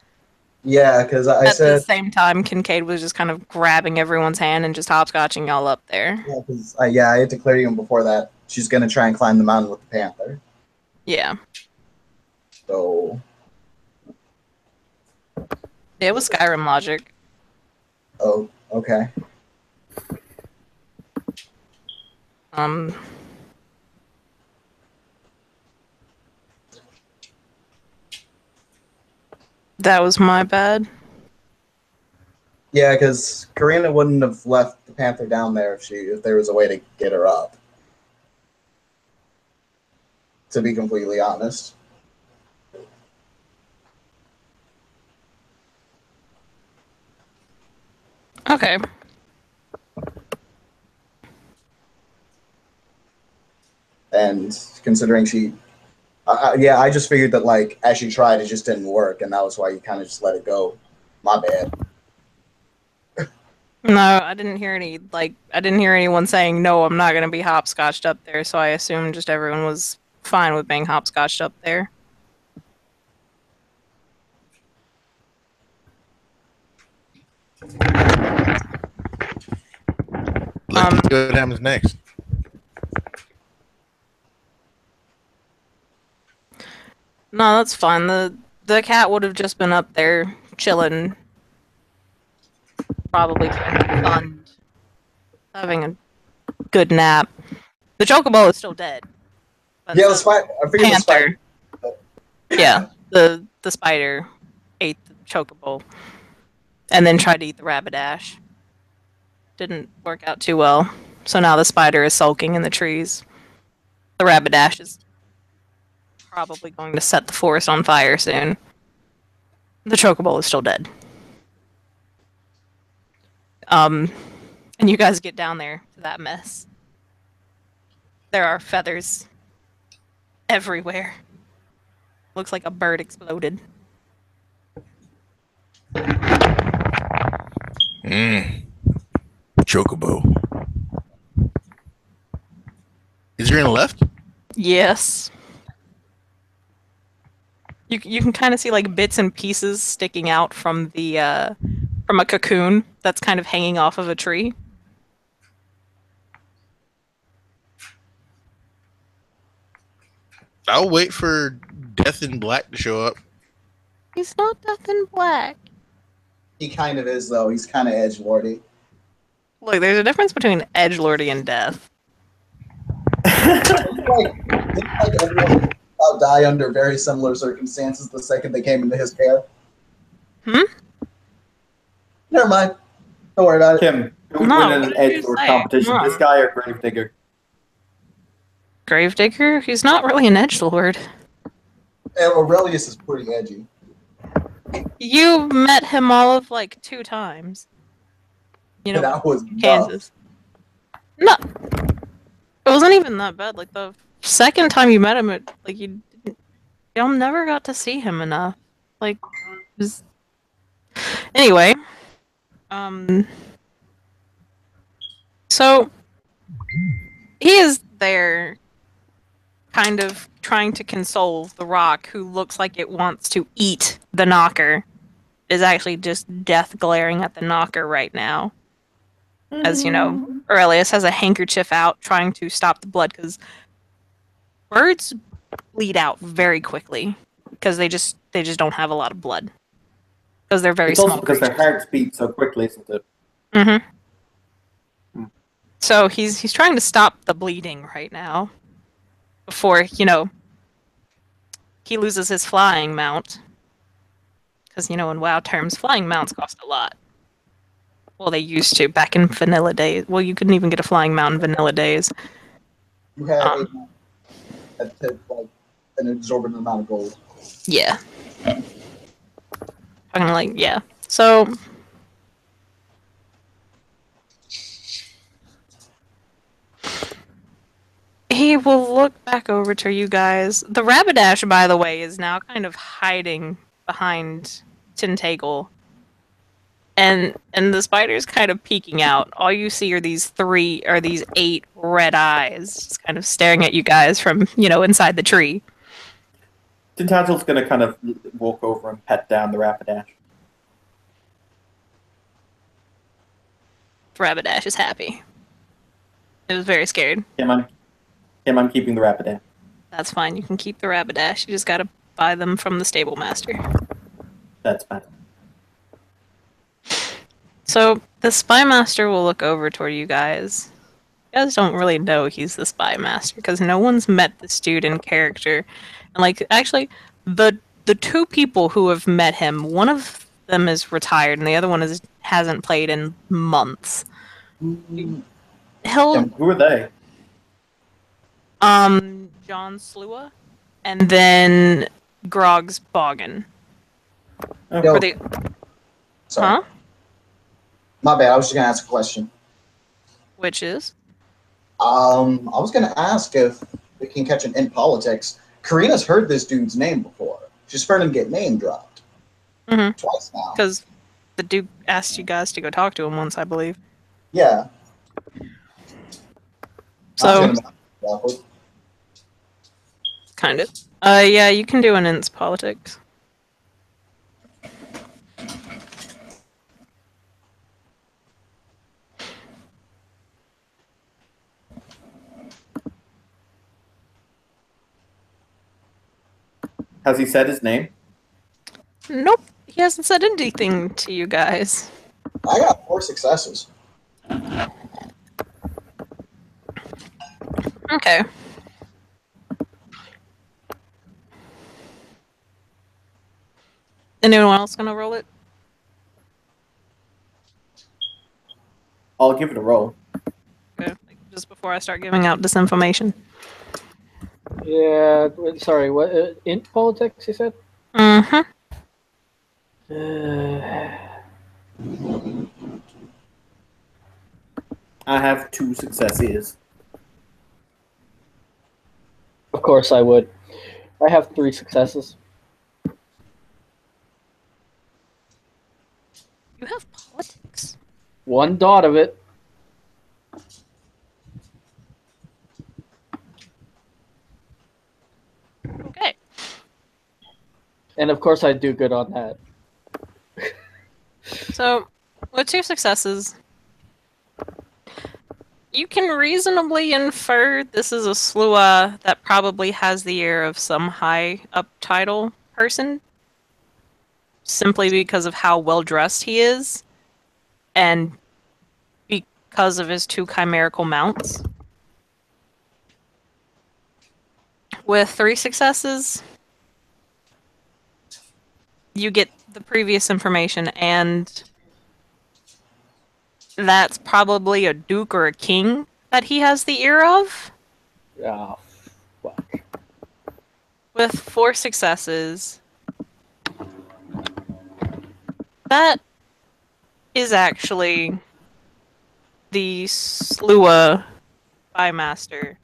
Yeah, because I at the said, same time, Kincaid was just kind of grabbing everyone's hand and just hopscotching y'all up there. yeah, because I had to clear you before that. She's gonna try and climb the mountain with the panther. Yeah. So, It was Skyrim logic. oh, okay. That was my bad. Yeah, because Karina wouldn't have left the panther down there if there was a way to get her up. To be completely honest. Okay. And considering I just figured that, like, as she tried, it just didn't work, and that was why you kind of just let it go. My bad. No, I didn't hear anyone saying, no, I'm not going to be hopscotched up there, so I assumed just everyone was fine with being hopscotched up there. Let's see what happens next. No, that's fine. The cat would have just been up there chilling, probably stunned, having a good nap. The chocobo is still dead. But Yeah, so the spider. I figured the spider. Yeah, the spider ate the chocobo and then tried to eat the rabbit-ash. Didn't work out too well. So now the spider is sulking in the trees. The rabbit-ash is probably going to set the forest on fire soon. The chocobo is still dead. And you guys get down there to that mess. There are feathers everywhere. Looks like a bird exploded. Chocobo. Is there any left? Yes. You can kind of see like bits and pieces sticking out from the from a cocoon that's kind of hanging off of a tree. I'll wait for Death in Black to show up. He's not Death in Black. He kind of is, though. He's kind of edgelordy. Look, there's a difference between edgelordy and death. Didn't everyone die under very similar circumstances the second they came into his care? Never mind. Don't worry about it. Kim, who would No, win in what an did you edgelord say? competition? Come This on. guy or Gravedigger? Gravedigger? He's not really an edgelord. Aurelius is pretty edgy. You met him all of like 2 times. You know, That was Kansas. No, it wasn't even that bad. Like the second time you met him, y'all never got to see him enough. Like, it was... anyway, so he is there, kind of trying to console the rock, who looks like it wants to eat the knocker. It is actually just death glaring at the knocker right now. As you know, Aurelius has a handkerchief out trying to stop the blood because birds bleed out very quickly. because they just don't have a lot of blood because they're very It's also small because their creatures. hearts beat so quickly, isn't it? Mm-hmm. Hmm. So he's trying to stop the bleeding right now before he loses his flying mount. Because in WoW terms, flying mounts cost a lot. Well, they used to back in vanilla days. Well, you couldn't even get a flying mount in vanilla days. You had a Um, that took like an exorbitant amount of gold. yeah. Fucking yeah. So he will look back over to you guys. The Rapidash, by the way, is now kind of hiding behind Tentacle. And the spider's kind of peeking out. All you see are these 8 red eyes just kind of staring at you guys from, inside the tree. Tintagel's going to kind of walk over and pet down the Rapidash. Rapidash is happy. It was very scared. I'm keeping the Rapidash. That's fine. You can keep the Rapidash. You just gotta buy them from the stable master. That's fine. So the spy master will look over toward you guys. You guys don't really know he's the spy master because no one's met this dude in character. And actually, the 2 people who have met him, one of them is retired and the other one hasn't played in months. He'll Who are they? John Slua, and then Grog's Boggin. Oh, Yo, Or the sorry. Huh? My bad. I was just gonna ask a question. Which is? I was gonna ask if we can catch an in politics. Karina's heard this dude's name before. She's heard him get name dropped Mm-hmm. twice now. Because the Duke asked you guys to go talk to him once, I believe. Yeah. So, Awkward. kind of. Yeah, you can do an ins politics. Has he said his name? Nope, he hasn't said anything to you guys. I got 4 successes. Okay. Anyone else gonna roll it? I'll give it a roll. Okay. Just before I start giving out disinformation. Yeah, sorry, what? In politics, you said? Mm-hmm. I have 2 successes. Of course I would. I have 3 successes. You have politics? 1 dot of it. Okay. And of course I do good on that. So, with 2 successes, you can reasonably infer this is a Slua that probably has the ear of some high up title person, simply because of how well dressed he is, and because of his 2 chimerical mounts. With 3 successes, you get the previous information, and that's probably a duke or a king that he has the ear of. Ah, fuck. With 4 successes, that is actually the Slua Bymaster.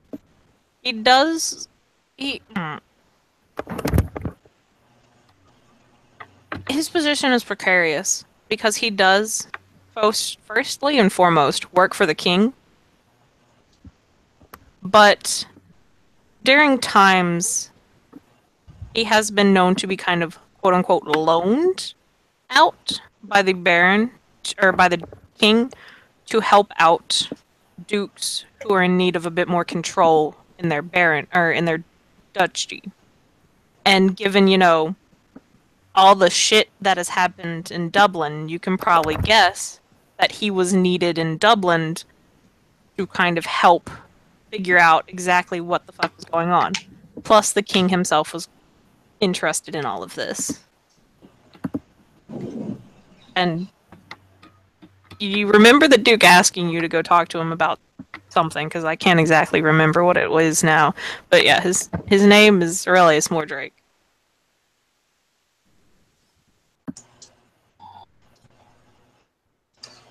His position is precarious because he does, firstly and foremost, work for the king. But during times, he has been known to be kind of quote-unquote loaned out by the Baron, or by the king, to help out dukes who are in need of a bit more control in their baron, or in their duchy. And given, all the shit that has happened in Dublin, you can probably guess that he was needed in Dublin to kind of help figure out exactly what the fuck was going on. Plus, the king himself was interested in all of this. And you remember the Duke asking you to go talk to him about something, because I can't exactly remember what it was now. But yeah, his name is Aurelius Mordrake.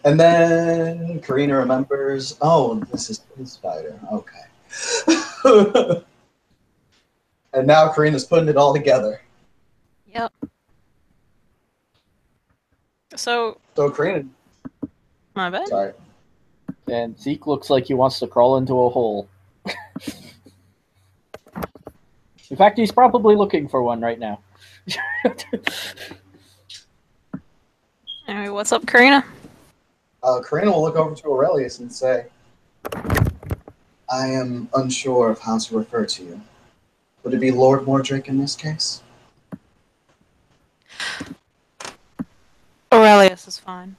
And then Karina remembers, oh, this is his spider. Okay. And now Karina's putting it all together. Yep. So, Karina, my bad. sorry. And Zeke looks like he wants to crawl into a hole. In fact, he's probably looking for one right now. Anyway, what's up, Karina? Karina will look over to Aurelius and say, I am unsure of how to refer to you. Would it be Lord Mordrake in this case? Aurelius is fine.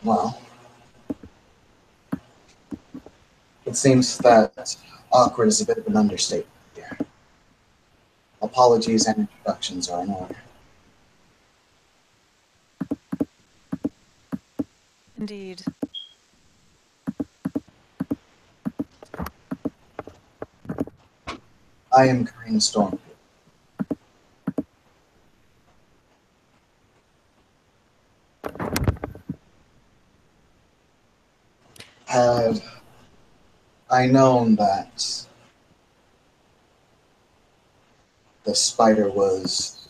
Well, it seems that awkward is a bit of an understatement here. Apologies and introductions are in order. Indeed. I am Karina Stormfield. Had I known that the spider was...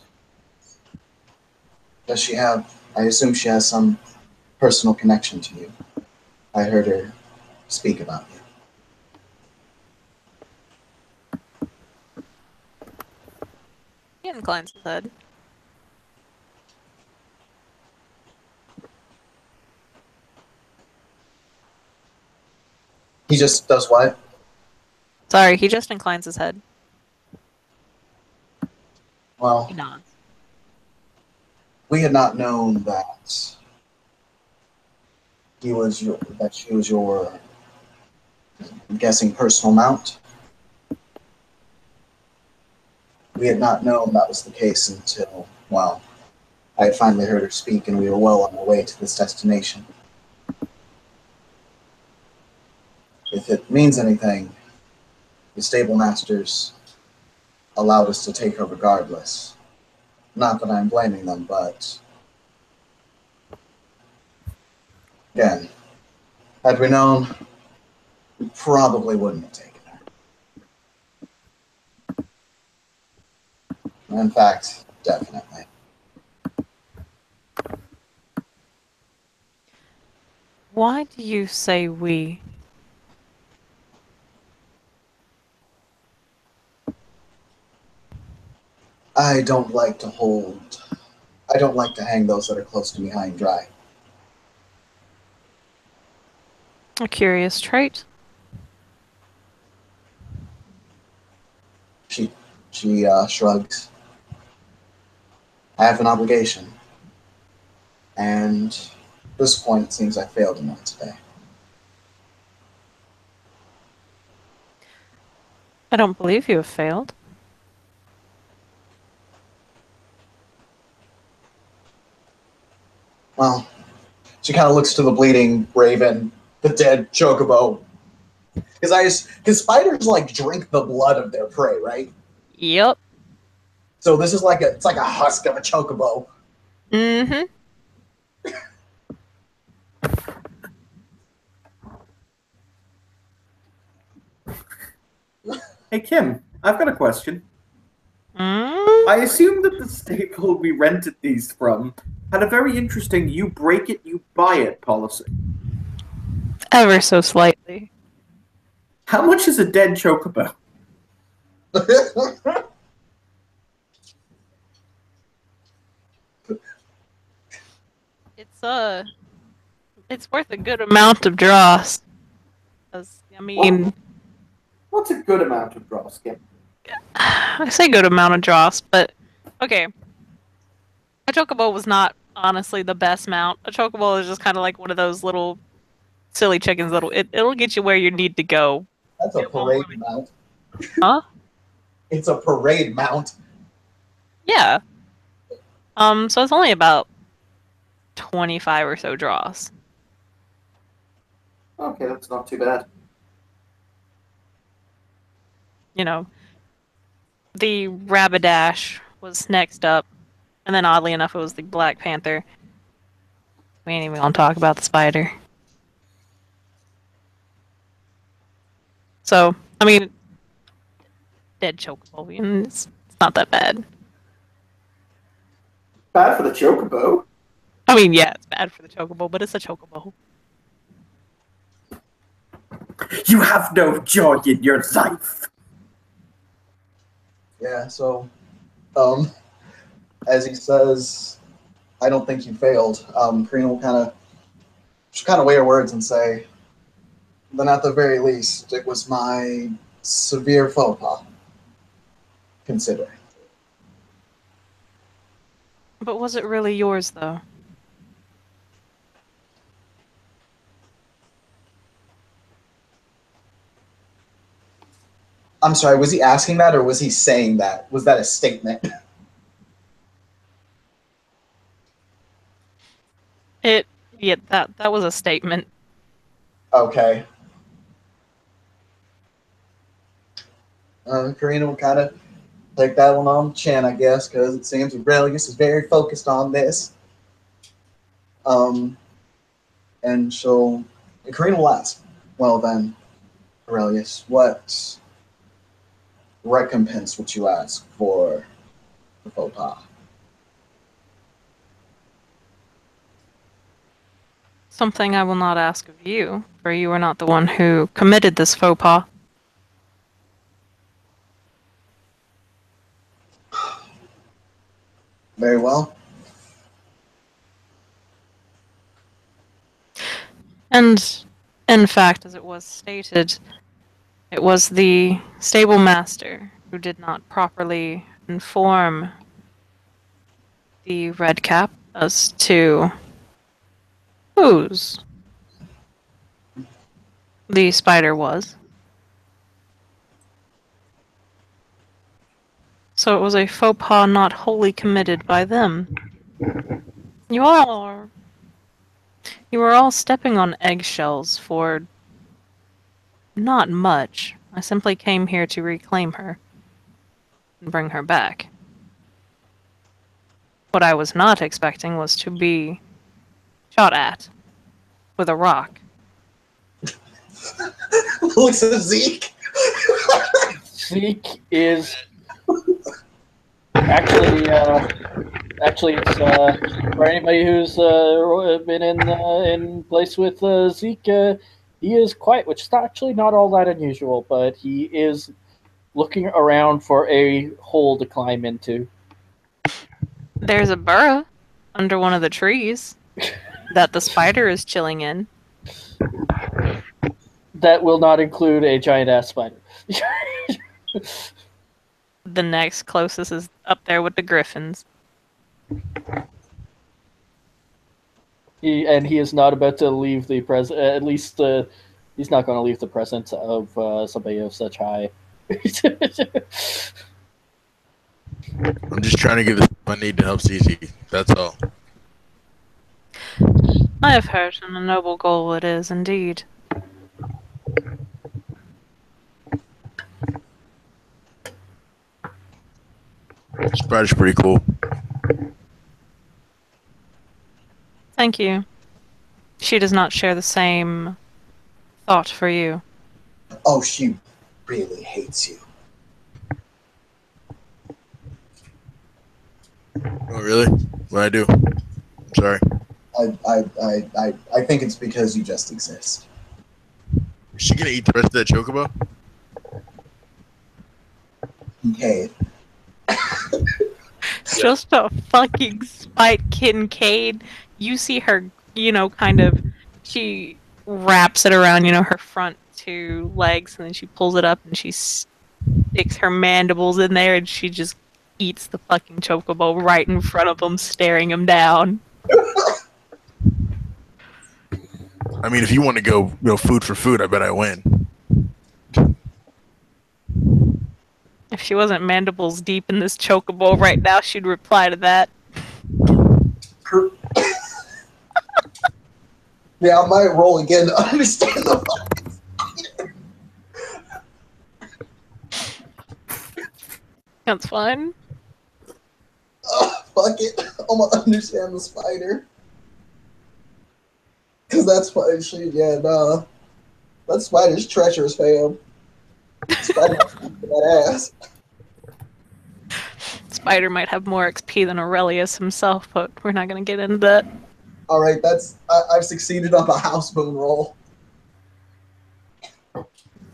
Does she have... I assume she has some personal connection to you. I heard her speak about you. He inclines his head. He just does what? Sorry, he just inclines his head. Well, He nods. we had not known that she was your, I'm guessing, personal mount. We had not known that was the case until, well, I had finally heard her speak and we were well on our way to this destination. If it means anything, the stable masters allowed us to take her regardless. Not that I'm blaming them, but again, had we known, we probably wouldn't have taken her. In fact, definitely. Why do you say we? I don't like to hang those that are close to me high and dry. A curious trait. She shrugs. I have an obligation. And at this point, it seems I failed in that today. I don't believe you have failed. Well, she kind of looks to the bleeding raven, the dead chocobo. Because spiders like drink the blood of their prey, right? Yep. So this is it's like a husk of a chocobo. Mm-hmm. Hey, Kim, I've got a question. Mm? I assume that the stable we rented these from had a very interesting you break it, you buy it policy. Ever so slightly. How much is a dead chocobo? It's it's worth a good amount of dross. I mean, What's a good amount of draw, Skip? I say good amount of dross, but okay. A chocobo was not honestly the best mount. A chocobo is just kind of like one of those little silly chickens that'll it'll get you where you need to go. That's a It won't parade really- mount. Huh? It's a parade mount. Yeah. So it's only about 25 or so draws. Okay, that's not too bad. You know, the Rapidash was next up, and then oddly enough, it was the Black Panther. We ain't even gonna talk about the spider. So, I mean, dead chocobo, and it's not that bad. Bad for the chocobo. I mean, yeah, it's bad for the chocobo, but it's a chocobo. You have no joy in your life. Yeah, so, as he says, I don't think you failed. Karina will she'll kind of weigh her words and say, then at the very least, it was my severe faux pas, considering. But was it really yours, though? I'm sorry, was he asking that or was he saying that? Was that a statement? Yeah, that was a statement. Okay. Karina will kind of take that one on the chin, I guess, because it seems Aurelius is very focused on this. And Karina will ask, well then, Aurelius, what recompense would you ask for the faux pas? Something I will not ask of you, for you are not the one who committed this faux pas. Very well. And, in fact, as it was stated, it was the stable master who did not properly inform the Red Cap as to whose the spider was. So it was a faux pas not wholly committed by them. You are all stepping on eggshells for not much. I simply came here to reclaim her and bring her back. What I was not expecting was to be shot at with a rock. Looks at Zeke. Zeke is actually it's for anybody who's been in place with Zeke, he is quiet, which is actually not all that unusual, but he is looking around for a hole to climb into. There's a burrow under one of the trees that the spider is chilling in. That will not include a giant ass spider. The next closest is up there with the griffins. He is not about to leave the present. At least he's not going to leave the presence of somebody of such high. I'm just trying to give this I need to help Cece. That's all. I have heard, and a noble goal it is indeed. Spider's pretty cool. Thank you. She does not share the same thought for you. Oh, she really hates you. Oh, really? What I do? I'm sorry. I think it's because you just exist. Is she gonna eat the rest of that chocobo? Okay. Just a fucking spite Kincaid. You see her, kind of, she wraps it around, her front two legs, and then she pulls it up and she sticks her mandibles in there, and she just eats the fucking chocobo right in front of him, staring him down. I mean, if you want to go food for food, I bet I win. If she wasn't mandibles deep in this chocobo right now, she'd reply to that. Yeah, I might roll again to understand the That's fine. fuck it. I'm gonna understand the spider. Cause that's why shit, yeah, nah. That spider's treacherous, fam. Spider that ass. Spider might have more XP than Aurelius himself, but we're not gonna get into that. Alright, I've succeeded on the house moon roll.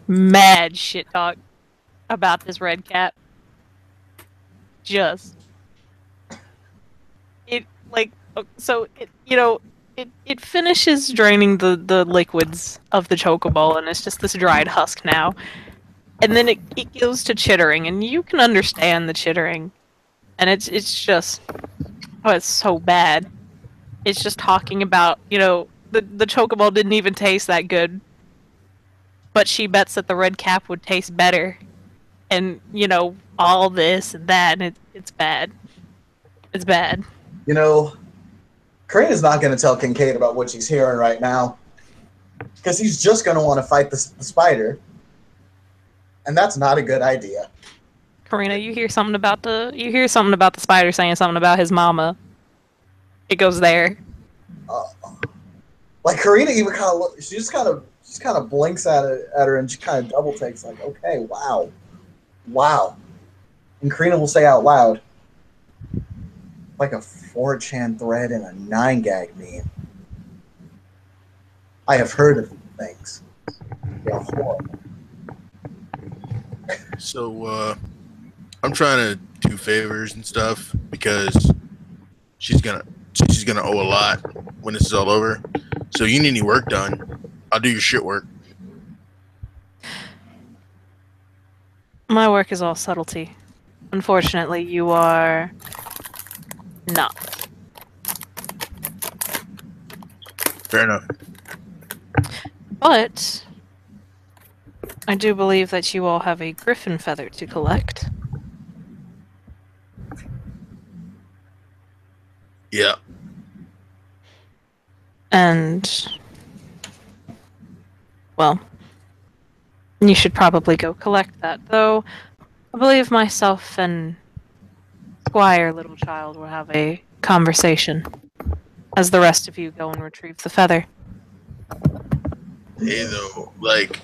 Mad shit talk about this red cat. Just it like so it it finishes draining the liquids of the chocobo, and it's just this dried husk now. And then it goes to chittering, and you can understand the chittering. And it's just it's so bad. It's just talking about, the chocobo didn't even taste that good. But she bets that the red cap would taste better. And, all this and that, and it's bad. It's bad. Crane is not going to tell Kincaid about what she's hearing right now. Because he's just going to want to fight the spider. And that's not a good idea. Karina, you hear something about the spider saying something about his mama. It goes there. Like Karina even kind of she just kind of blinks at her and she kind of double takes like, okay, wow. And Karina will say out loud, like a 4chan thread in a 9gag meme. I have heard of things. They are horrible. So I'm trying to do favors and stuff because she's gonna owe a lot when this is all over. So you need any work done, I'll do your shit work. My work is all subtlety. Unfortunately, you are not. Fair enough. But I do believe that you all have a griffin feather to collect. Yeah. And, well, you should probably go collect that, though I believe myself and Squire Littlechild will have a conversation as the rest of you go and retrieve the feather. Hey, though, like,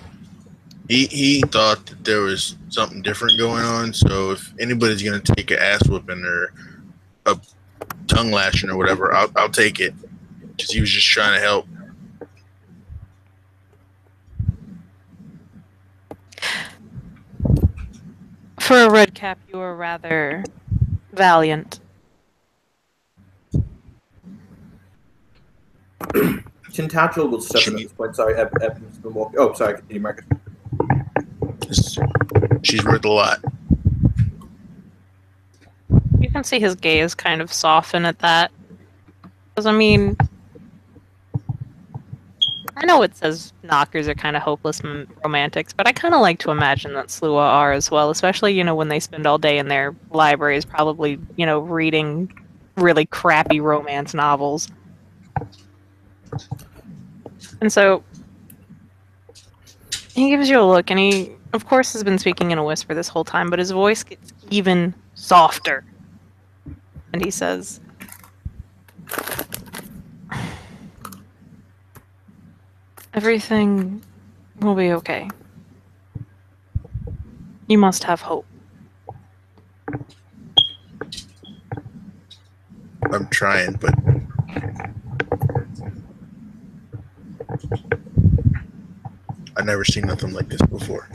he thought that there was something different going on, so if anybody's gonna take an ass whooping or a tongue lashing or whatever, I'll take it. Because he was just trying to help. For a red cap, you are rather valiant. Tintagel will step in at this point. Sorry, Evan's been walking. Oh, sorry, continue, Marcus. She's worth a lot. You can see his gaze kind of soften at that. Because, I mean, I know it says knockers are kind of hopeless romantics, but I kind of like to imagine that Slua are as well, especially, when they spend all day in their libraries probably, reading really crappy romance novels. And so, he gives you a look, and he, of course, has been speaking in a whisper this whole time, but his voice gets even softer. And he says, everything will be okay. You must have hope. I'm trying, but I've never seen nothing like this before.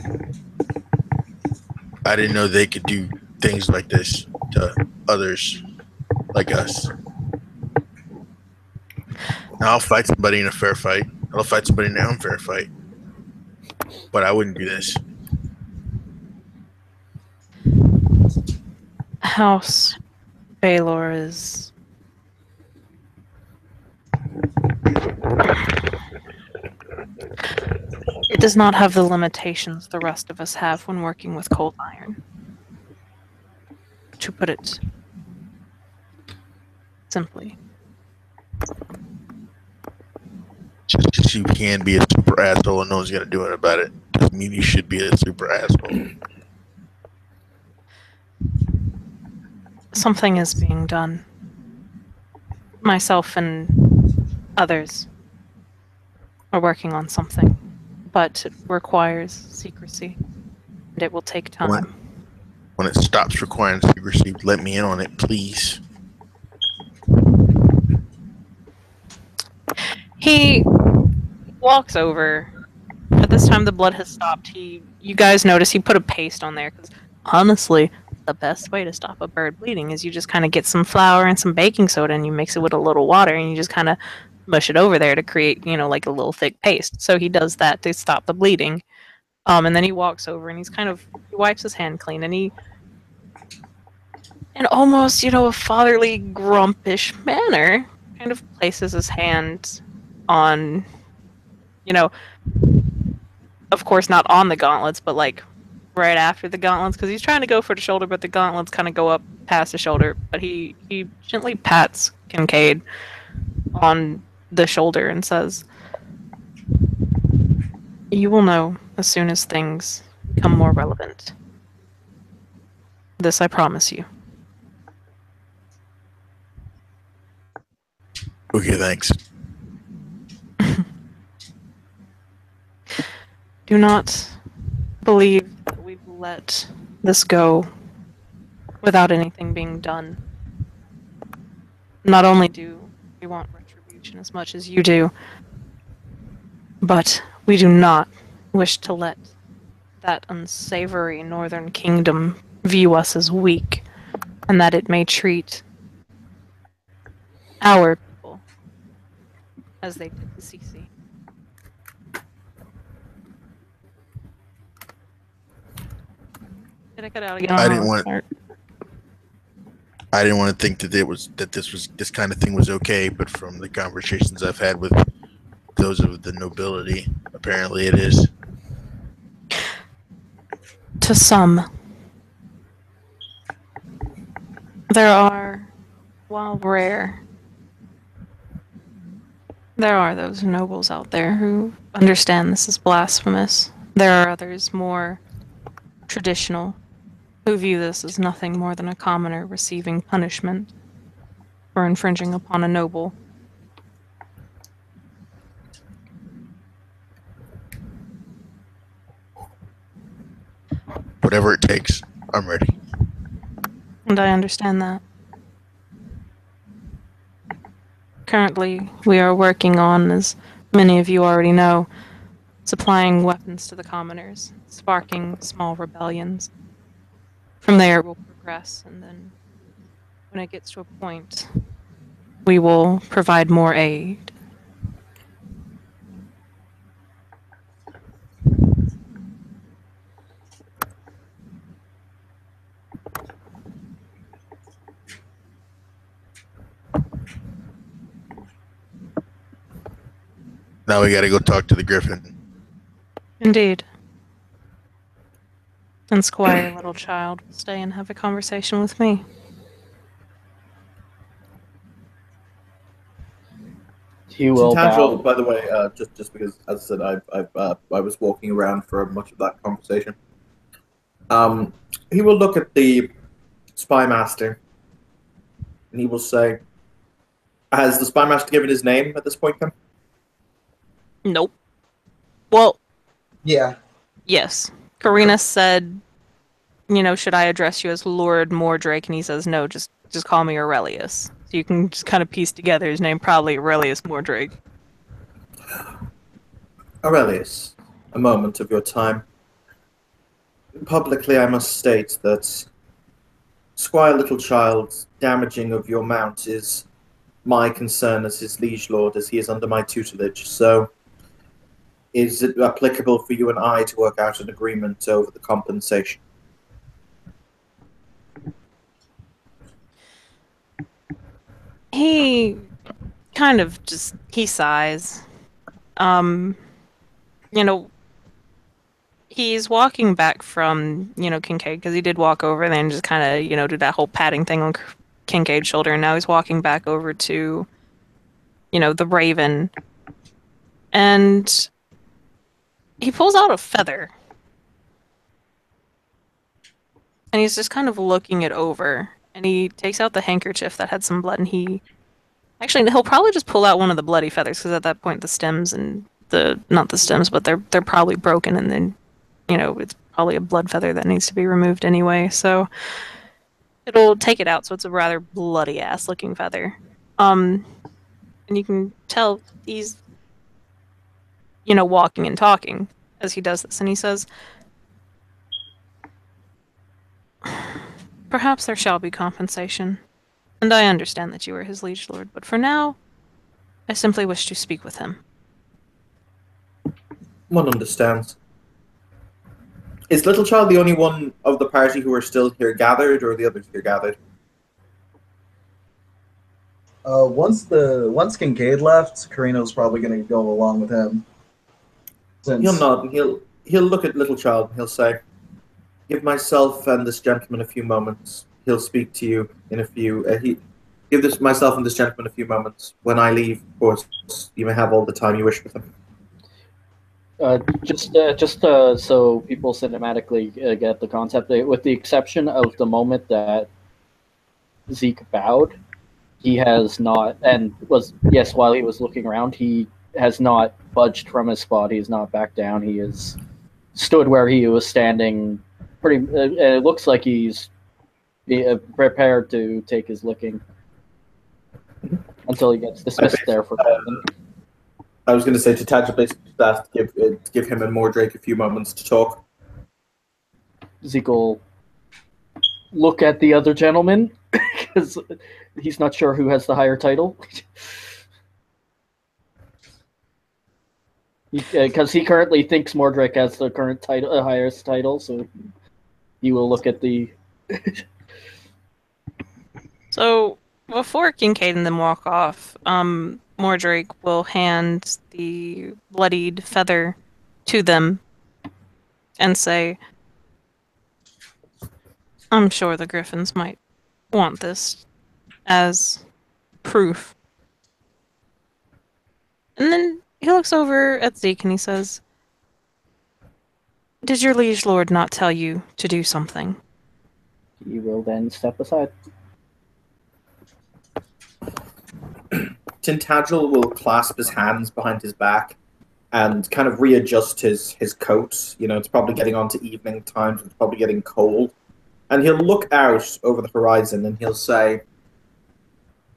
I didn't know they could do things like this to others like us. Now I'll fight somebody in a fair fight. I'll fight somebody in an unfair fight. but I wouldn't do this. House Baylor is. It does not have the limitations the rest of us have when working with cold iron. To put it simply. Just because you can be a super asshole and no one's gonna do it about it doesn't mean you should be a super asshole. Something is being done. Myself and others are working on something, but it requires secrecy, and it will take time. When it stops requiring secrecy, let me in on it, please. He walks over. At this time, the blood has stopped. You guys notice he put a paste on there because honestly, the best way to stop a bird bleeding is you just kind of get some flour and some baking soda and you mix it with a little water and you just kind of mush it over there to create, like a little thick paste. So he does that to stop the bleeding. And then he walks over and he wipes his hand clean and in almost, a fatherly grumpish manner, kind of places his hand on, of course not on the gauntlets, but like right after the gauntlets, because he's trying to go for the shoulder, but the gauntlets kind of go up past the shoulder. But he gently pats Kincaid on the shoulder and says, "You will know as soon as things become more relevant. This I promise you." Okay, thanks. Do not believe that we will let this go without anything being done. Not only do we want retribution as much as you do, but we do not wish to let that unsavory northern kingdom view us as weak, and that it may treat our people as they did the CC. Did I cut out again? I didn't want to think that this kind of thing was okay, but from the conversations I've had with those of the nobility, apparently it is. To some. There are, while rare, there are those nobles out there who understand this is blasphemous. There are others more traditional who view this as nothing more than a commoner receiving punishment for infringing upon a noble. Whatever it takes, I'm ready. And I understand that. Currently, we are working on, as many of you already know, supplying weapons to the commoners, sparking small rebellions. From there, it will progress, and then when it gets to a point, we will provide more aid. Now we gotta go talk to the Griffin. Indeed. And Squire Little Child will stay and have a conversation with me. He will Tangential, bow. by the way, just because, as I said, I was walking around for much of that conversation. He will look at the spy master, and he will say, "Has the spy master given his name at this point, then?" Nope. Well, Yeah. yes. Karina said, should I address you as Lord Mordrake? And he says, no, just call me Aurelius. So you can just kind of piece together his name, probably Aurelius Mordrake. Aurelius, a moment of your time. Publicly, I must state that Squire Littlechild's damaging of your mount is my concern as his liege lord, as he is under my tutelage. So, is it applicable for you and I to work out an agreement over the compensation? He kind of just he sighs. Um, you know, he's walking back from, Kincaid because he did walk over there and just kind of, do that whole patting thing on Kincaid's shoulder, and now he's walking back over to, the Raven, and he pulls out a feather, and he's just kind of looking it over, and he takes out the handkerchief that had some blood, and he'll probably just pull out one of the bloody feathers because at that point the stems and not the stems, but they're probably broken, and then it's probably a blood feather that needs to be removed anyway, so it'll take it out, so it's a rather bloody ass looking feather. And you can tell he's, walking and talking as he does this, and he says, "Perhaps there shall be compensation, and I understand that you are his liege lord, but for now, I simply wish to speak with him." One understands. Is Little Child the only one of the party who are still here gathered, or are the others here gathered? Once Kincaid left, Carino's probably going to go along with him. He'll nod and he'll look at Little Child and he'll say, "Give myself and this gentleman a few moments. He'll speak to you in a few. Myself and this gentleman a few moments. When I leave, of course, you may have all the time you wish with him." Just so people cinematically get the concept, with the exception of the moment that Zeke bowed, he has not, while he was looking around, he has not budged from his spot. He's not backed down. He has stood where he was standing. It looks like he's prepared to take his licking until he gets dismissed there for. I was going to say to Tadge basically that give him and Mordrake a few moments to talk. Zeke will look at the other gentleman because he's not sure who has the higher title. Because he currently thinks Mordrake has the current title, highest title, so he will look at the. So before Kincaid and them walk off, Mordrake will hand the bloodied feather to them and say, "I'm sure the Griffins might want this as proof." And then he looks over at Zeke and he says, "Did your liege lord not tell you to do something?" He will then step aside. Tintagel will clasp his hands behind his back and kind of readjust his coat. It's probably getting on to evening time, so it's probably getting cold. And he'll look out over the horizon and he'll say,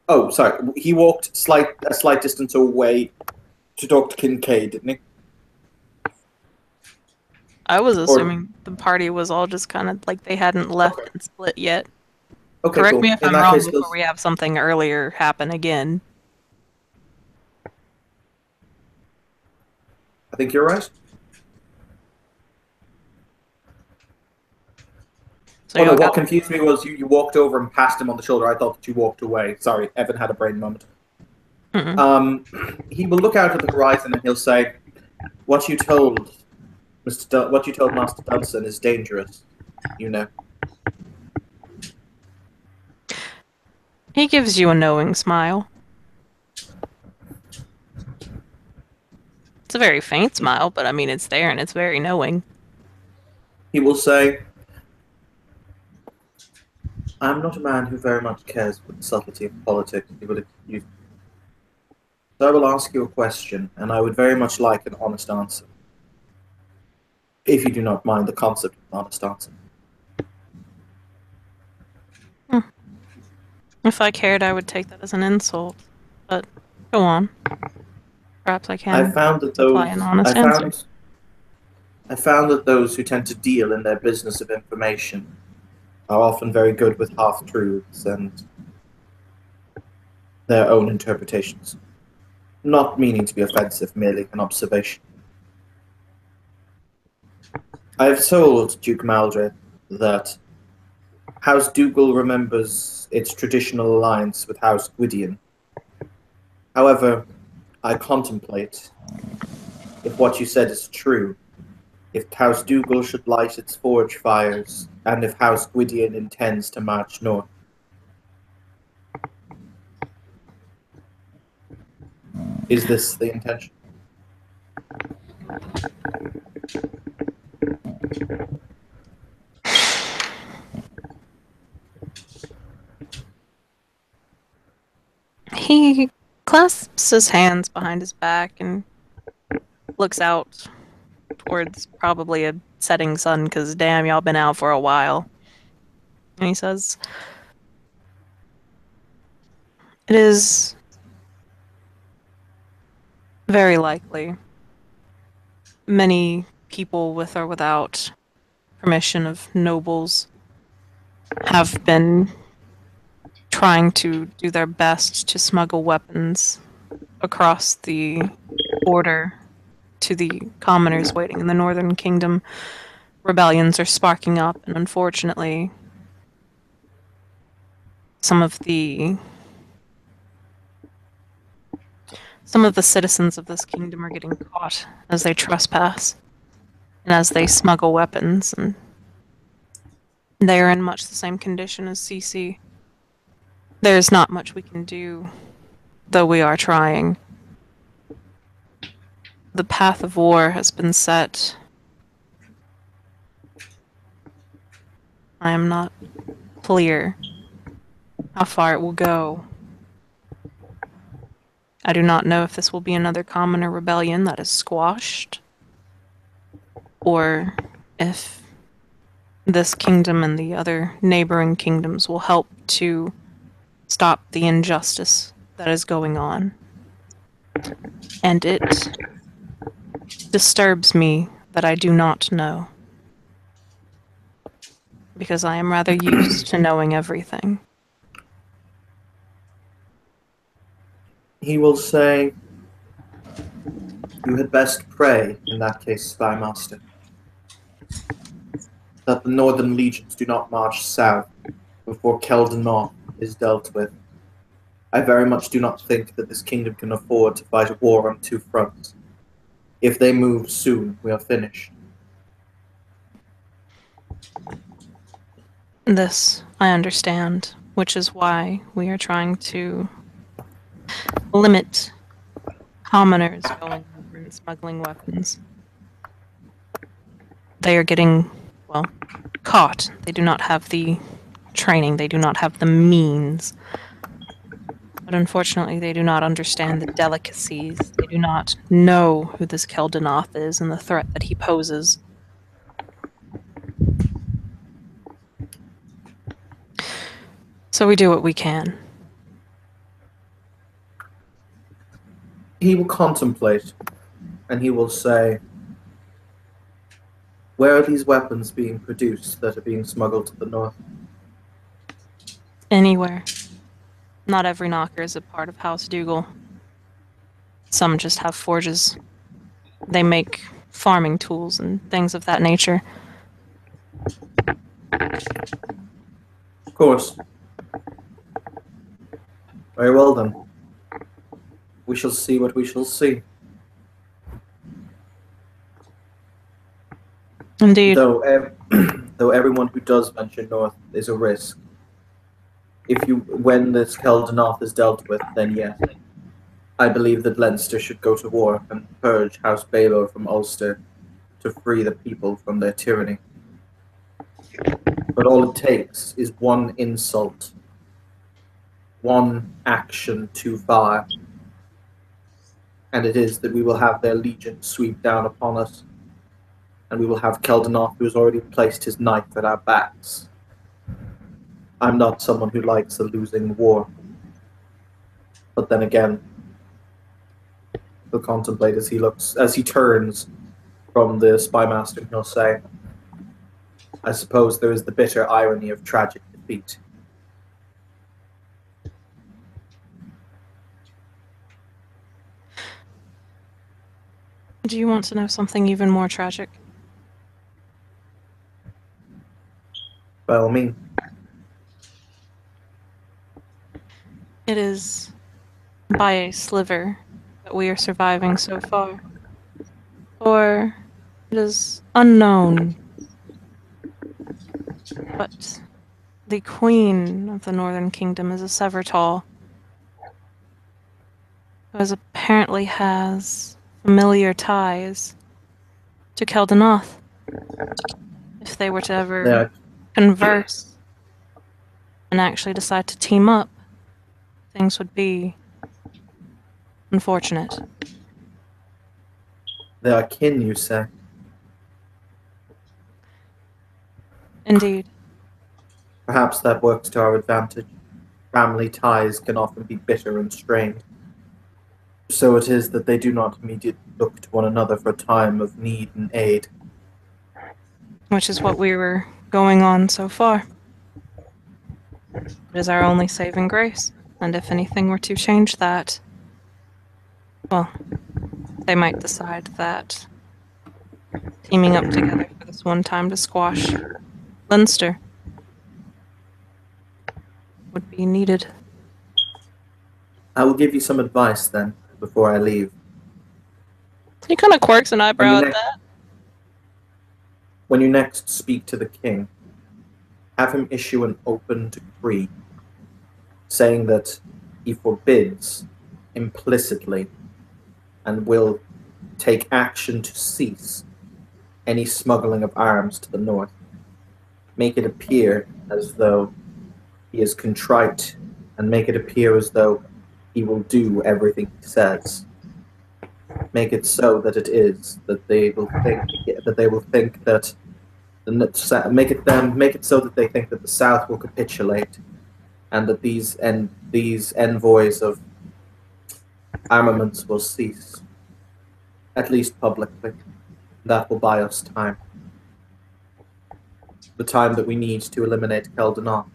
"Oh, sorry, he walked a slight distance away to talk to Kincaid, didn't he?" I was assuming the party was all just kind of like they hadn't left and split yet. Okay, Correct cool. me if In I'm that wrong case, before we have something earlier happen again. I think you're right. So What confused me was you walked over and passed him on the shoulder. I thought that you walked away. Sorry, Evan had a brain moment. He will look out at the horizon and he'll say, "What you told Master Dunson is dangerous. He gives you a knowing smile. It's a very faint smile, but I mean it's there and it's very knowing." He will say, "I'm not a man who very much cares for the subtlety of politics." So I will ask you a question, and I would very much like an honest answer. If you do not mind the concept of an honest answer. If I cared, I would take that as an insult. But go on. Perhaps I can I found that supply an honest answer. I found that those who tend to deal in their business of information are often very good with half-truths and their own interpretations. Not meaning to be offensive, merely an observation. I have told Duke Maldred that House Dougal remembers its traditional alliance with House Gwydion. However, I contemplate, if what you said is true, if House Dougal should light its forge fires, and if House Gwydion intends to march north. Is this the intention? He clasps his hands behind his back and looks out towards probably a setting sun, because damn, y'all been out for a while. And he says, "It is very likely many people, with or without permission of nobles, have been trying to do their best to smuggle weapons across the border to the commoners waiting in the Northern Kingdom. Rebellions are sparking up, and unfortunately, some of the citizens of this kingdom are getting caught as they trespass and as they smuggle weapons, and they are in much the same condition as CC. There is not much we can do, though we are trying. The path of war has been set. I am not clear how far it will go. I do not know if this will be another commoner rebellion that is squashed, or if this kingdom and the other neighboring kingdoms will help to stop the injustice that is going on. And it disturbs me that I do not know, because I am rather used to knowing everything." He will say, "You had best pray, in that case, Spy Master, that the Northern Legions do not march south before Keldanoth is dealt with. I very much do not think that this kingdom can afford to fight a war on two fronts. If they move soon, we are finished." This I understand, which is why we are trying to limit commoners going over and smuggling weapons. They are getting, well, caught. They do not have the training, they do not have the means. But unfortunately, they do not understand the delicacies. They do not know who this Keldanoth is and the threat that he poses. So we do what we can. He will contemplate, and he will say, "Where are these weapons being produced that are being smuggled to the north?" Anywhere. Not every knocker is a part of House Dougal. Some just have forges. They make farming tools and things of that nature. Of course. Very well then. We shall see what we shall see. Indeed. Though everyone who does venture north is a risk. When this Keldanoth is dealt with, then yes, I believe that Leinster should go to war and purge House Baelor from Ulster to free the people from their tyranny. But all it takes is one insult, one action too far, and it is that we will have their legion sweep down upon us, and we will have Keldanoth, who has already placed his knife at our backs. I'm not someone who likes a losing war. But then again, he'll contemplate as he turns from the spy master, and he'll say, "I suppose there is the bitter irony of tragic defeat." Do you want to know something even more tragic? By all means. It is by a sliver that we are surviving so far. For it is unknown. But the queen of the Northern Kingdom is a Severtall, who apparently has familiar ties to Keldanoth. If they were to ever Yeah, converse and actually decide to team up, things would be unfortunate. they are kin, you say? Indeed. Perhaps that works to our advantage. Family ties can often be bitter and strained. So it is that they do not immediately look to one another for a time of need and aid. Which is what we were going on so far. It is our only saving grace, and if anything were to change that, well, they might decide that teaming up together for this one time to squash Leinster would be needed. I will give you some advice then, before I leave. He kind of quirks an eyebrow at that. When you next speak to the king, have him issue an open decree saying that he forbids implicitly and will take action to cease any smuggling of arms to the north. Make it appear as though he is contrite, and make it appear as though he will do everything he says. Make it so that it is that they will think that make it so that they think that the South will capitulate, and that these envoys of armaments will cease, at least publicly. That will buy us time. The time that we need to eliminate Keldanoth.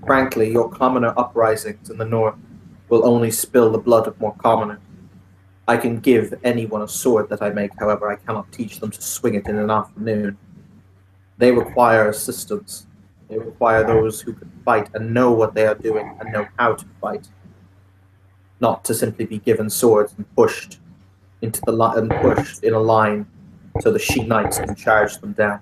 Frankly, your commoner uprisings in the north will only spill the blood of more commoners. I can give anyone a sword that I make, however, I cannot teach them to swing it in an afternoon. They require assistance. They require those who can fight and know what they are doing and know how to fight. Not to simply be given swords and pushed into the pushed in a line so the she knights can charge them down.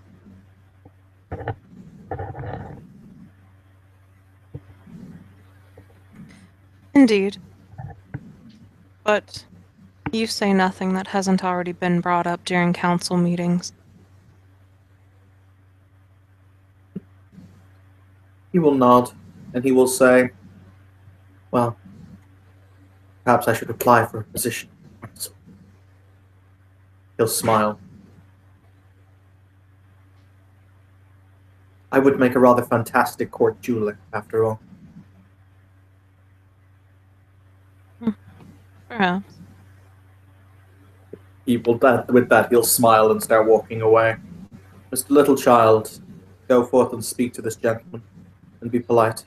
Indeed. But you say nothing that hasn't already been brought up during council meetings. He will nod, and he will say, well, perhaps I should apply for a position. He'll smile. I would make a rather fantastic court jeweler, after all. Perhaps. With that, he'll smile and start walking away. Mr. Littlechild, go forth and speak to this gentleman, and be polite.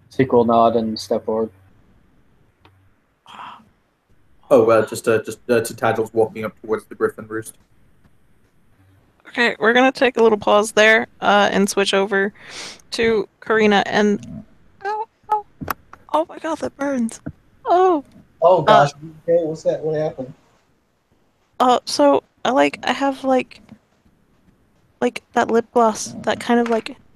Sequel nod and step forward. Oh, just Tadgel's walking up towards the griffin roost. Okay, we're gonna take a little pause there, and switch over to Karina and... Oh my god, that burns! Oh! Oh gosh, okay, what's that? What happened? So, I have, like, that lip gloss that kind of,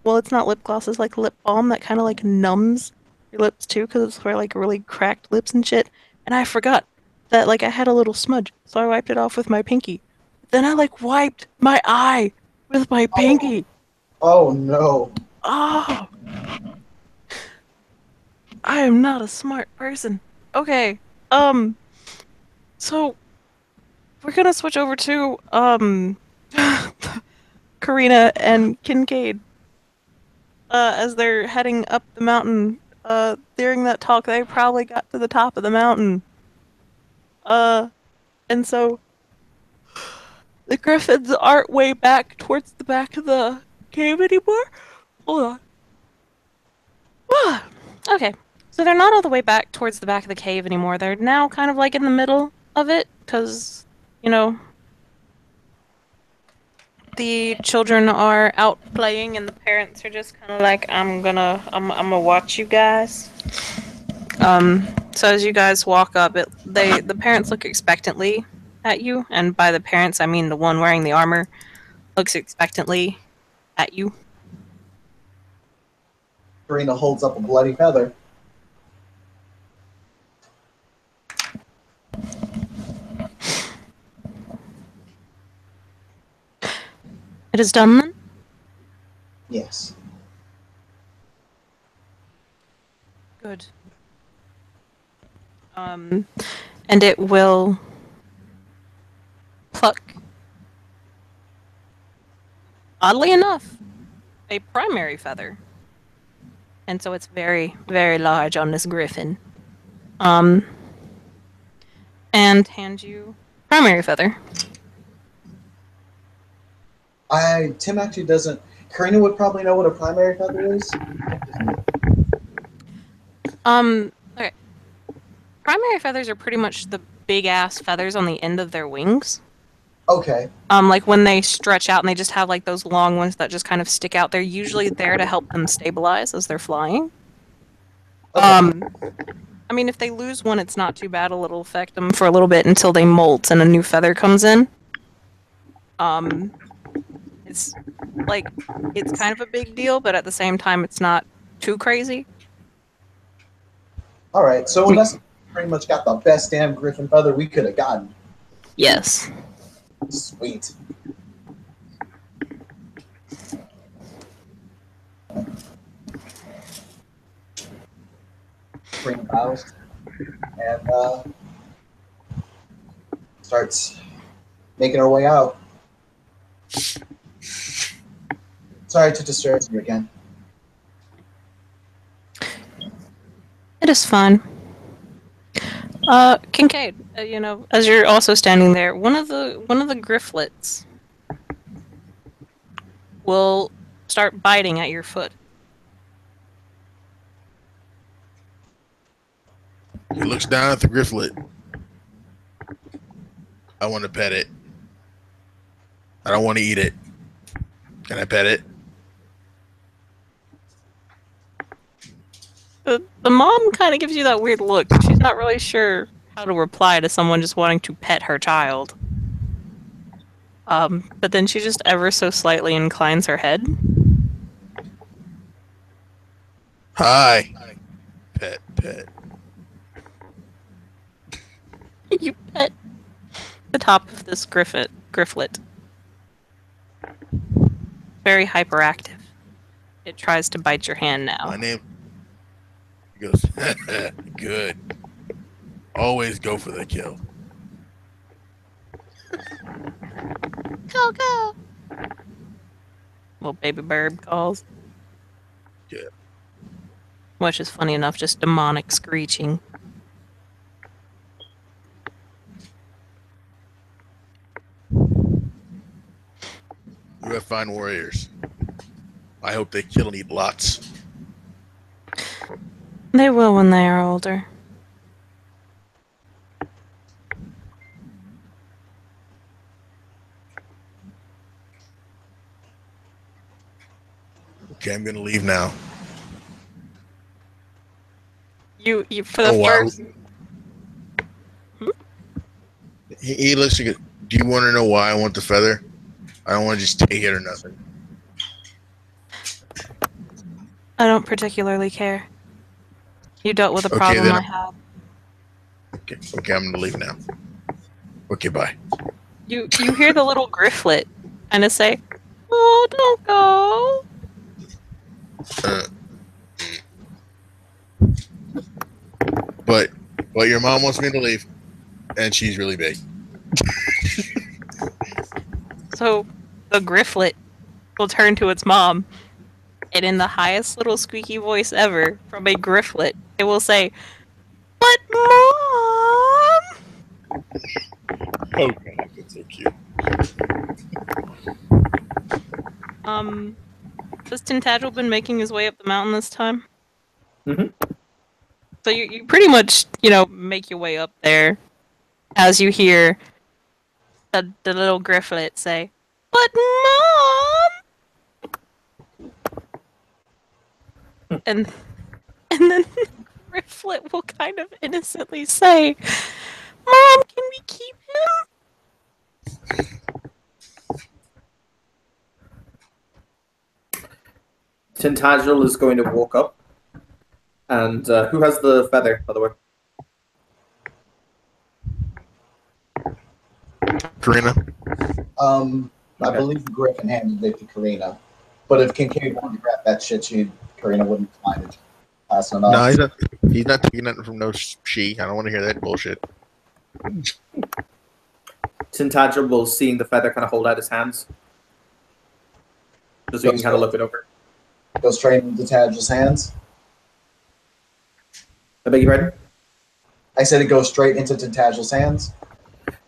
well, it's not lip gloss, it's, lip balm that kind of, numbs your lips, too, because it's for, really cracked lips and shit, and I forgot that, I had a little smudge, so I wiped it off with my pinky. Then I, wiped my eye with my pinky! Oh no. Oh! I am not a smart person. Okay, so we're gonna switch over to, Karina and Kincaid. As they're heading up the mountain, during that talk, they probably got to the top of the mountain. And so the griffins aren't way back towards the back of the cave anymore. Hold on. Okay. So they're not all the way back towards the back of the cave anymore. They're now kind of in the middle of it, because, the children are out playing and the parents are just kind of like, I'm gonna watch you guys. So as you guys walk up, the parents look expectantly at you, and by the parents I mean the one wearing the armor looks expectantly at you. Karina holds up a bloody feather. It is done then? Yes. Good. And it will pluck, oddly enough, a primary feather. And so it's very, very large on this griffin. And hand you primary feather. Tim actually doesn't. Karina would probably know what a primary feather is. Okay. Primary feathers are pretty much the big ass feathers on the end of their wings. Okay. Like when they stretch out and they just have like those long ones that just kind of stick out. They're usually there to help them stabilize as they're flying. Okay. I mean, if they lose one, it's not too bad. It'll affect them for a little bit until they molt and a new feather comes in. It's like, it's kind of a big deal, but at the same time, it's not too crazy. All right. So in essence, we pretty much got the best damn griffin feather we could have gotten. Yes. Sweet. Karina bows and starts making her way out. Sorry to disturb you again. It is fine. Kincaid, you know, as you're also standing there, one of the grifflets will start biting at your foot. He looks down at the grifflet. I want to pet it. I don't want to eat it. Can I pet it? The mom kind of gives you that weird look. She's not really sure how to reply to someone just wanting to pet her child. But then she just ever so slightly inclines her head. Hi. Pet. You pet the top of this grifflet. Very hyperactive. It tries to bite your hand now. My name. He goes, good. Always go for the kill. Go. Little baby bird calls. Yeah. Which is funny enough, just demonic screeching. You have fine warriors. I hope they kill and eat lots. They will when they are older. Okay, I'm gonna leave now. You for the first. He looks like. Do you want to know why I want the feather? I don't want to just take it or nothing. I don't particularly care. You dealt with a problem I had. Okay, I'm gonna leave now. Okay, bye. You hear the little grifflet kind of say, "Oh, don't go." But your mom wants me to leave, and she's really big. So the grifflet will turn to its mom, and in the highest little squeaky voice ever from a grifflet, it will say, "But mom!" Oh god, that's so cute. Has Tintagel been making his way up the mountain this time? Mm-hmm. So you pretty much, make your way up there as you hear the little grifflet say, But Mom! And then Grifflet will kind of innocently say, Mom, can we keep him? Tintagel is going to walk up. And who has the feather, by the way? Karina. I believe Griffin handed it to Karina. But if Kincaid wanted to grab that shit, Karina wouldn't mind it. Passing it No, off. he's not taking nothing from no she. I don't want to hear that bullshit. Tintagel will, seeing the feather, kind of hold out his hands. Just so you can kind of look it over. Go straight into Tagel's hands. I beg your pardon? I said it goes straight into Tagel's hands.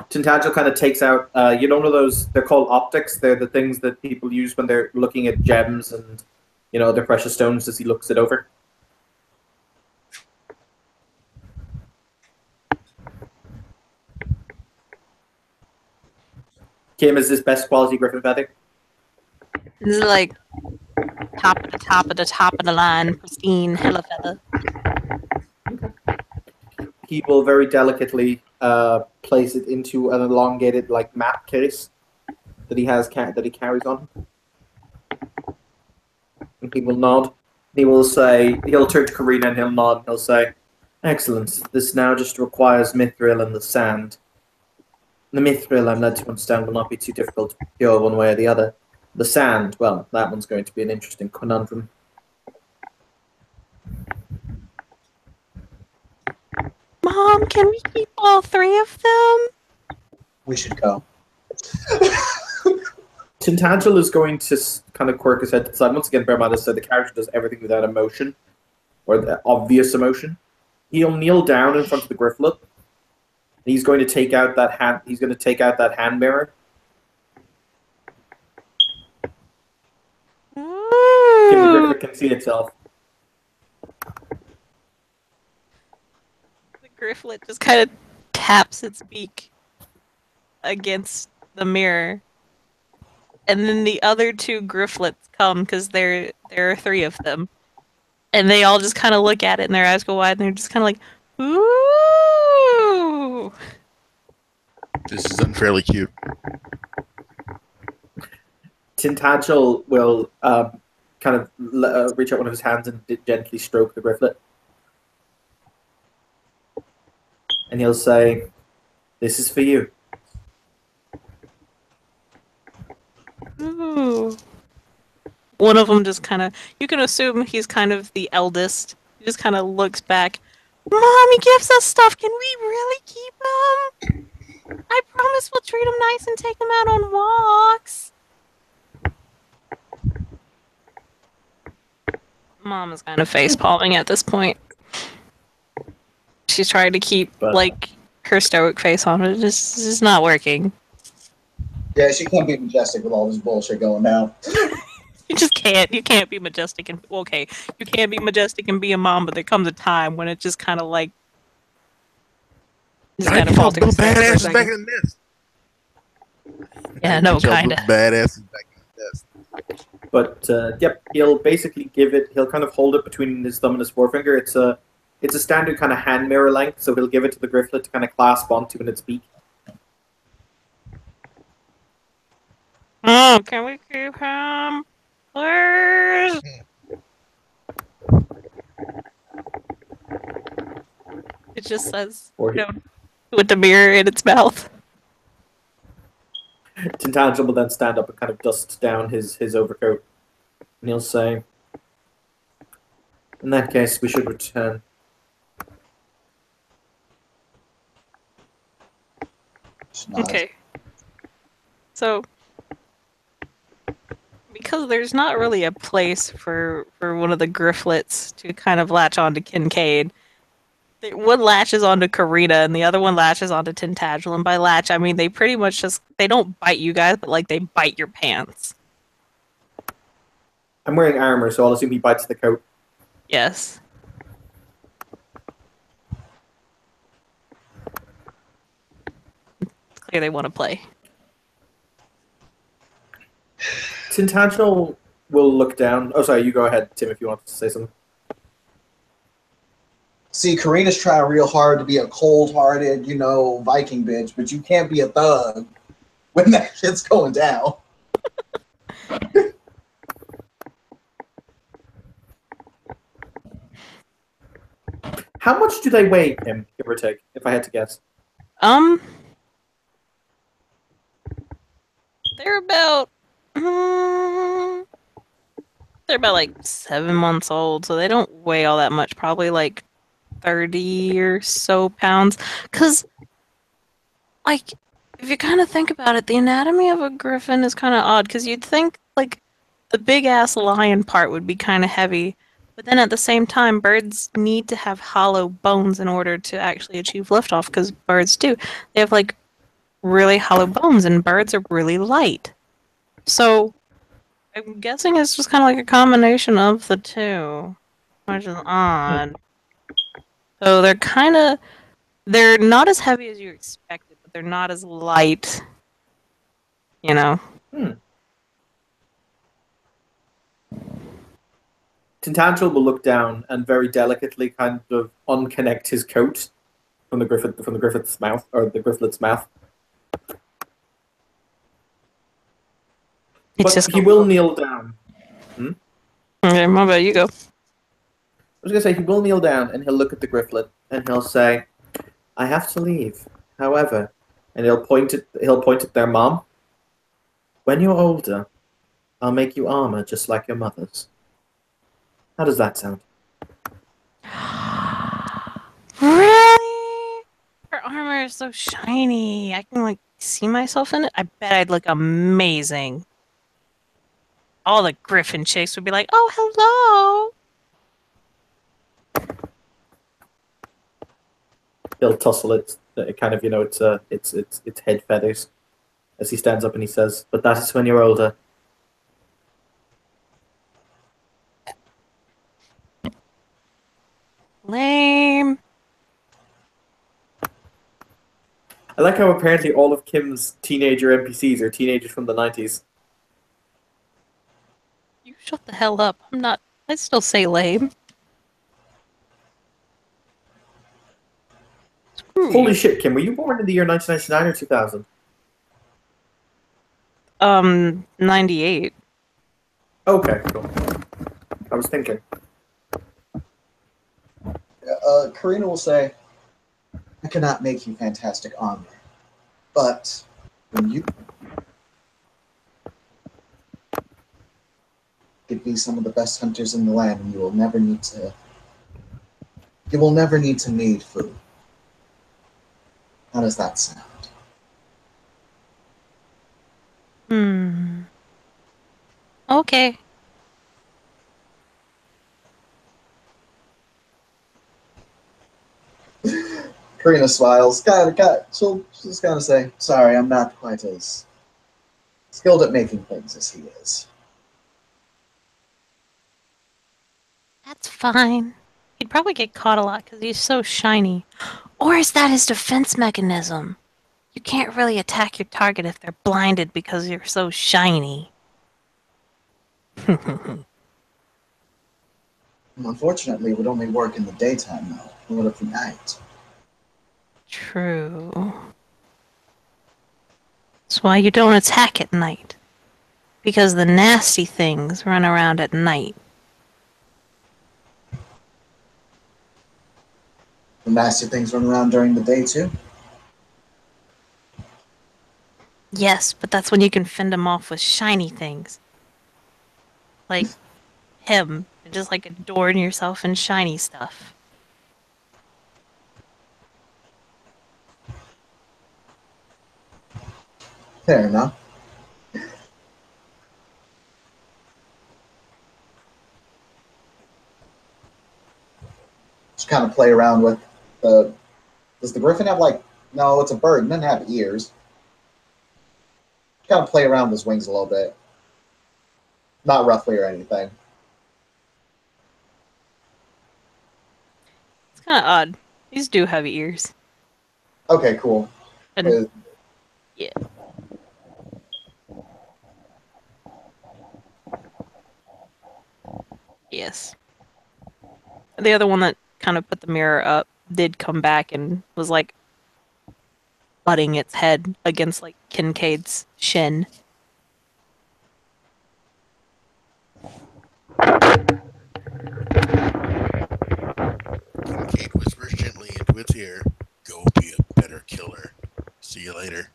Tintagel kind of takes out, you know, one of those, they're called optics. They're the things that people use when they're looking at gems and, you know, other precious stones as he looks it over. Kim, is this best quality griffin feather? This is like top of the top of the top of the line, pristine hella feather. He will very delicately place it into an elongated, like, map case that he has that he carries on him. And he will nod. He will say, he'll turn to Karina and he'll nod. And he'll say, "Excellent. This now just requires mithril and the sand. The mithril, I'm led to understand, will not be too difficult to procure one way or the other. The sand, well, that one's going to be an interesting conundrum." Mom, can we keep all three of them? We should go. Tintagel is going to kind of quirk his head to the side. Once again, bear in mind, as I said, the character does everything without emotion, or the obvious emotion. He'll kneel down in front of the grifflet. He's going to take out that hand. He's going to take out that hand mirror. The grifflet can see itself. The grifflet just kind of taps its beak against the mirror. And then the other two grifflets come, because there are three of them. And they all just kind of look at it, and their eyes go wide, and they're just kind of like, ooh! This is unfairly cute. Tintagel will kind of reach out one of his hands and gently stroke the grifflet. And he'll say, "This is for you." Ooh. One of them just kind of, you can assume he's kind of the eldest. He just kind of looks back. Mom, he gives us stuff. Can we really keep him? I promise we'll treat him nice and take him out on walks. Mom is kind of face palming at this point. She's trying to keep like her stoic face on it. It's just not working. Yeah, she can't be majestic with all this bullshit going down. You just can't. You can't be majestic and okay. You can't be majestic and be a mom, but there comes a time when it just kind of like just kind of falters. Little badasses back in the nest. Yeah, no, kind of. Badasses back in the nest. But yep, he'll basically give it. He'll kind of hold it between his thumb and his forefinger. It's a standard kind of hand mirror length. So he'll give it to the grifflet to kind of clasp onto in its beak. Oh, can we keep him? Please? It just says, with the mirror in its mouth. Tintagel will then stand up and kind of dust down his overcoat. And he'll say, "In that case, we should return." Okay. So, because there's not really a place for one of the grifflets to kind of latch onto Kincaid, one latches onto Karina and the other one latches onto Tintagel. And by latch, I mean they pretty much just, they don't bite you guys, but like they bite your pants. I'm wearing armor, so I'll assume he bites the coat. Yes. It's clear they want to play. Tintagel will look down. Oh, sorry, you go ahead, Tim, if you want to say something. See, Karina's trying real hard to be a cold-hearted, Viking bitch, but you can't be a thug when that shit's going down. How much do they weigh, Tim, give or take, if I had to guess? They're about they're about like 7 months old, so they don't weigh all that much. Probably like 30 or so pounds. Cause like if you kind of think about it, the anatomy of a griffin is kind of odd. Cause you'd think like the big ass lion part would be kind of heavy, but then at the same time, birds need to have hollow bones in order to actually achieve liftoff. Cause birds do. They have like really hollow bones, and birds are really light. So I'm guessing it's just kind of like a combination of the two, which is odd. So they're not as heavy as you expected, but they're not as light, you know. Tintagel will look down and very delicately kind of unconnect his coat from the griffith's mouth, or the grifflet's mouth. It's But just he will kneel down. okay. My bad. You go. I was gonna say he will kneel down and he'll look at the grifflet and he'll say, "I have to leave. However," and he'll point at their mom. "When you're older, I'll make you armor just like your mother's." How does that sound? Really? Her armor is so shiny. I can like see myself in it. I bet I'd look amazing. All the griffin chicks would be like, "Oh, hello." He'll tussle it, kind of, it's head feathers, as he stands up and he says, "But that is when you're older." Lame. I like how apparently all of Kim's teenager NPCs are teenagers from the 90s. You shut the hell up. I'm not. I still say lame. Screw Holy you. shit, Kim, were you born in the year 1999 or 2000? 98. Okay, cool. I was thinking. Karina will say, "I cannot make you fantastic armor, but when you could be some of the best hunters in the land, and you will never need to need food." How does that sound? Okay. Karina smiles. She'll just kind of say, "Sorry, I'm not quite as skilled at making things as he is." That's fine. He'd probably get caught a lot because he's so shiny. Or is that his defense mechanism? You can't really attack your target if they're blinded because you're so shiny. Unfortunately, it would only work in the daytime, though. What of the night? True. That's why you don't attack at night. Because the nasty things run around at night. The nasty things run around during the day, too. Yes, but that's when you can fend them off with shiny things. Like him. Just like adorn yourself in shiny stuff. Fair enough. Just kind of play around with the. Does the griffin have like? No, it's a bird. It doesn't have ears. Just kind of play around with his wings a little bit. Not roughly or anything. It's kind of odd. These do have ears. Okay, cool. And yeah. Yes. The other one that kind of put the mirror up did come back and was like butting its head against like Kincaid's shin. Kincaid whispers gently into its ear, "Go be a better killer. See you later."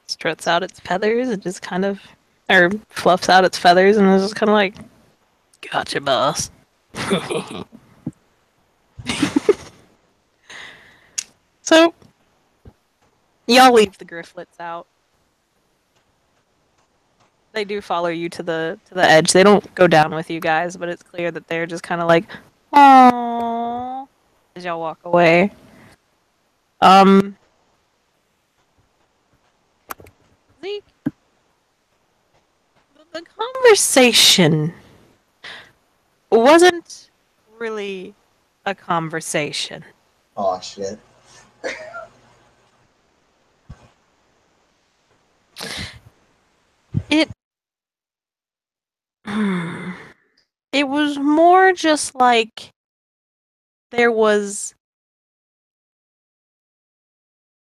Struts out its feathers and just kind of, or fluffs out its feathers and is just kind of like, gotcha, boss. So, y'all leave the Grifflets out. They do follow you to the edge. They don't go down with you guys, but it's clear that they're just kind of like, aww, as y'all walk away. Zeke, the conversation wasn't really a conversation. Oh shit. It it was more just like there was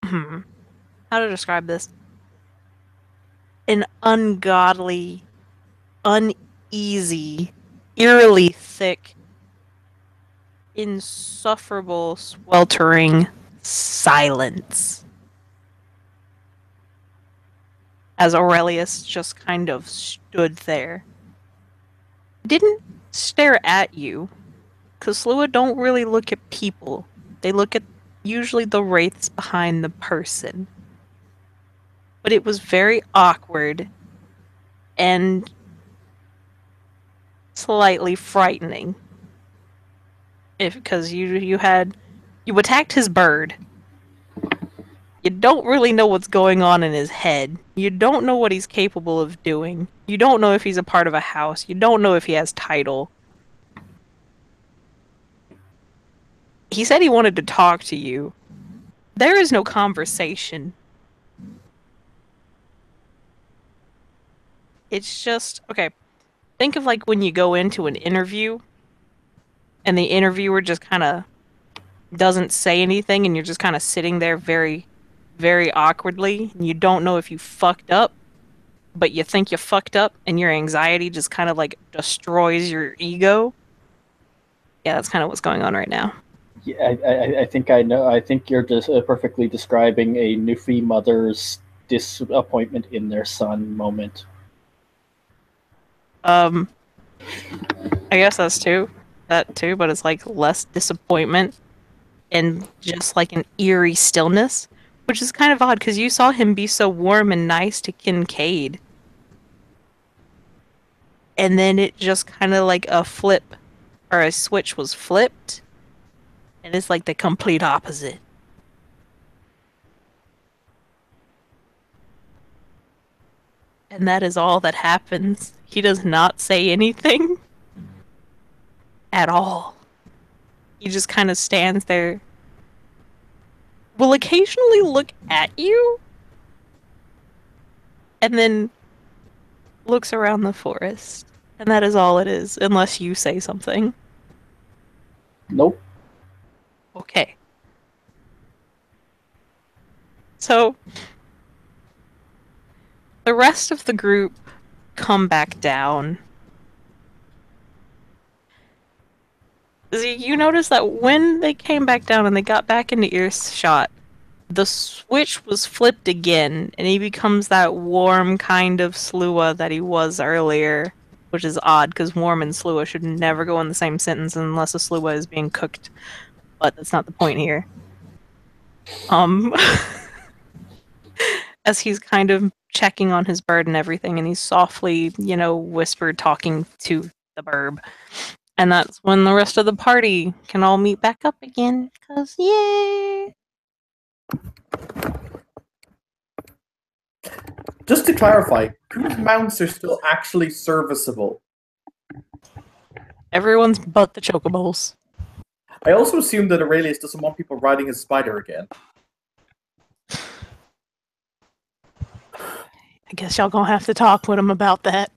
how to describe this? An ungodly, uneasy, eerily thick, insufferable, sweltering silence. As Aurelius just kind of stood there. Didn't stare at you, because Slua don't really look at people. They look at usually the wraiths behind the person. But it was very awkward and slightly frightening. Because you attacked his bird. You don't really know what's going on in his head. You don't know what he's capable of doing. You don't know if he's a part of a house. You don't know if he has title. He said he wanted to talk to you. There is no conversation. It's just, okay, think of like when you go into an interview and the interviewer just kind of doesn't say anything and you're just kind of sitting there very, very awkwardly and you don't know if you fucked up, but you think you fucked up and your anxiety just kind of like destroys your ego. Yeah, that's kind of what's going on right now. Yeah, I think I know. I think you're just perfectly describing a Newfie mother's disappointment in their son moment. I guess that too, but it's like less disappointment and just like an eerie stillness, which is kind of odd because you saw him be so warm and nice to Kincaid. And then it just kind of like a flip or a switch was flipped, and it's like the complete opposite. And that is all that happens. He does not say anything at all. He just kind of stands there. Will occasionally look at you and then looks around the forest. And that is all it is, unless you say something. Nope. Okay. So, the rest of the group come back down. You notice that when they came back down and they got back into earshot, the switch was flipped again, and he becomes that warm kind of Slua that he was earlier, which is odd because warm and Slua should never go in the same sentence unless a Slua is being cooked. But that's not the point here. As he's kind of checking on his bird and everything, and he's softly, whispered talking to the burb. And that's when the rest of the party can all meet back up again, because yay! Just to clarify, whose mounts are still actually serviceable? Everyone's but the chocobos. I also assume that Aurelius doesn't want people riding his spider again. I guess y'all gonna have to talk with him about that.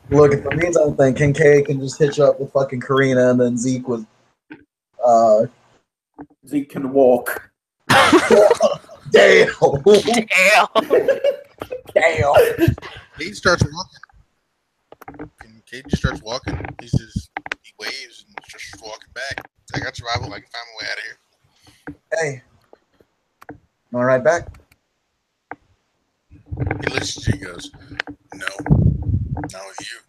Look, if it means anything, Kincaid can just hitch up with fucking Karina, and then Zeke with Zeke can walk. Damn. Damn. Damn. Cade starts walking. Cade just starts walking. He waves and just walking back. I got survival. I can find my way out of here. Hey. All right, back. He listens to you. He goes, "No, not with you.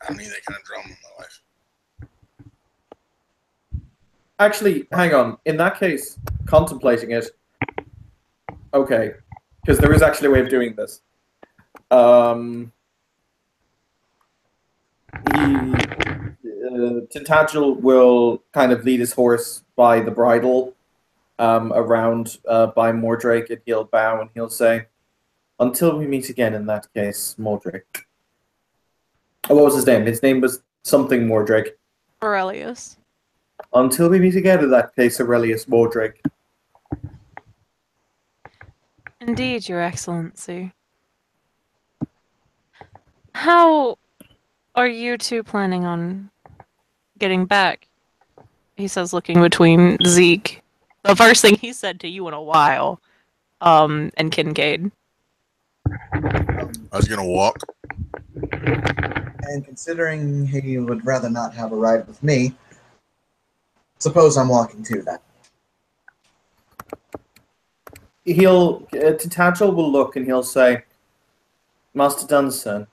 I don't need that kind of drama in my life." Actually, hang on. In that case, contemplating it. Okay, because there is actually a way of doing this. Tintagel will kind of lead his horse by the bridle around by Mordrake, and he'll bow and he'll say, "Until we meet again in that case, Mordrake." Oh, what was his name? His name was something Mordrake. Aurelius. Until we meet again in that case, Aurelius Mordrake. Indeed, Your Excellency. How are you two planning on getting back? He says, looking between Zeke. The first thing he said to you in a while. And Kincaid. I was gonna walk. And considering he would rather not have a ride with me, suppose I'm walking too then. Tintagel will look and he'll say, "Master Dunson,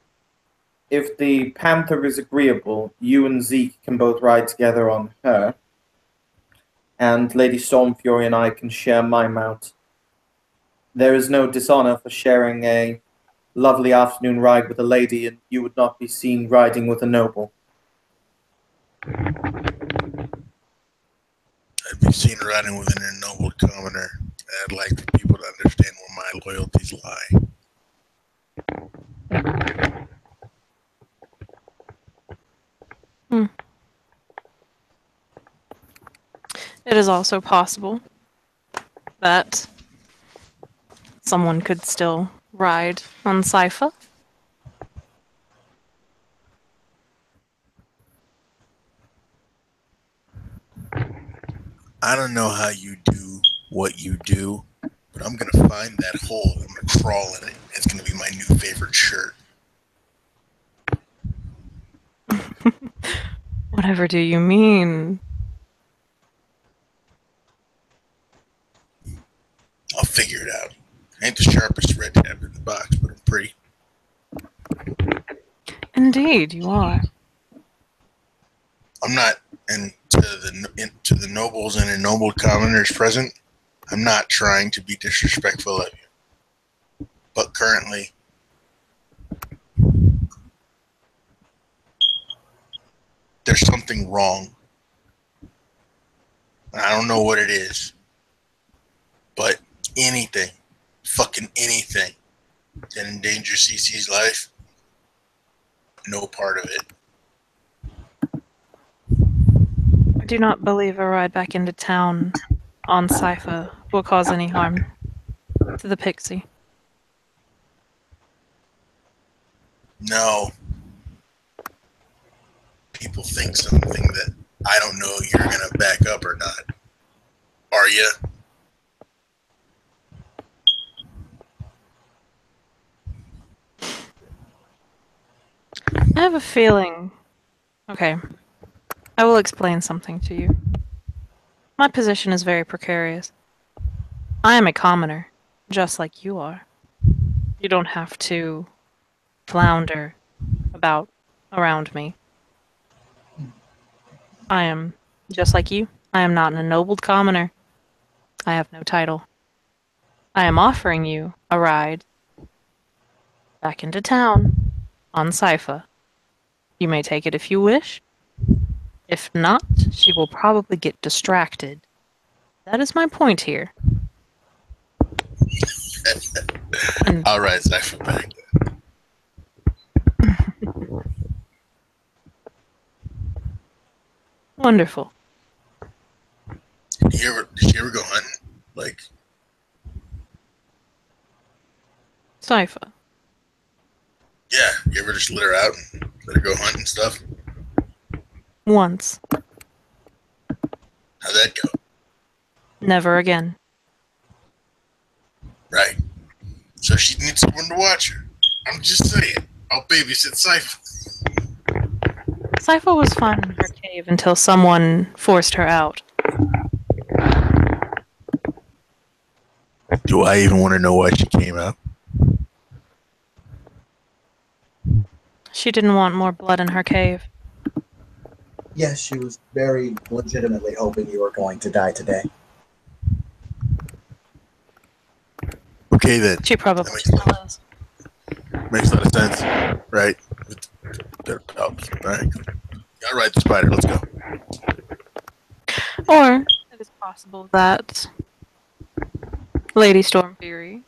if the Panther is agreeable, you and Zeke can both ride together on her, and Lady Stormfury and I can share my mount. There is no dishonor for sharing a lovely afternoon ride with a lady, and you would not be seen riding with a noble." I'd be seen riding with an ennobled commoner. I'd like the people to understand where my loyalties lie. It is also possible that someone could still ride on Sypha. I don't know how you do what you do, but I'm gonna find that hole. I'm gonna crawl in it. It's gonna be my new favorite shirt. Whatever do you mean? I'll figure it out. I ain't the sharpest red tab in the box, but I'm pretty. Indeed, you are. I'm not, and to the nobles and ennobled commoners present, I'm not trying to be disrespectful of you. But currently, there's something wrong. And I don't know what it is. But anything, fucking anything that endangers CC's life, no part of it. I do not believe a ride back into town on Sypha will cause any harm to the pixie. No. People think something that I don't know you're going to back up or not. Are you? I have a feeling. Okay. I will explain something to you. My position is very precarious. I am a commoner, just like you are. You don't have to flounder about around me. I am just like you. I am not an ennobled commoner. I have no title. I am offering you a ride back into town on Sypha. You may take it if you wish. If not, she will probably get distracted. That is my point here. All right, Cypher back. Wonderful. Did you ever go hunting? Like, Sypha. You ever just let her out and let her go hunt and stuff? Once. How'd that go? Never again. Right. So she needs someone to watch her. I'm just saying. I'll babysit Cypher. Sypha was fine in her cave until someone forced her out. Do I even want to know why she came out? She didn't want more blood in her cave. Yes, she was very legitimately hoping you were going to die today. Okay then. She probably still is. Makes a lot of sense. Right. That helps. Right. All right, the spider. Let's go. Or it is possible that Lady Storm Fury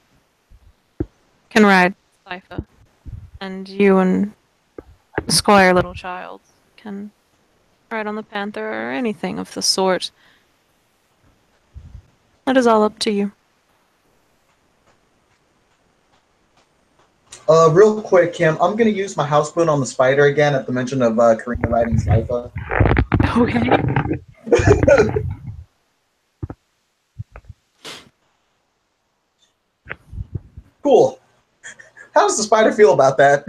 can ride Sypha, and you and Squire Little Child can ride on the Panther or anything of the sort. That is all up to you. Real quick, Kim, I'm going to use my house boon on the spider again at the mention of Karina riding Sypha. Okay. Cool. How does the spider feel about that?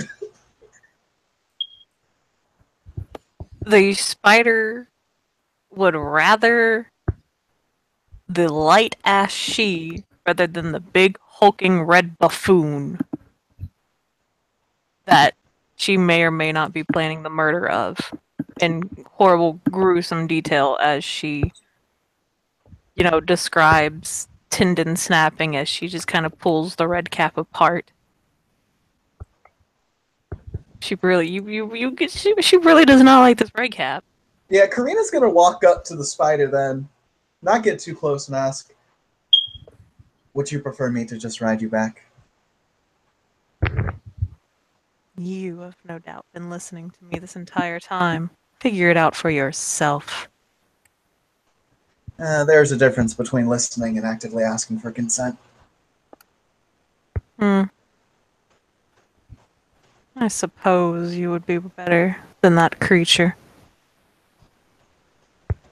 The spider would rather the light ass she rather than the big hulking red buffoon that she may or may not be planning the murder of in horrible, gruesome detail as she, describes tendon snapping as she just kind of pulls the red cap apart. She really, she really does not like this red cap. Yeah, Karina's going to walk up to the spider then, not get too close and ask, would you prefer me to just ride you back? You have no doubt been listening to me this entire time. Figure it out for yourself. There's a difference between listening and actively asking for consent. I suppose you would be better than that creature.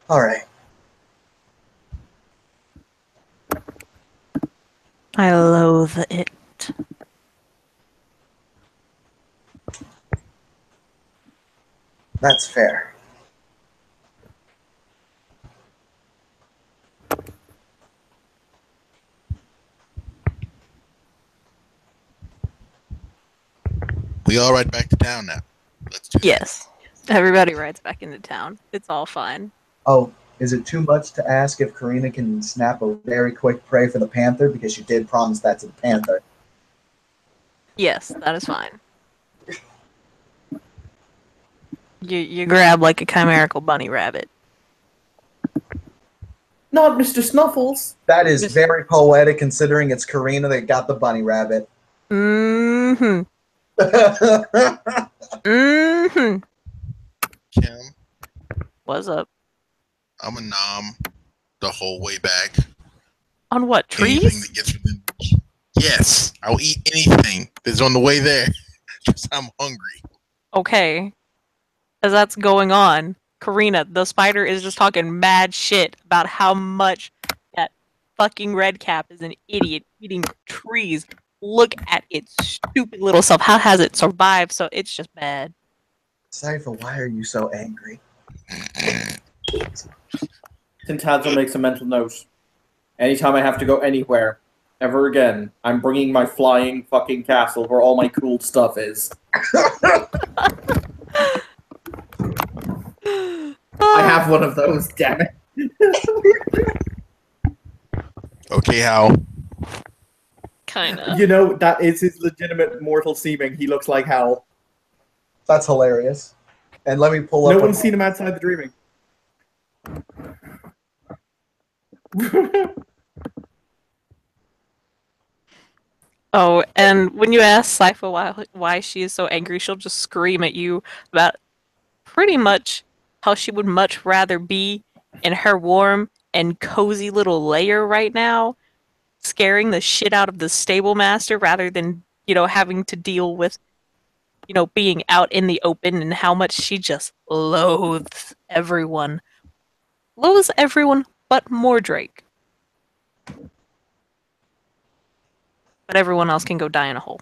All right. I loathe it. That's fair. We all ride back to town now. Let's do that. Yes. Everybody rides back into town. It's all fine. Oh, is it too much to ask if Karina can snap a very quick prey for the panther? Because you did promise that to the panther. Yes, that is fine. You grab like a chimerical bunny rabbit. Not Mr. Snuffles. That is Just- very poetic considering it's Karina that got the bunny rabbit. Mm-hmm. Mm-hmm. Kim, What's up? I'm a nom the whole way back. On what, Anything trees? that gets within. Yes, I'll eat anything that's on the way there. Because I'm hungry. Okay. As that's going on, Karina, the spider is just talking mad shit about how much that fucking redcap is an idiot eating trees. Look at its stupid little self. How has it survived? So it's just bad. Cypher, why are you so angry? Tintagel makes a mental note. Anytime I have to go anywhere, ever again, I'm bringing my flying fucking castle where all my cool stuff is. I have one of those, damn it. Okay, Hal. Kinda. You know, that is his legitimate mortal seeming. He looks like hell. That's hilarious. And let me pull up. No one's seen him outside the dreaming. Oh, and when you ask Sypha why she is so angry, she'll just scream at you about pretty much how she would much rather be in her warm and cozy little lair right now, scaring the shit out of the stable master rather than, having to deal with being out in the open and how much she just loathes everyone. Loathes everyone but Mordrake. But everyone else can go die in a hole.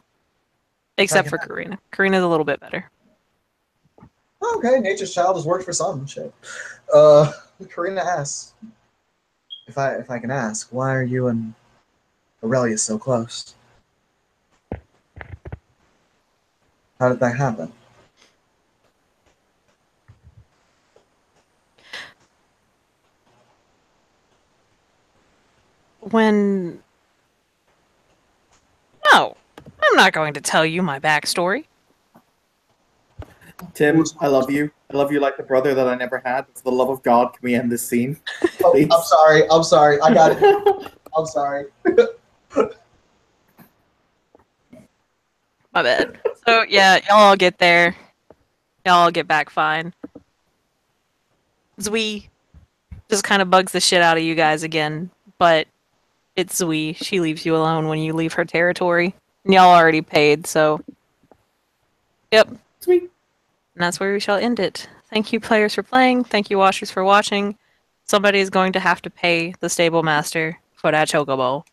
Except for Karina. Karina's a little bit better. Okay, nature's child has worked for some shit. Karina asks, if I can ask, why are you and Aurelia so close? How did that happen? No, I'm not going to tell you my backstory. Tim, I love you. I love you like the brother that I never had. For the love of God, can we end this scene? Oh, I'm sorry. I got it. I'm sorry. My bad. So, yeah, y'all all get there. Y'all all get back fine. Zui just kind of bugs the shit out of you guys again, but it's Zui. She leaves you alone when you leave her territory. And y'all already paid, so... Yep. Sweet. And that's where we shall end it. Thank you, players, for playing. Thank you, watchers, for watching. Somebody is going to have to pay the stable master for that chocobo.